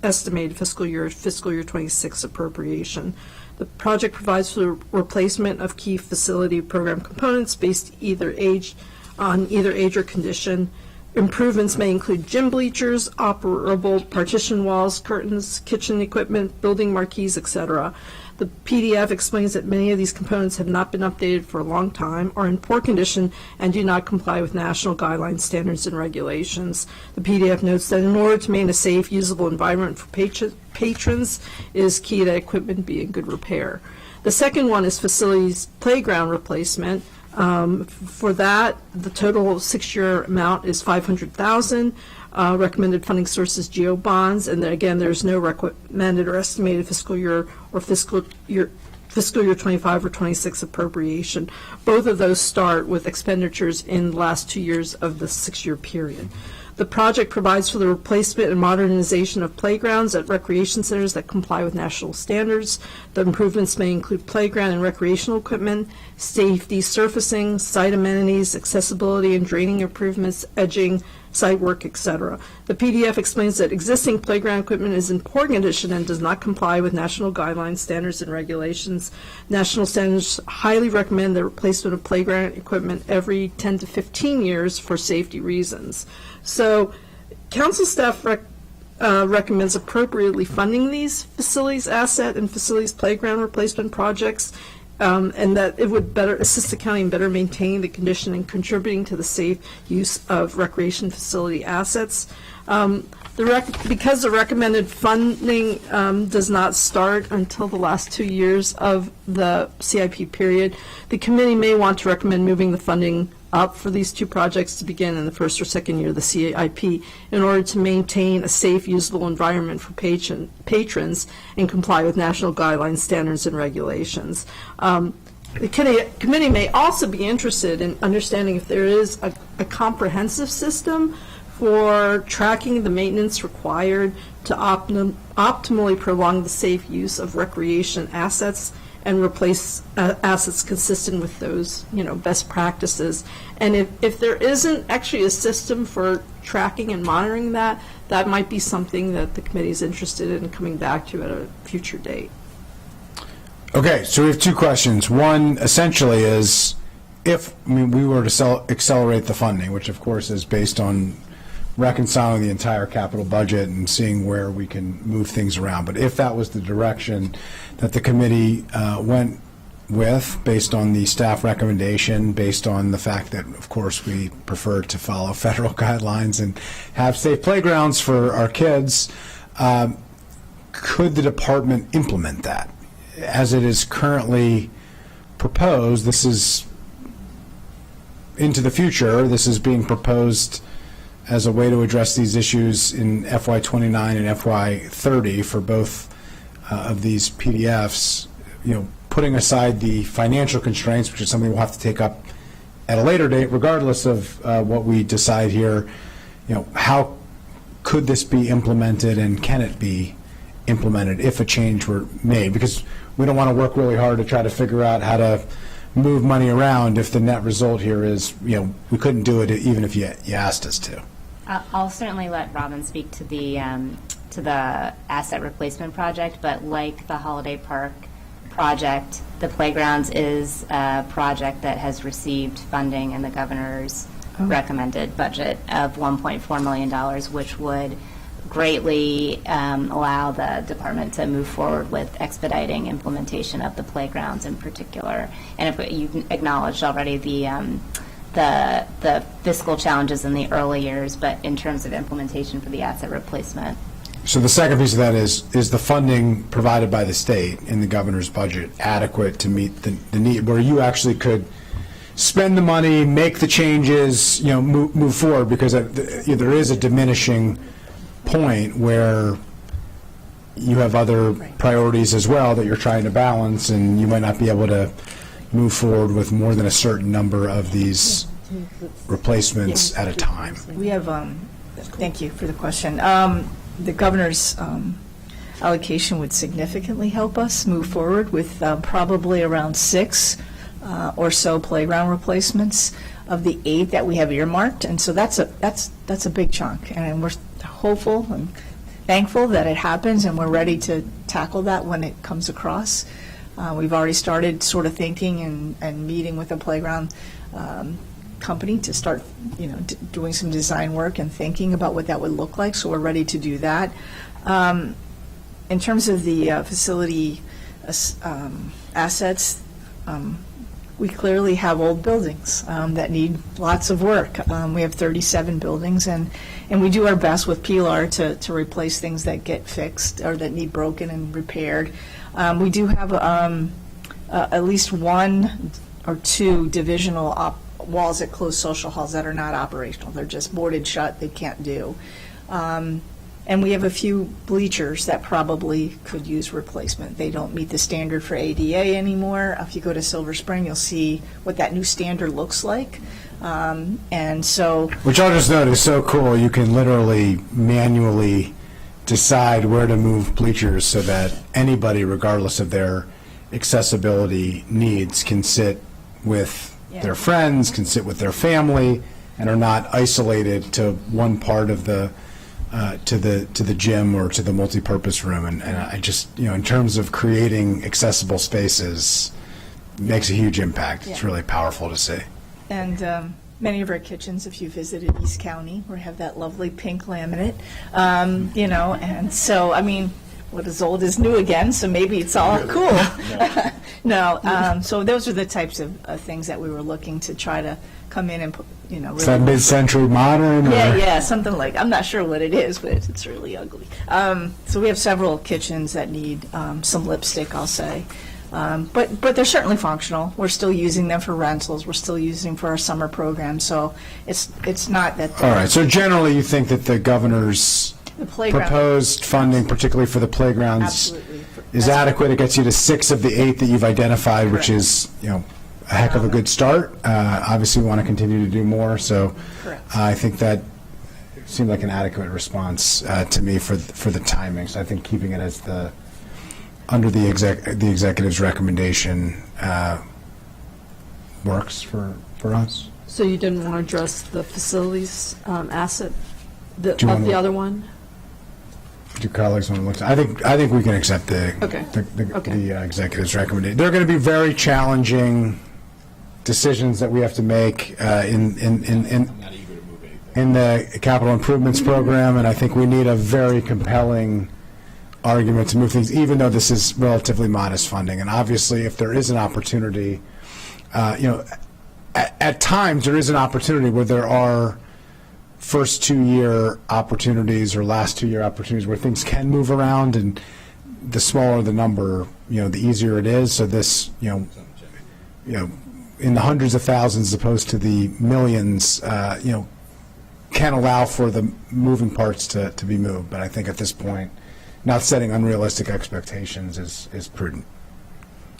[SPEAKER 11] estimated fiscal year 26 appropriation. The project provides for the replacement of key facility program components based on either age or condition. Improvements may include gym bleachers, operable partition walls, curtains, kitchen equipment, building marquees, etc. The PDF explains that many of these components have not been updated for a long time, are in poor condition, and do not comply with national guidelines, standards, and regulations. The PDF notes that in order to maintain a safe, usable environment for patrons, it is key that equipment be in good repair. The second one is facilities playground replacement. For that, the total 6-year amount is $500,000. Recommended funding source is GO bonds, and then again, there's no recommended or estimated fiscal year 25 or 26 appropriation. Both of those start with expenditures in the last 2 years of the 6-year period. The project provides for the replacement and modernization of playgrounds at recreation centers that comply with national standards. The improvements may include playground and recreational equipment, safety surfacing, site amenities, accessibility and draining improvements, edging, site work, etc. The PDF explains that existing playground equipment is in poor condition and does not comply with national guidelines, standards, and regulations. National standards highly recommend the replacement of playground equipment every 10 to 15 years for safety reasons. So, council staff recommends appropriately funding these facilities asset and facilities playground replacement projects, and that it would better assist the county in better maintaining the condition and contributing to the safe use of recreation facility assets. Because the recommended funding does not start until the last 2 years of the CIP period, the committee may want to recommend moving the funding up for these two projects to begin in the first or second year of the CIP in order to maintain a safe, usable environment for patrons and comply with national guidelines, standards, and regulations. The committee may also be interested in understanding if there is a comprehensive system for tracking the maintenance required to optimally prolong the safe use of recreation assets and replace assets consistent with those, best practices. And if there isn't actually a system for tracking and monitoring that might be something that the committee is interested in coming back to at a future date.
[SPEAKER 1] Okay, so we have two questions. One essentially is if we were to accelerate the funding, which of course is based on reconciling the entire capital budget and seeing where we can move things around. But if that was the direction that the committee went with, based on the staff recommendation, based on the fact that, of course, we prefer to follow federal guidelines and have safe playgrounds for our kids, could the department implement that? As it is currently proposed, this is into the future, this is being proposed as a way to address these issues in FY29 and FY30 for both of these PDFs, putting aside the financial constraints, which is something we'll have to take up at a later date, regardless of what we decide here. How could this be implemented, and can it be implemented if a change were made? Because we don't want to work really hard to try to figure out how to move money around if the net result here is, we couldn't do it even if you asked us to.
[SPEAKER 14] I'll certainly let Robin speak to the asset replacement project, but like the Holiday Park project. The playgrounds is a project that has received funding in the governor's recommended budget of $1.4 million, which would greatly allow the department to move forward with expediting implementation of the playgrounds in particular. And if you acknowledged already the fiscal challenges in the early years, but in terms of implementation for the asset replacement.
[SPEAKER 1] So the second piece of that is the funding provided by the state in the governor's budget adequate to meet the need, where you actually could spend the money, make the changes, move forward, because there is a diminishing point where you have other priorities as well that you're trying to balance, and you might not be able to move forward with more than a certain number of these replacements at a time.
[SPEAKER 13] We have, thank you for the question. The governor's allocation would significantly help us move forward with probably around 6 or so playground replacements of the 8 that we have earmarked, and so that's a big chunk, and we're hopeful and thankful that it happens, and we're ready to tackle that when it comes across. We've already started sort of thinking and meeting with a playground company to start, doing some design work and thinking about what that would look like, so we're ready to do that. In terms of the facility assets, we clearly have old buildings that need lots of work. We have 37 buildings, and we do our best with PLR to replace things that get fixed or that need broken and repaired. We do have at least 1 or 2 divisional walls at closed social halls that are not operational. They're just boarded shut, they can't do. And we have a few bleachers that probably could use replacement. They don't meet the standard for ADA anymore. If you go to Silver Spring, you'll see what that new standard looks like. And so,
[SPEAKER 1] which I'll just note is so cool. You can literally manually decide where to move bleachers so that anybody, regardless of their accessibility needs, can sit with their friends, can sit with their family, and are not isolated to one part of the to the gym or to the multi-purpose room. And I just, in terms of creating accessible spaces, makes a huge impact. It's really powerful to see.
[SPEAKER 13] And many of our kitchens, if you visited East County, we have that lovely pink laminate, and so, what is old is new again, so maybe it's all cool. No, so those are the types of things that we were looking to try to come in and put, really.
[SPEAKER 1] Is that mid-century modern?
[SPEAKER 13] Yeah, something like, I'm not sure what it is, but it's really ugly. So we have several kitchens that need some lipstick, I'll say. But they're certainly functional. We're still using them for rentals. We're still using for our summer program. So it's not that.
[SPEAKER 1] All right. So generally, you think that the governor's proposed funding, particularly for the playgrounds, is adequate. It gets you to 6 of the 8 that you've identified,
[SPEAKER 13] Correct.
[SPEAKER 1] Which is a heck of a good start. Obviously, we want to continue to do more. So I think that seemed like an adequate response to me for the timing. So I think keeping it as under the executive's recommendation works for us.
[SPEAKER 11] So you didn't want to address the facilities asset
[SPEAKER 1] Do you
[SPEAKER 11] of
[SPEAKER 1] wanna-
[SPEAKER 11] the other one?
[SPEAKER 1] Do colleagues want to look? I think we can accept the executive's recommendation. There are going to be very challenging decisions that we have to make in the capital improvements program, and I think we need a very compelling argument to move things, even though this is relatively modest funding. And obviously, if there is an opportunity, at times there is an opportunity where there are first 2-year opportunities or last 2-year opportunities where things can move around, and the smaller the number, the easier it is. So this, in the hundreds of thousands as opposed to the millions, can allow for the moving parts to be moved. But I think at this point, not setting unrealistic expectations is prudent.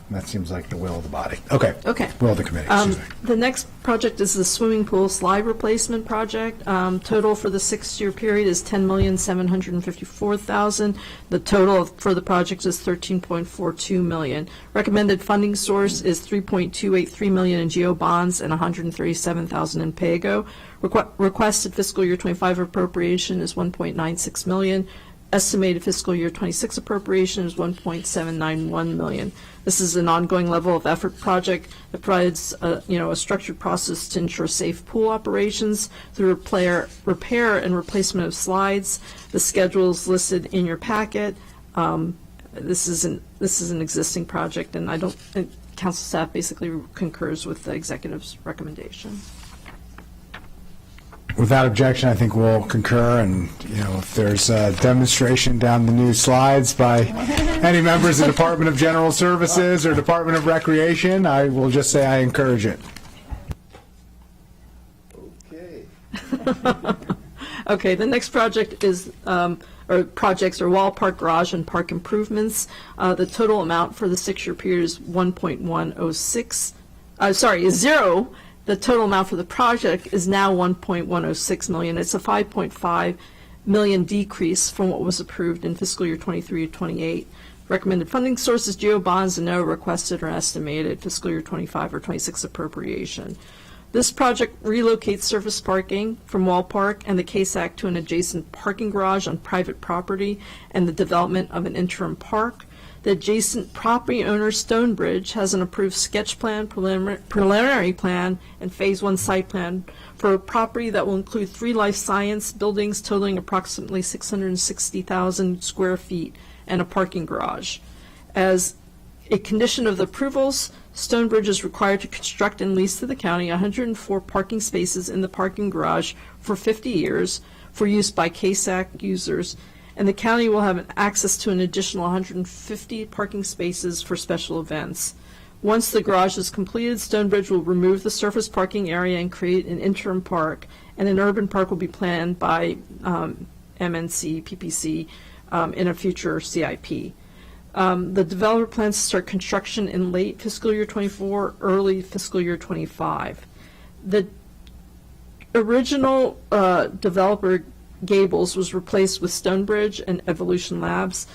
[SPEAKER 1] And that seems like the will of the body. Okay. Will of the committee, excuse me.
[SPEAKER 11] The next project is the swimming pool slide replacement project. Total for the 6-year period is $10,754,000. The total for the project is $13.42 million. Recommended funding source is $3.283 million in GO bonds and $137,000 in PAYGO. Requested fiscal year 25 appropriation is $1.96 million. estimated fiscal year 26 appropriation is $1.791 million. This is an ongoing level of effort project that provides, a structured process to ensure safe pool operations through repair and replacement of slides. The schedule is listed in your packet. This is an existing project, and council staff basically concurs with the executive's recommendation.
[SPEAKER 1] Without objection, I think we'll concur, and, if there's a demonstration down the new slides by any members of the Department of General Services or Department of Recreation, I will just say I encourage it.
[SPEAKER 11] Okay, the next project is, projects are Wall Park Garage and Park improvements. The total amount for the 6-year period is 1.106, is zero. The total amount for the project is now 1.106 million. It's a 5.5 million decrease from what was approved in fiscal year 23 to 28. Recommended funding sources, GO bonds, and no requested or estimated fiscal year 25 or 26 appropriation. This project relocates surface parking from Wall Park and the KSAC to an adjacent parking garage on private property and the development of an interim park. The adjacent property owner, Stonebridge, has an approved sketch plan, preliminary plan, and Phase 1 site plan for a property that will include 3 life science buildings totaling approximately 660,000 square feet and a parking garage. As a condition of the approvals, Stonebridge is required to construct and lease to the county 104 parking spaces in the parking garage for 50 years for use by KSAC users, and the county will have access to an additional 150 parking spaces for special events. Once the garage is completed, Stonebridge will remove the surface parking area and create an interim park, and an urban park will be planned by MNC, PPC, in a future CIP. The developer plans to start construction in late fiscal year 24, early fiscal year 25. The original developer, Gables, was replaced with Stonebridge and Evolution Labs.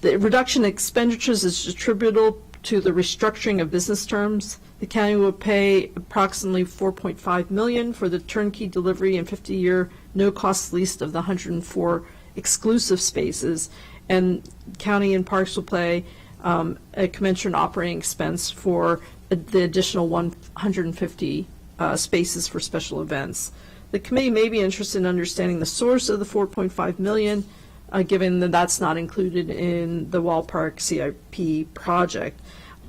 [SPEAKER 11] The reduction in expenditures is attributable to the restructuring of business terms. The county will pay approximately $4.5 million for the turnkey delivery and 50-year no-cost lease of the 104 exclusive spaces, and county and parks will pay a commensurate operating expense for the additional 150 spaces for special events. The committee may be interested in understanding the source of the $4.5 million, given that that's not included in the Wall Park CIP project,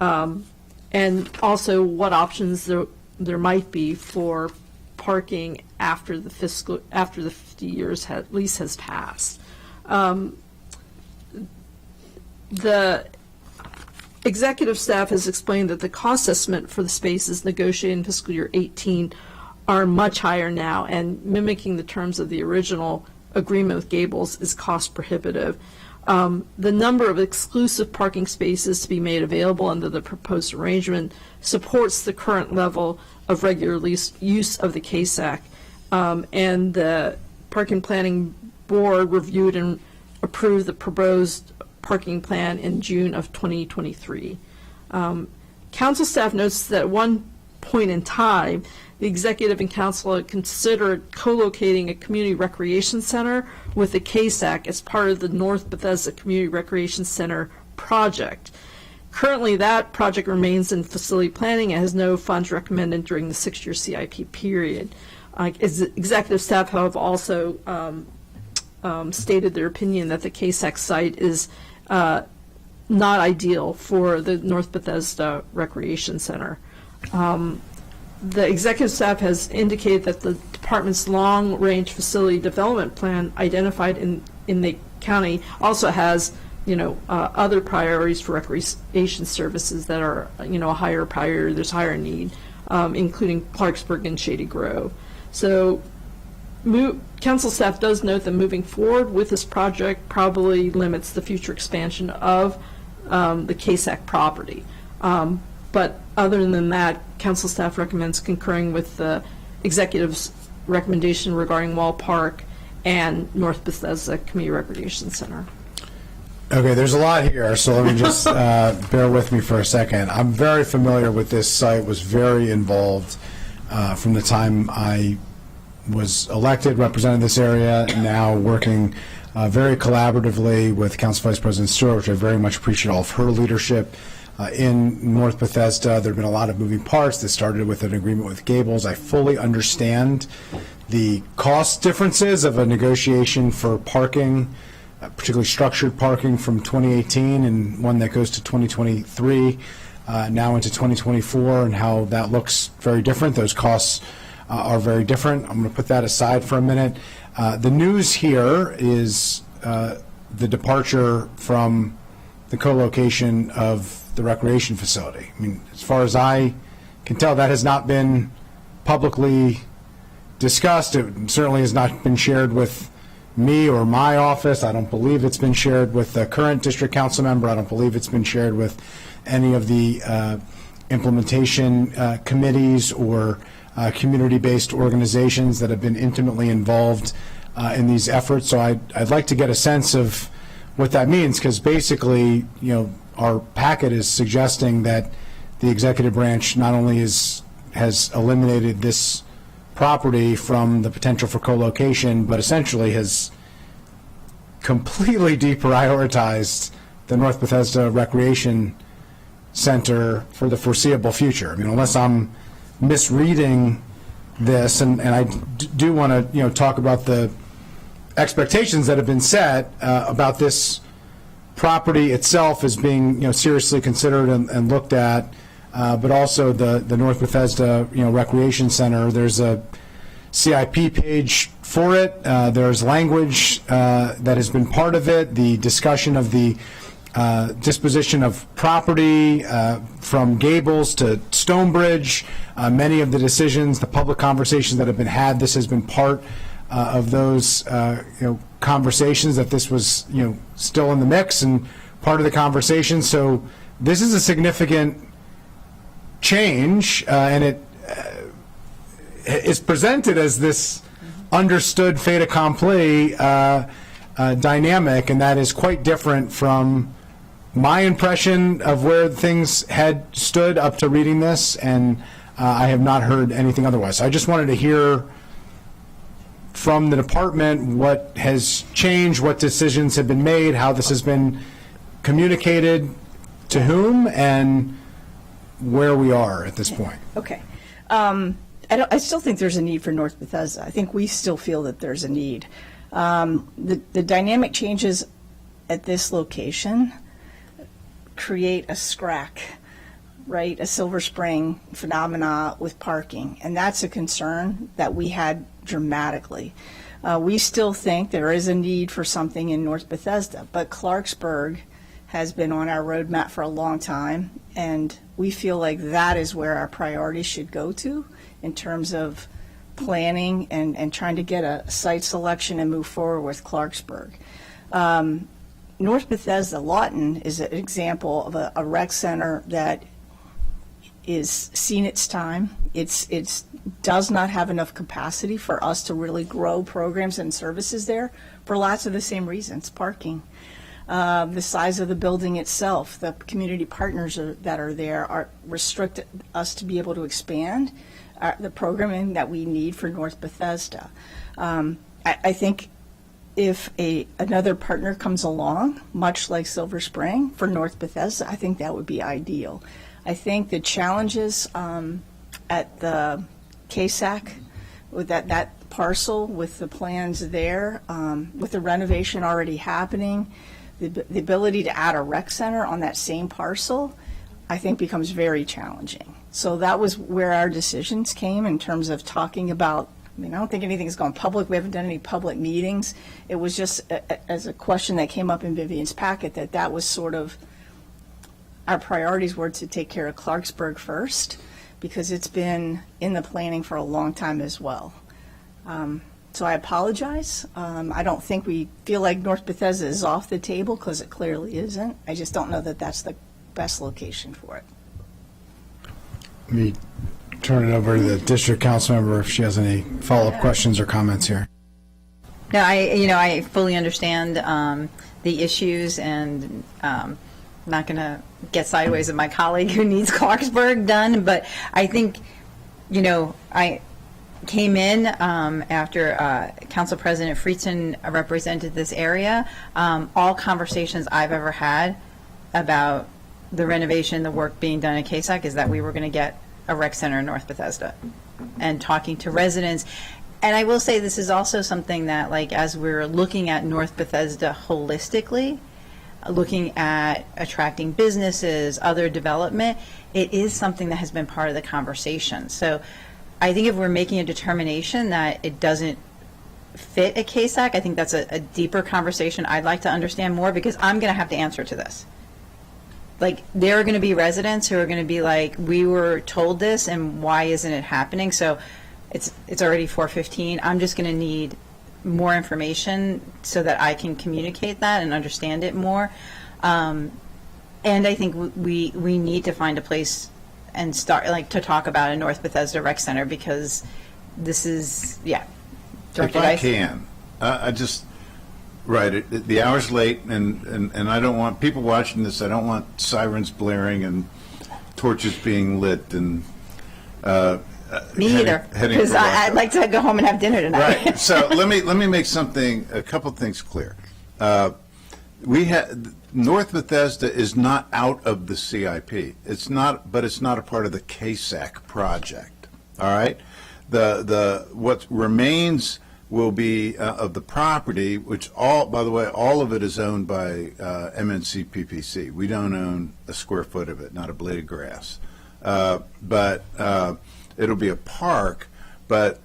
[SPEAKER 11] and also what options there might be for parking after the 50 years lease has passed. The executive staff has explained that the cost estimate for the spaces negotiated in fiscal year 18 are much higher now, and mimicking the terms of the original agreement with Gables is cost prohibitive. The number of exclusive parking spaces to be made available under the proposed arrangement supports the current level of regular use of the KSAC, and the Parking Planning Board reviewed and approved the proposed parking plan in June of 2023. Council staff notes that at one point in time, the executive and council had considered co-locating a community recreation center with the KSAC as part of the North Bethesda Community Recreation Center project. Currently, that project remains in facility planning and has no funds recommended during the 6-year CIP period. Executive staff have also stated their opinion that the KSAC site is not ideal for the North Bethesda Recreation Center. The executive staff has indicated that the department's long-range facility development plan identified in the county also has, other priorities for recreation services that are, a higher priority, there's higher need, including Clarksburg and Shady Grove. So council staff does note that moving forward with this project probably limits the future expansion of the KSAC property. But other than that, council staff recommends concurring with the executive's recommendation regarding Wall Park and North Bethesda Community Recreation Center.
[SPEAKER 1] Okay, there's a lot here, so let me just bear with me for a second. I'm very familiar with this site, was very involved from the time I was elected, representing this area, now working very collaboratively with Council Vice President Stewart, which I very much appreciate all of her leadership. In North Bethesda, there have been a lot of moving parts. This started with an agreement with Gables. I fully understand the cost differences of a negotiation for parking, particularly structured parking from 2018 and one that goes to 2023, now into 2024, and how that looks very different. Those costs are very different. I'm going to put that aside for a minute. The news here is the departure from the co-location of the recreation facility. I mean, as far as I can tell, that has not been publicly discussed. It certainly has not been shared with me or my office. I don't believe it's been shared with the current district council member. I don't believe it's been shared with any of the implementation committees or community-based organizations that have been intimately involved in these efforts. So I'd like to get a sense of what that means, because basically, our packet is suggesting that the executive branch not only has eliminated this property from the potential for co-location, but essentially has completely deprioritized the North Bethesda Recreation Center for the foreseeable future. I mean, unless I'm misreading this, and I do want to talk about the expectations that have been set about this property itself as being seriously considered and looked at, but also the North Bethesda Recreation Center. There's a CIP page for it. There's language that has been part of it. The discussion of the disposition of property from Gables to Stonebridge, many of the decisions, the public conversations that have been had. This has been part of those conversations, that this was still in the mix and part of the conversation. So this is a significant change, and it is presented as this understood fait accompli dynamic, and that is quite different from my impression of where things had stood up to reading this, and I have not heard anything otherwise. So I just wanted to hear from the department what has changed, what decisions have been made, how this has been communicated to whom, and where we are at this point.
[SPEAKER 13] Okay. I still think there's a need for North Bethesda. I think we still feel that there's a need. The dynamic changes at this location create a SCRAC, right? A Silver Spring phenomena with parking. And that's a concern that we had dramatically. We still think there is a need for something in North Bethesda, but Clarksburg has been on our roadmap for a long time, and we feel like that is where our priorities should go to in terms of planning and trying to get a site selection and move forward with Clarksburg. North Bethesda, Lawton is an example of a rec center that is seen its time. It's does not have enough capacity for us to really grow programs and services there for lots of the same reasons. Parking, the size of the building itself, the community partners that are there are restrict us to be able to expand the programming that we need for North Bethesda. I think if another partner comes along, much like Silver Spring for North Bethesda, I think that would be ideal. I think the challenges at the KSAC with that parcel, with the plans there, with the renovation already happening, the ability to add a rec center on that same parcel, I think becomes very challenging. So that was where our decisions came in terms of talking about. I mean, I don't think anything's gone public. We haven't done any public meetings. It was just as a question that came up in Vivian's packet that was sort of our priorities were to take care of Clarksburg first, because it's been in the planning for a long time as well. So I apologize. I don't think we feel like North Bethesda is off the table, because it clearly isn't. I just don't know that that's the best location for it.
[SPEAKER 1] Let me turn it over to the district council member if she has any follow-up questions or comments here.
[SPEAKER 15] No, I fully understand the issues, and I'm not going to get sideways of my colleague who needs Clarksburg done, but I think, came in after Council President Friedson represented this area. All conversations I've ever had about the renovation, the work being done at KSAC is that we were going to get a rec center in North Bethesda, and talking to residents. And I will say this is also something that, like, as we're looking at North Bethesda holistically, looking at attracting businesses, other development, it is something that has been part of the conversation. So I think if we're making a determination that it doesn't fit at KSAC, I think that's a deeper conversation I'd like to understand more, because I'm going to have to answer to this. Like, there are going to be residents who are going to be like, we were told this, and why isn't it happening? So it's already 4:15. I'm just going to need more information so that I can communicate that and understand it more. And I think we need to find a place and start, like, to talk about a North Bethesda Rec Center, because this is, yeah.
[SPEAKER 12] If I can, I just, right, the hour's late, and I don't want, people watching this, I don't want sirens blaring and torches being lit and
[SPEAKER 15] me either, because I'd like to go home and have dinner tonight.
[SPEAKER 12] Right. So let me make a couple things clear. North Bethesda is not out of the CIP. It's not, but it's not a part of the KSAC project. All right. What remains will be of the property, which by the way, all of it is owned by MNC PPC. We don't own a square foot of it, not a blade of grass. But it'll be a park. But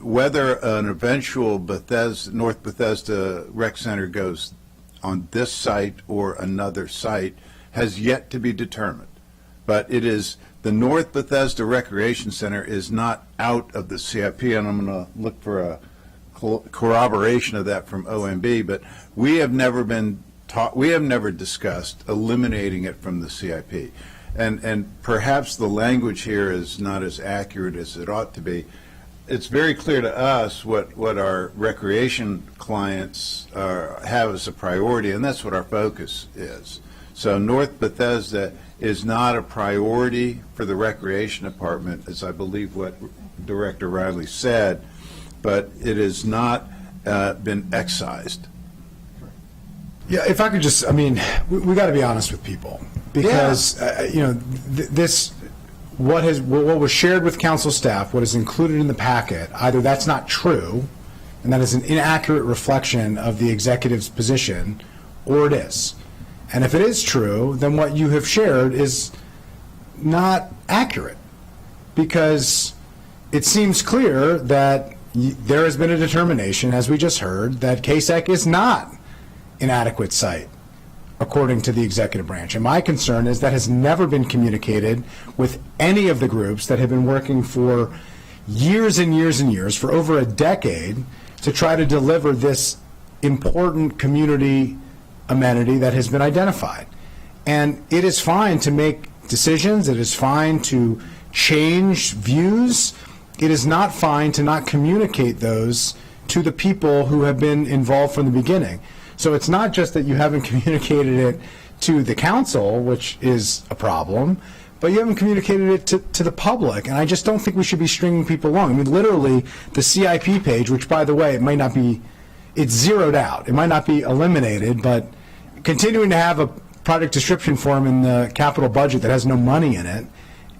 [SPEAKER 12] whether an eventual North Bethesda Rec Center goes on this site or another site has yet to be determined. But it is, the North Bethesda Recreation Center is not out of the CIP, and I'm going to look for a corroboration of that from OMB, but we have never discussed eliminating it from the CIP. And perhaps the language here is not as accurate as it ought to be. It's very clear to us what our recreation clients have as a priority, and that's what our focus is. So North Bethesda is not a priority for the Recreation Department, as I believe what Director Riley said, but it has not been excised.
[SPEAKER 1] Yeah, if I could just, I mean, we got to be honest with people, because what was shared with council staff, what is included in the packet, either that's not true, and that is an inaccurate reflection of the executive's position, or it is. And if it is true, then what you have shared is not accurate, because it seems clear that there has been a determination, as we just heard, that KSAC is not an adequate site, according to the executive branch. And my concern is that has never been communicated with any of the groups that have been working for years and years and years, for over a decade, to try to deliver this important community amenity that has been identified. And it is fine to make decisions. It is fine to change views. It is not fine to not communicate those to the people who have been involved from the beginning. So it's not just that you haven't communicated it to the council, which is a problem, but you haven't communicated it to the public. And I just don't think we should be stringing people along. I mean, literally, the CIP page, which, by the way, it might not be, it's zeroed out. It might not be eliminated, but continuing to have a project description form in the capital budget that has no money in it,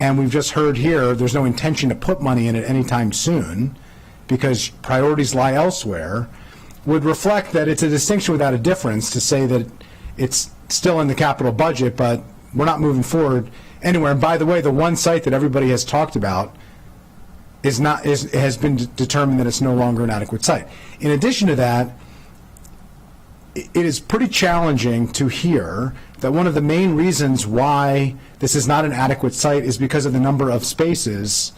[SPEAKER 1] and we've just heard here there's no intention to put money in it anytime soon because priorities lie elsewhere, would reflect that it's a distinction without a difference to say that it's still in the capital budget, but we're not moving forward anywhere. And by the way, the one site that everybody has talked about has been determined that it's no longer an adequate site. In addition to that, it is pretty challenging to hear that one of the main reasons why this is not an adequate site is because of the number of spaces,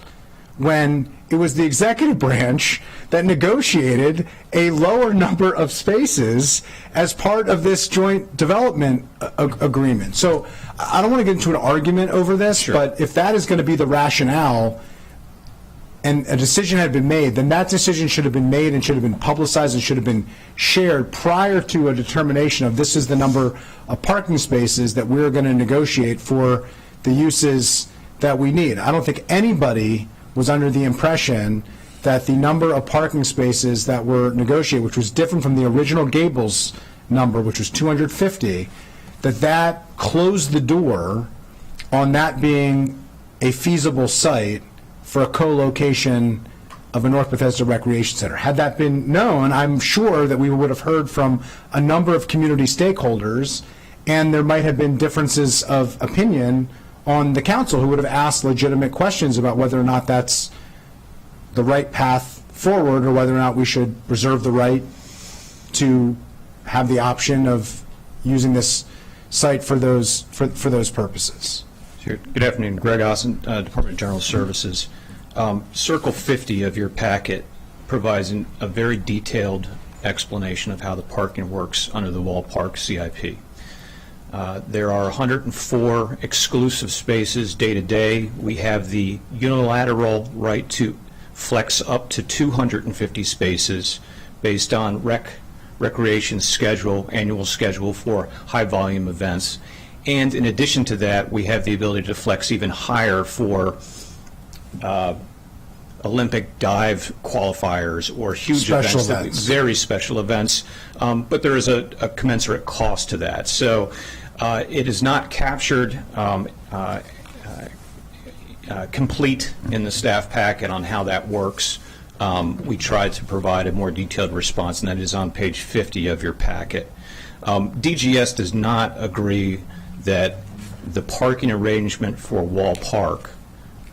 [SPEAKER 1] when it was the executive branch that negotiated a lower number of spaces as part of this joint development agreement. So I don't want to get into an argument over this, but if that is going to be the rationale and a decision had been made, then that decision should have been made and should have been publicized and should have been shared prior to a determination of this is the number of parking spaces that we're going to negotiate for the uses that we need. I don't think anybody was under the impression that the number of parking spaces that were negotiated, which was different from the original Gables number, which was 250, that closed the door on that being a feasible site for a co-location of a North Bethesda Recreation Center. Had that been known, I'm sure that we would have heard from a number of community stakeholders, and there might have been differences of opinion on the council who would have asked legitimate questions about whether or not that's the right path forward, or whether or not we should reserve the right to have the option of using this site for those purposes.
[SPEAKER 16] Sure. Good afternoon, Greg Austin, Department of General Services. Circle 50 of your packet provides a very detailed explanation of how the parking works under the Wall Park CIP. There are 104 exclusive spaces day to day. We have the unilateral right to flex up to 250 spaces based on recreation schedule, annual schedule for high volume events. And in addition to that, we have the ability to flex even higher for Olympic dive qualifiers or huge events, very special events. But there is a commensurate cost to that. So it is not captured complete in the staff packet on how that works. We tried to provide a more detailed response, and that is on page 50 of your packet. DGS does not agree that the parking arrangement for Wall Park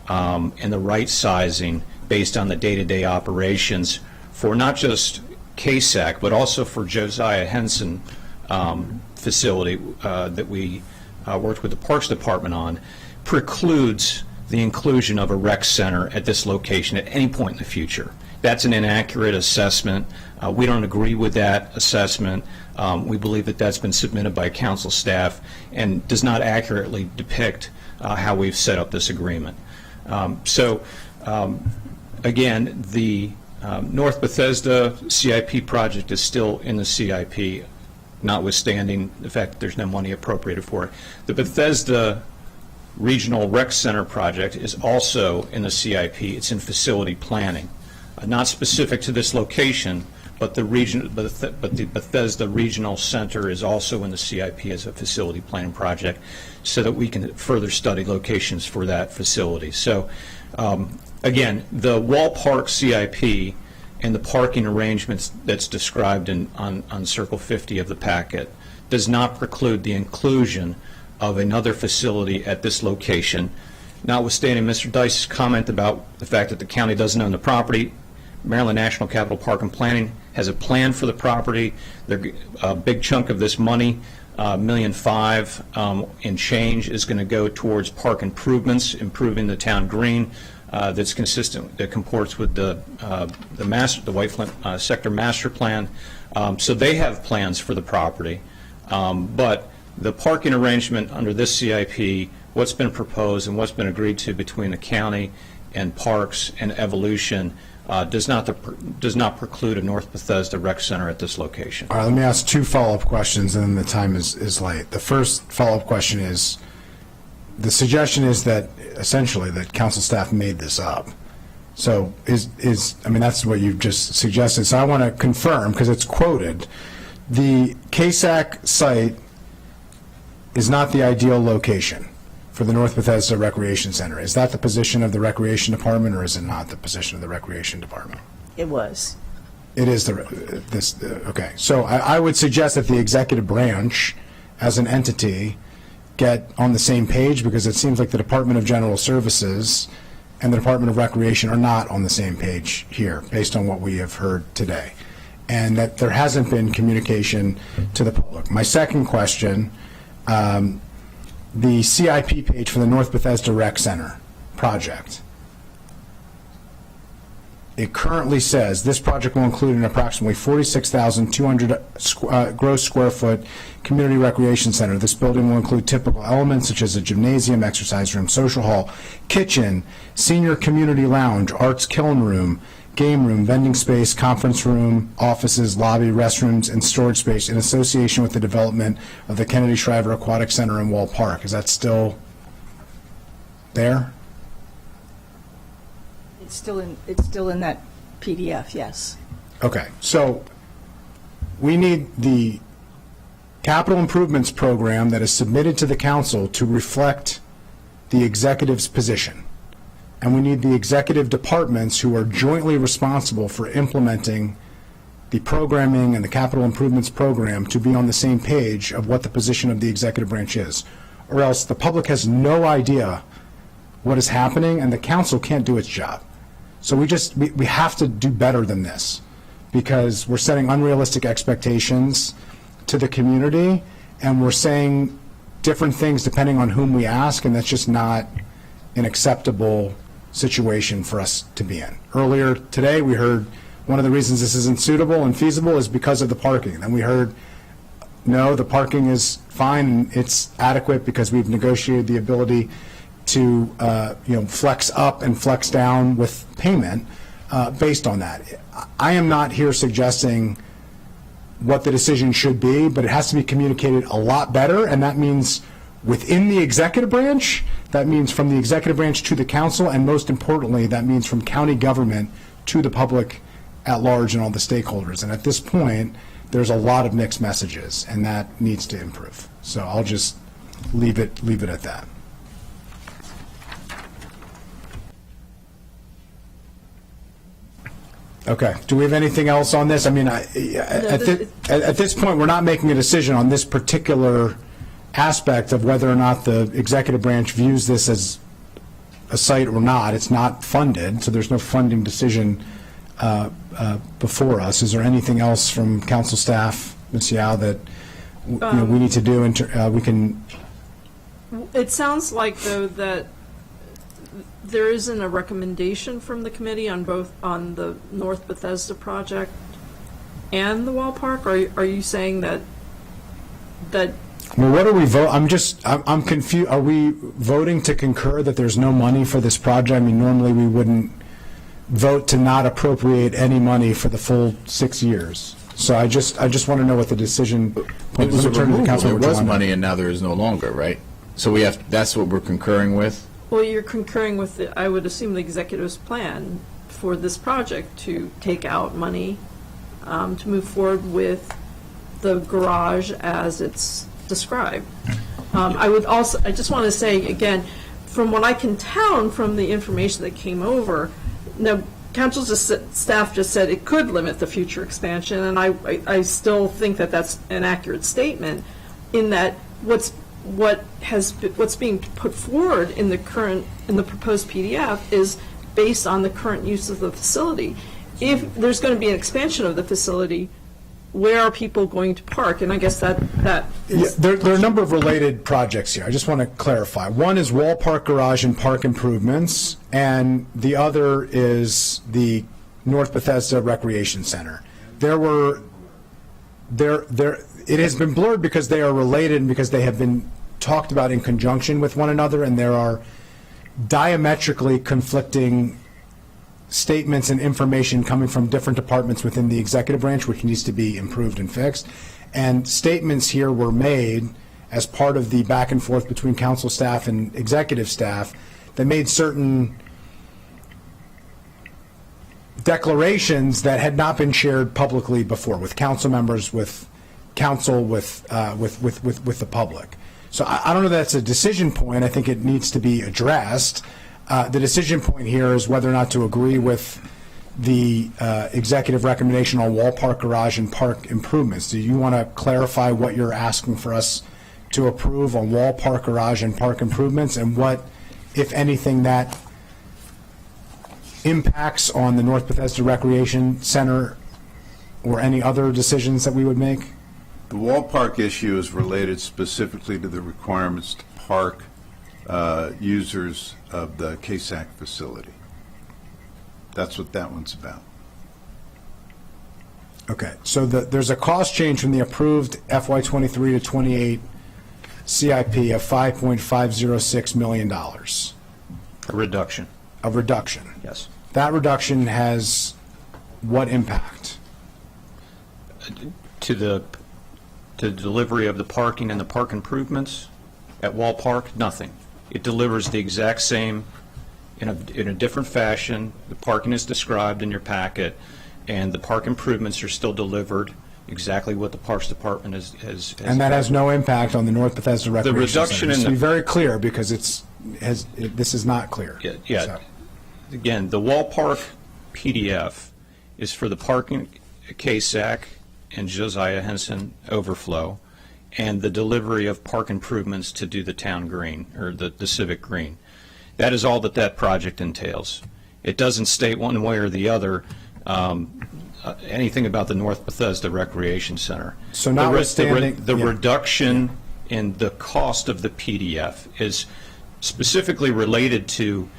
[SPEAKER 16] and the right sizing based on the day-to-day operations for not just KSAC, but also for Josiah Henson facility that we worked with the Parks Department on, precludes the inclusion of a rec center at this location at any point in the future. That's an inaccurate assessment. We don't agree with that assessment. We believe that that's been submitted by council staff and does not accurately depict how we've set up this agreement. Again, the North Bethesda CIP project is still in the CIP, notwithstanding the fact that there's no money appropriated for it. The Bethesda Regional Rec Center project is also in the CIP. It's in facility planning, not specific to this location, but the Bethesda Regional Center is also in the CIP as a facility planning project, so that we can further study locations for that facility. So, again, the Wall Park CIP and the parking arrangements that's described on Circle 50 of the packet does not preclude the inclusion of another facility at this location. Notwithstanding Mr. Dice's comment about the fact that the county doesn't own the property, Maryland National Capital Park and Planning has a plan for the property. A big chunk of this money, $1.5 million in change, is going to go towards park improvements, improving the town green. That's consistent, that comports with the White Flint Sector Master Plan. So they have plans for the property, but the parking arrangement under this CIP, what's been proposed and what's been agreed to between the county and Parks and Evolution, does not preclude a North Bethesda Rec Center at this location.
[SPEAKER 1] All right, let me ask two follow-up questions, and then the time is late. The first follow-up question is, the suggestion is that essentially that council staff made this up. So I mean, that's what you've just suggested. So I want to confirm, because it's quoted, the KSAC site is not the ideal location for the North Bethesda Recreation Center. Is that the position of the Recreation Department, or is it not the position of the Recreation Department?
[SPEAKER 13] It was.
[SPEAKER 1] It is okay. So I would suggest that the executive branch, as an entity, get on the same page, because it seems like the Department of General Services and the Department of Recreation are not on the same page here, based on what we have heard today, and that there hasn't been communication to the public. My second question, the CIP page for the North Bethesda Rec Center project, it currently says this project will include an approximately 46,200 gross square foot community recreation center. This building will include typical elements such as a gymnasium, exercise room, social hall, kitchen, senior community lounge, arts kiln room, game room, vending space, conference room, offices, lobby, restrooms, and storage space in association with the development of the Kennedy Shriver Aquatic Center in Wall Park. Is that still there?
[SPEAKER 13] It's still in that PDF, yes.
[SPEAKER 1] Okay, so we need the capital improvements program that is submitted to the council to reflect the executive's position. And we need the executive departments who are jointly responsible for implementing the programming and the capital improvements program to be on the same page of what the position of the executive branch is. Or else the public has no idea what is happening and the council can't do its job. So we have to do better than this, because we're setting unrealistic expectations to the community and we're saying different things depending on whom we ask, and that's just not an acceptable situation for us to be in. Earlier today, we heard one of the reasons this isn't suitable and feasible is because of the parking. Then we heard, no, the parking is fine and it's adequate because we've negotiated the ability to flex up and flex down with payment based on that. I am not here suggesting what the decision should be, but it has to be communicated a lot better, and that means within the executive branch, that means from the executive branch to the council, and most importantly, that means from county government to the public at large and all the stakeholders. And at this point, there's a lot of mixed messages, and that needs to improve. So I'll just leave it at that. Okay. Do we have anything else on this? I mean, at this point, we're not making a decision on this particular aspect of whether or not the executive branch views this as a site or not. It's not funded, so there's no funding decision before us. Is there anything else from council staff, Ms. Yao, that we need to do? We can.
[SPEAKER 11] It sounds like, though, that there isn't a recommendation from the committee on the North Bethesda project and the Wall Park. Are you saying that?
[SPEAKER 1] Well, what are we I'm confused. Are we voting to concur that there's no money for this project? I mean, normally we wouldn't vote to not appropriate any money for the full 6 years. So I just want to know what the decision.
[SPEAKER 3] It was a removal. There was money and now there is no longer, right? So that's what we're concurring with.
[SPEAKER 11] Well, you're concurring with, I would assume, the executive's plan for this project to take out money to move forward with the garage as it's described. I just want to say, again, from what I can tell from the information that came over, now, staff just said it could limit the future expansion, and I still think that that's an accurate statement, in that what's being put forward in the proposed PDF is based on the current use of the facility. If there's going to be an expansion of the facility, where are people going to park? And I guess that is...
[SPEAKER 1] There are a number of related projects here. I just want to clarify. One is Wall Park Garage and Park Improvements, and the other is the North Bethesda Recreation Center. It has been blurred because they are related and because they have been talked about in conjunction with one another, and there are diametrically conflicting statements and information coming from different departments within the executive branch, which needs to be improved and fixed. And statements here were made as part of the back and forth between council staff and executive staff that made certain declarations that had not been shared publicly before with council members, with council, with the public. So I don't know that that's a decision point. I think it needs to be addressed. The decision point here is whether or not to agree with the executive recommendation on Wall Park Garage and Park Improvements. Do you want to clarify what you're asking for us to approve on Wall Park Garage and Park Improvements, and what, if anything, that impacts on the North Bethesda Recreation Center or any other decisions that we would make?
[SPEAKER 12] The Wall Park issue is related specifically to the requirements to park users of the KSAC facility. That's what that one's about.
[SPEAKER 1] Okay, so there's a cost change from the approved FY23 to 28 CIP of $5.506 million.
[SPEAKER 16] A reduction.
[SPEAKER 1] A reduction.
[SPEAKER 16] Yes.
[SPEAKER 1] That reduction has what impact?
[SPEAKER 16] To the delivery of the parking and the park improvements at Wall Park, nothing. It delivers the exact same in a different fashion. The parking is described in your packet, and the park improvements are still delivered exactly what the Parks Department has.
[SPEAKER 1] And that has no impact on the North Bethesda Recreation
[SPEAKER 16] reduction
[SPEAKER 1] Center.
[SPEAKER 16] in
[SPEAKER 1] To
[SPEAKER 16] the-
[SPEAKER 1] be very clear, because this is not clear.
[SPEAKER 16] Yeah.
[SPEAKER 1] So,
[SPEAKER 16] Again, the Wall Park PDF is for the parking at KSAC and Josiah Henson overflow, and the delivery of park improvements to do the town green, or the civic green. That is all that project entails. It doesn't state one way or the other anything about the North Bethesda Recreation Center.
[SPEAKER 1] So notwithstanding...
[SPEAKER 16] The reduction in the cost of the PDF is specifically related to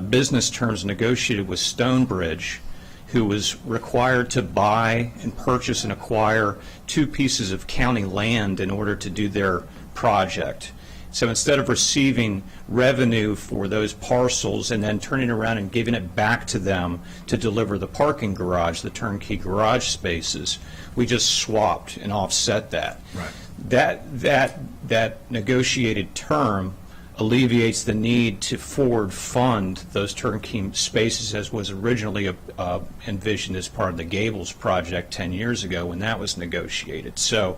[SPEAKER 16] business terms negotiated with Stonebridge, who was required to buy and purchase and acquire 2 pieces of county land in order to do their project. So instead of receiving revenue for those parcels and then turning around and giving it back to them to deliver the parking garage, the turnkey garage spaces, we just swapped and offset that.
[SPEAKER 1] Right.
[SPEAKER 16] That negotiated term alleviates the need to forward fund those turnkey spaces as was originally envisioned as part of the Gables project 10 years ago when that was negotiated. So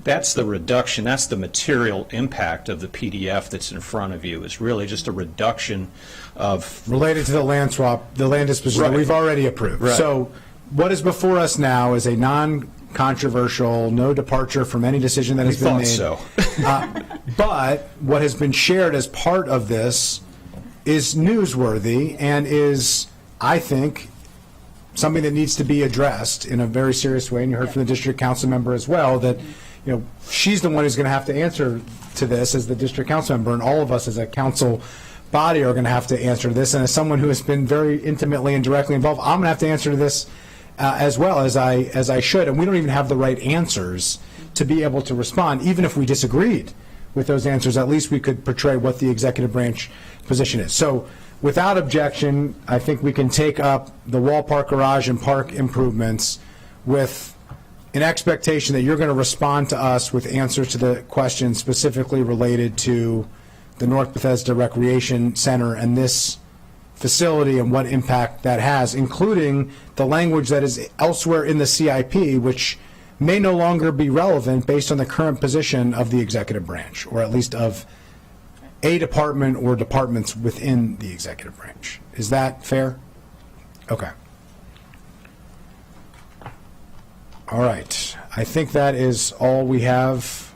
[SPEAKER 16] that's the reduction, that's the material impact of the PDF that's in front of you, is really just a reduction of...
[SPEAKER 1] Related to the land swap, the land disposition that we've already approved.
[SPEAKER 16] Right.
[SPEAKER 1] So what is before us now is a non-controversial, no departure from any decision that has been made.
[SPEAKER 16] So.
[SPEAKER 1] But what has been shared as part of this is newsworthy and is, I think, something that needs to be addressed in a very serious way. And you heard from the district council member as well that, you know, she's the one who's going to have to answer to this as the district council member, and all of us as a council body are going to have to answer to this. And as someone who has been very intimately and directly involved, I'm going to have to answer to this as well as I should. And we don't even have the right answers to be able to respond. Even if we disagreed with those answers, at least we could portray what the executive branch position is. So without objection, I think we can take up the Wall Park Garage and park improvements with an expectation that you're going to respond to us with answers to the questions specifically related to the North Bethesda Recreation Center and this facility and what impact that has, including the language that is elsewhere in the CIP, which may no longer be relevant based on the current position of the executive branch, or at least of a department or departments within the executive branch. Is that fair? Okay. All right. I think that is all we have.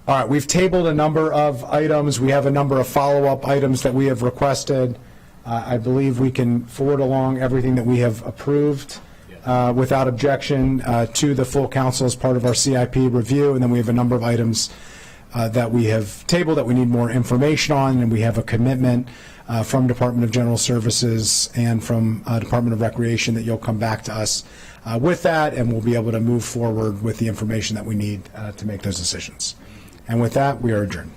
[SPEAKER 1] All right. We've tabled a number of items. We have a number of follow-up items that we have requested. I believe we can forward along everything that we have approved without objection to the full council as part of our CIP review. And then we have a number of items that we have tabled that we need more information on, and we have a commitment from Department of General Services and from Department of Recreation that you'll come back to us with that, and we'll be able to move forward with the information that we need to make those decisions. And with that, we are adjourned.